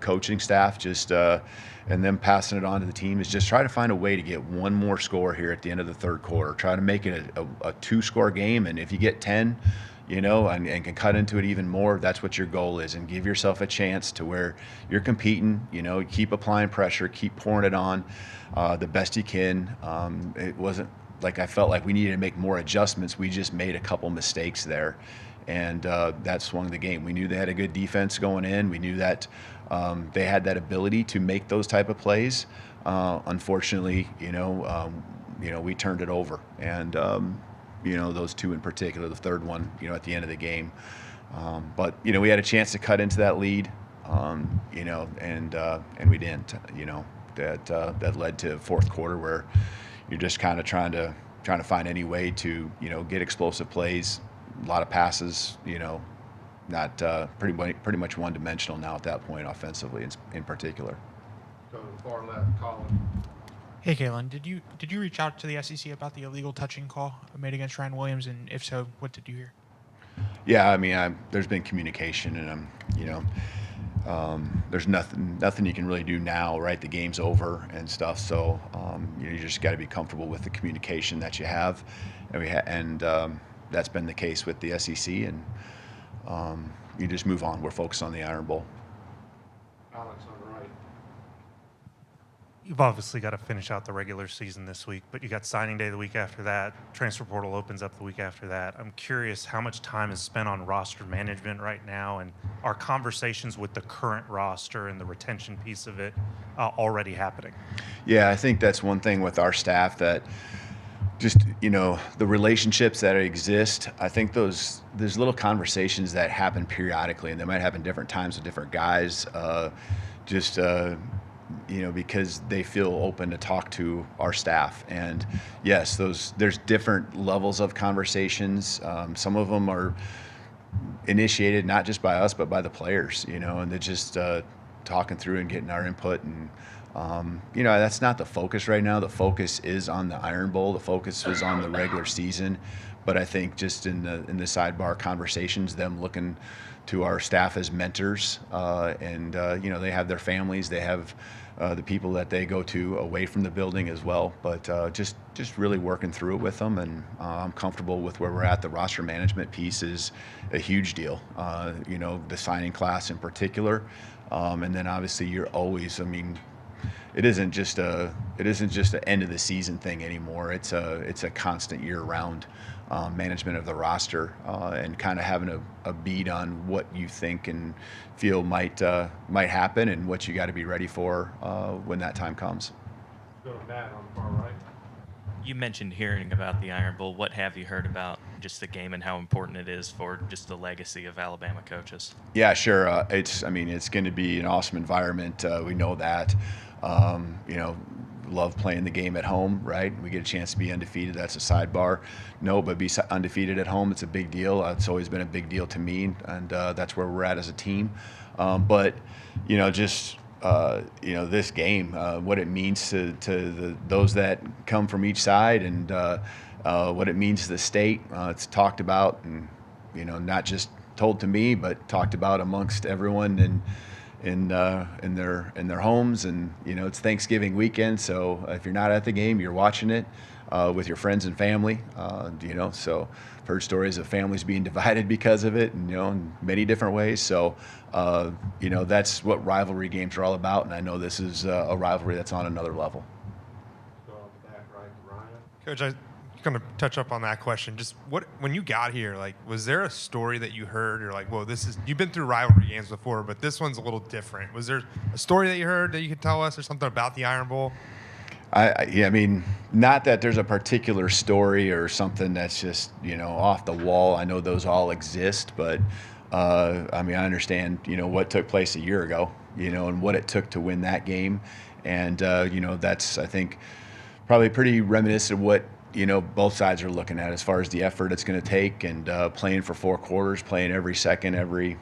U: coaching staff and then passing it on to the team is just try to find a way to get one more score here at the end of the third quarter. Try to make it a 2-score game, and if you get 10, and can cut into it even more, that's what your goal is, and give yourself a chance to where you're competing, keep applying pressure, keep pouring it on the best you can. It wasn't like I felt like we needed to make more adjustments. We just made a couple mistakes there, and that swung the game. We knew they had a good defense going in. We knew that they had that ability to make those type of plays. Unfortunately, we turned it over, and those two in particular, the third one, at the end of the game. But we had a chance to cut into that lead, and we didn't. That led to fourth quarter where you're just kind of trying to find any way to get explosive plays, a lot of passes, not pretty much one-dimensional now at that point offensively in particular.
I: Go to the far left, Colin.
L: Hey, Kalen, did you reach out to the SEC about the illegal touching call made against Ryan Williams, and if so, what did you hear?
U: Yeah, I mean, there's been communication, and there's nothing you can really do now, right? The game's over and stuff, so you just got to be comfortable with the communication that you have, and that's been the case with the SEC, and you just move on. We're focused on the Iron Bowl.
I: Alex on the right.
O: You've obviously got to finish out the regular season this week, but you got signing day the week after that. Transfer portal opens up the week after that. I'm curious how much time is spent on roster management right now, and are conversations with the current roster and the retention piece of it already happening?
U: Yeah, I think that's one thing with our staff that just, the relationships that exist. I think there's little conversations that happen periodically, and they might happen different times with different guys, because they feel open to talk to our staff. And yes, there's different levels of conversations. Some of them are initiated not just by us, but by the players, and they're just talking through and getting our input. And That's not the focus right now. The focus is on the Iron Bowl. The focus was on the regular season. But I think just in the sidebar conversations, them looking to our staff as mentors, and they have their families, they have the people that they go to away from the building as well. But just really working through it with them, and I'm comfortable with where we're at. The roster management piece is a huge deal. The signing class in particular, and then obviously you're always. It isn't just an end of the season thing anymore. It's a constant year-round management of the roster, and kind of having a beat on what you think and feel might happen, and what you got to be ready for when that time comes.
I: Go to Matt on the far right.
P: You mentioned hearing about the Iron Bowl. What have you heard about just the game and how important it is for just the legacy of Alabama coaches?
U: Yeah, sure. It's going to be an awesome environment. We know that. Love playing the game at home, right? We get a chance to be undefeated. That's a sidebar. No, but be undefeated at home, it's a big deal. It's always been a big deal to me, and that's where we're at as a team. But this game, what it means to those that come from each side, and what it means to the state. It's talked about, and not just told to me, but talked about amongst everyone and in their homes. And it's Thanksgiving weekend, so if you're not at the game, you're watching it with your friends and family. So I've heard stories of families being divided because of it, and in many different ways. So that's what rivalry games are all about, and I know this is a rivalry that's on another level.
B: Coach, I'm going to touch up on that question. Just when you got here, was there a story that you heard, or whoa, you've been through rivalry games before, but this one's a little different. Was there a story that you heard that you could tell us, or something about the Iron Bowl?
U: Not that there's a particular story or something that's just, off the wall. I know those all exist, but I understand, what took place a year ago, and what it took to win that game. And, that's, I think, probably pretty reminiscent of what, both sides are looking at as far as the effort it's going to take, and playing for 4 quarters, playing every second, every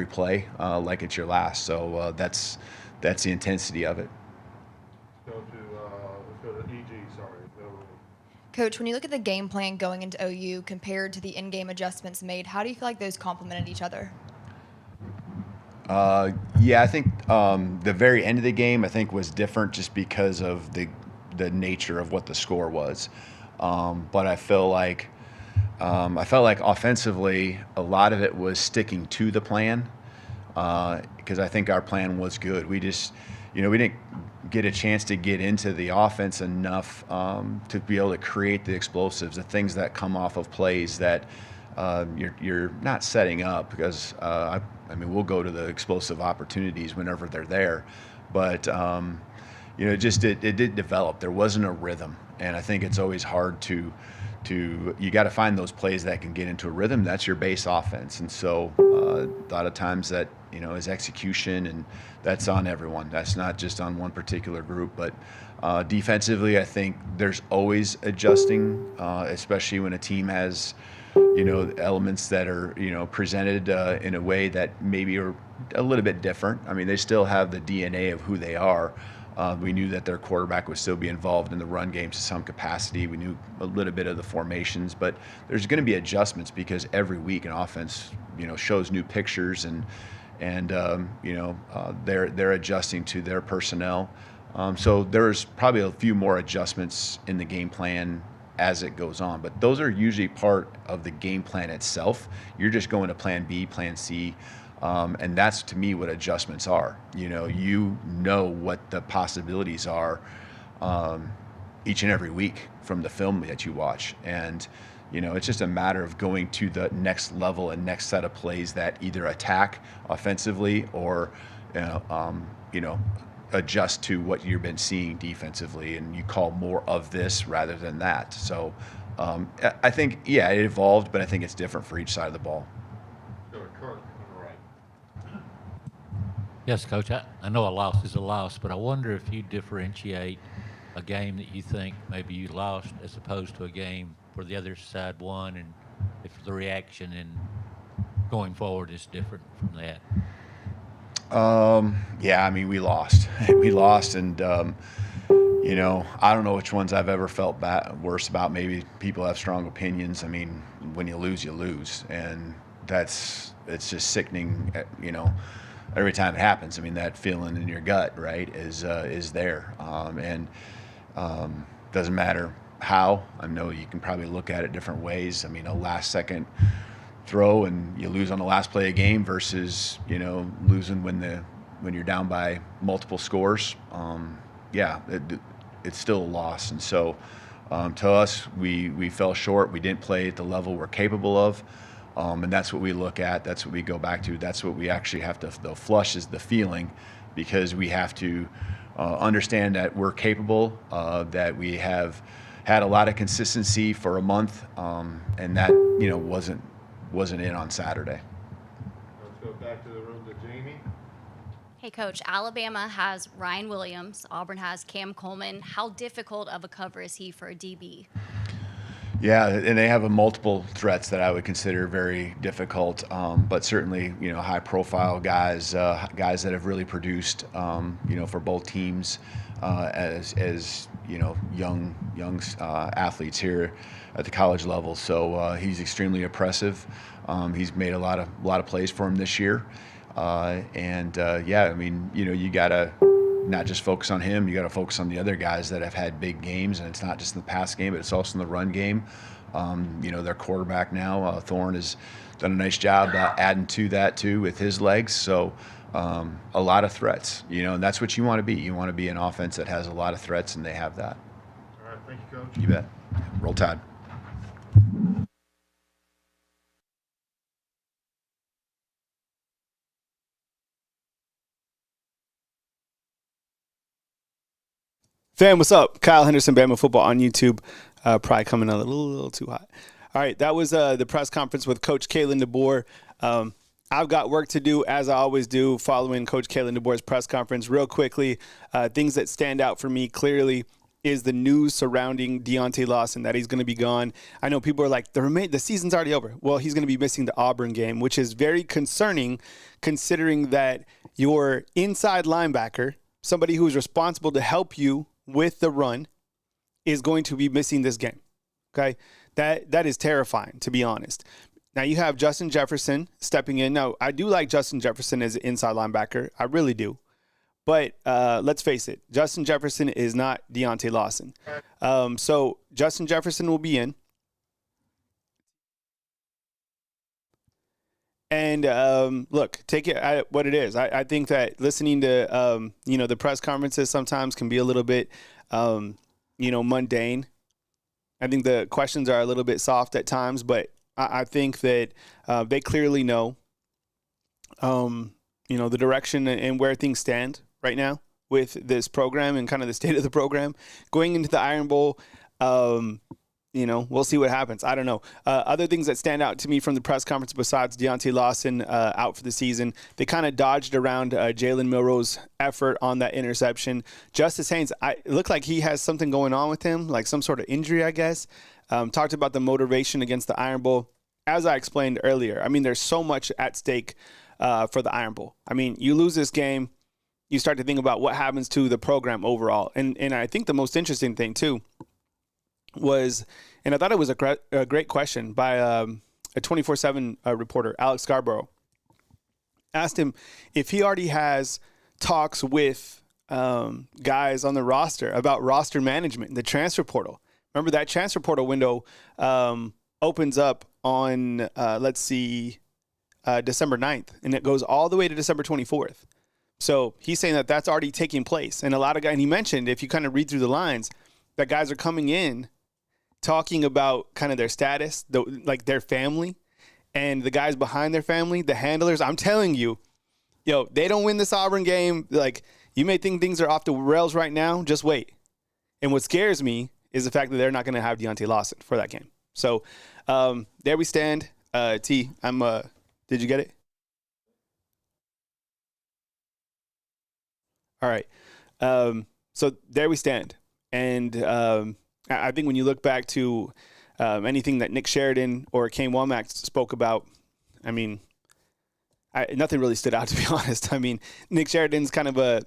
U: play like it's your last. So that's the intensity of it.
I: Let's go to EG. Sorry.
N: Coach, when you look at the game plan going into OU compared to the in-game adjustments made, how do you feel like those complemented each other?
U: I think the very end of the game, I think, was different just because of the nature of what the score was. But I felt like offensively, a lot of it was sticking to the plan, because I think our plan was good. We just, we didn't get a chance to get into the offense enough to be able to create the explosives, the things that come off of plays that you're not setting up, because we'll go to the explosive opportunities whenever they're there, but it didn't develop. There wasn't a rhythm, and I think it's always hard to you got to find those plays that can get into a rhythm. That's your base offense, and so a lot of times that is execution, and that's on everyone. That's not just on one particular group. But defensively, I think there's always adjusting, especially when a team has elements that are presented in a way that maybe are a little bit different. They still have the DNA of who they are. We knew that their quarterback would still be involved in the run game to some capacity. We knew a little bit of the formations, but there's going to be adjustments, because every week an offense, shows new pictures, and they're adjusting to their personnel. So there's probably a few more adjustments in the game plan as it goes on, but those are usually part of the game plan itself. You're just going to plan B, plan C. And that's, to me, what adjustments are. You know what the possibilities are each and every week from the film that you watch. And, it's just a matter of going to the next level and next set of plays that either attack offensively or, adjust to what you've been seeing defensively, and you call more of this rather than that. So I think, it evolved, but I think it's different for each side of the ball.
D: Yes, Coach, I know a loss is a loss, but I wonder if you differentiate a game that you think maybe you lost as opposed to a game where the other side won, and if the reaction and going forward is different from that.
U: Yeah, I mean, we lost. We lost, and you know, I don't know which ones I've ever felt worse about. Maybe people have strong opinions. I mean, when you lose, and it's just sickening. You know, every time it happens. I mean, that feeling in your gut, right, is there, and doesn't matter how. I know you can probably look at it different ways. I mean, a last second throw and you lose on the last play of game versus, you know, losing when you're down by multiple scores. Yeah, it's still a loss. And so to us, we fell short. We didn't play at the level we're capable of. And that's what we look at. That's what we go back to. That's what we actually have to, the flush is the feeling, because we have to understand that we're capable, that we have had a lot of consistency for a month, and that, you know, wasn't in on Saturday.
I: Let's go back to the room to Jamie.
E: Hey, Coach, Alabama has Ryan Williams. Auburn has Cam Coleman. How difficult of a cover is he for a DB?
U: Yeah, and they have multiple threats that I would consider very difficult, but certainly, you know, high-profile guys that have really produced, you know, for both teams as you know, young athletes here at the college level. So he's extremely impressive. He's made a lot of plays for him this year, and yeah, I mean, you know, you gotta not just focus on him. You got to focus on the other guys that have had big games, and it's not just in the pass game, but it's also in the run game. You know, their quarterback now, Thorne, has done a nice job adding to that too with his legs. So a lot of threats, you know, and that's what you want to be. You want to be an offense that has a lot of threats, and they have that.
I: All right, thank you, Coach.
U: You bet. Roll Tide.
A: Fam, what's up? Kyle Henderson, Bama Football on YouTube. Probably coming a little too hot. All right, that was the press conference with Coach Kalen DeBoer. I've got work to do, as I always do, following Coach Kalen DeBoer's press conference. Real quickly, things that stand out for me clearly is the news surrounding Deontay Lawson, that he's going to be gone. I know people are like, the season's already over. Well, he's going to be missing the Auburn game, which is very concerning considering that your inside linebacker, somebody who is responsible to help you with the run, is going to be missing this game. Okay? That is terrifying, to be honest. Now you have Justin Jefferson stepping in. Now, I do like Justin Jefferson as an inside linebacker. I really do. But let's face it, Justin Jefferson is not Deontay Lawson. So Justin Jefferson will be in. And look, take it at what it is. I think that listening to you know, the press conferences sometimes can be a little bit you know, mundane. I think the questions are a little bit soft at times, but I think that they clearly know you know, the direction and where things stand right now with this program and kind of the state of the program going into the Iron Bowl. You know, we'll see what happens. I don't know. Other things that stand out to me from the press conference besides Deontay Lawson out for the season, they kind of dodged around Jalen Milroe's effort on that interception. Justice Haynes, it looked like he has something going on with him, like some sort of injury, I guess. Talked about the motivation against the Iron Bowl. As I explained earlier, I mean, there's so much at stake for the Iron Bowl. I mean, you lose this game, you start to think about what happens to the program overall. And I think the most interesting thing, too, was, and I thought it was a great question by a 24/7 reporter, Alex Scarborough. Asked him if he already has talks with guys on the roster about roster management, the transfer portal. Remember, that transfer portal window opens up on, December 9th, and it goes all the way to December 24th. So he's saying that that's already taking place. And a lot of guys, and he mentioned, if you kind of read through the lines, that guys are coming in talking about kind of their status, like their family, and the guys behind their family, the handlers. I'm telling you, they don't win this Auburn game. Like, you may think things are off the rails right now. Just wait. And what scares me is the fact that they're not going to have Deontay Lawson for that game. So there we stand. T, did you get it? All right. So there we stand. And I think when you look back to anything that Nick Sheridan or Kane Womack spoke about, I mean, nothing really stood out, to be honest. I mean, Nick Sheridan's kind of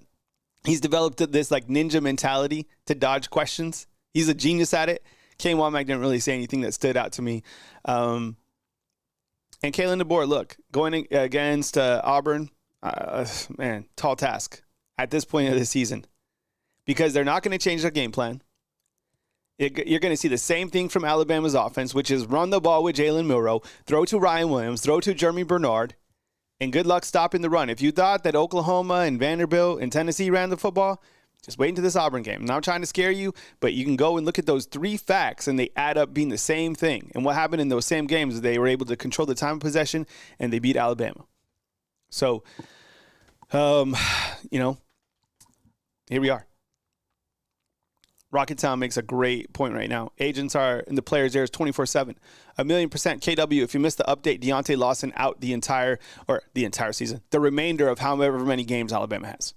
A: he's developed this like ninja mentality to dodge questions. He's a genius at it. Kane Womack didn't really say anything that stood out to me. And Kalen DeBoer, look, going against Auburn, man, tall task at this point of the season, because they're not going to change their game plan. You're going to see the same thing from Alabama's offense, which is run the ball with Jalen Milroe, throw to Ryan Williams, throw to Jeremy Bernard, and good luck stopping the run. If you thought that Oklahoma and Vanderbilt and Tennessee ran the football, just wait until this Auburn game. I'm not trying to scare you, but you can go and look at those 3 facts, and they add up being the same thing. And what happened in those same games is they were able to control the time of possession, and they beat Alabama. So, here we are. Rocketown makes a great point right now. Agents are in the players there is 24/7. 1,000,000% KW. If you missed the update, Deontay Lawson out the entire season, the remainder of however many games Alabama has.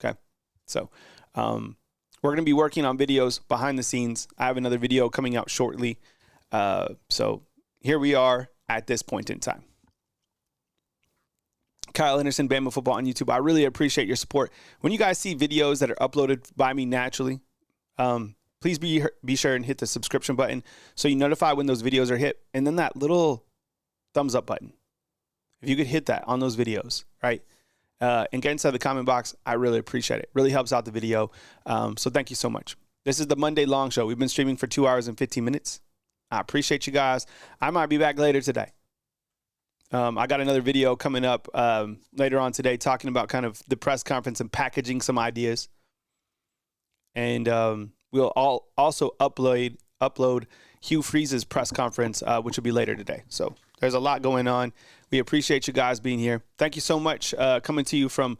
A: Okay, so we're going to be working on videos behind the scenes. I have another video coming out shortly. So here we are at this point in time. Kyle Henderson, Bama Football on YouTube. I really appreciate your support. When you guys see videos that are uploaded by me naturally, please be sure and hit the subscription button so you notify when those videos are hit, and then that little thumbs up button. If you could hit that on those videos, right? And get inside the comment box, I really appreciate it. Really helps out the video. So thank you so much. This is the Monday Long Show. We've been streaming for 2 hours and 15 minutes. I appreciate you guys. I might be back later today. I got another video coming up later on today talking about kind of the press conference and packaging some ideas. And we'll also upload Hugh Freeze's press conference, which will be later today. So there's a lot going on. We appreciate you guys being here. Thank you so much. Coming to you from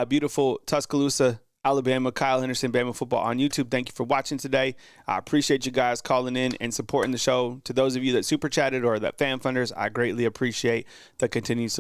A: beautiful Tuscaloosa, Alabama. Kyle Henderson, Bama Football on YouTube. Thank you for watching today. I appreciate you guys calling in and supporting the show. To those of you that super chatted or that fan funders, I greatly appreciate the continued support.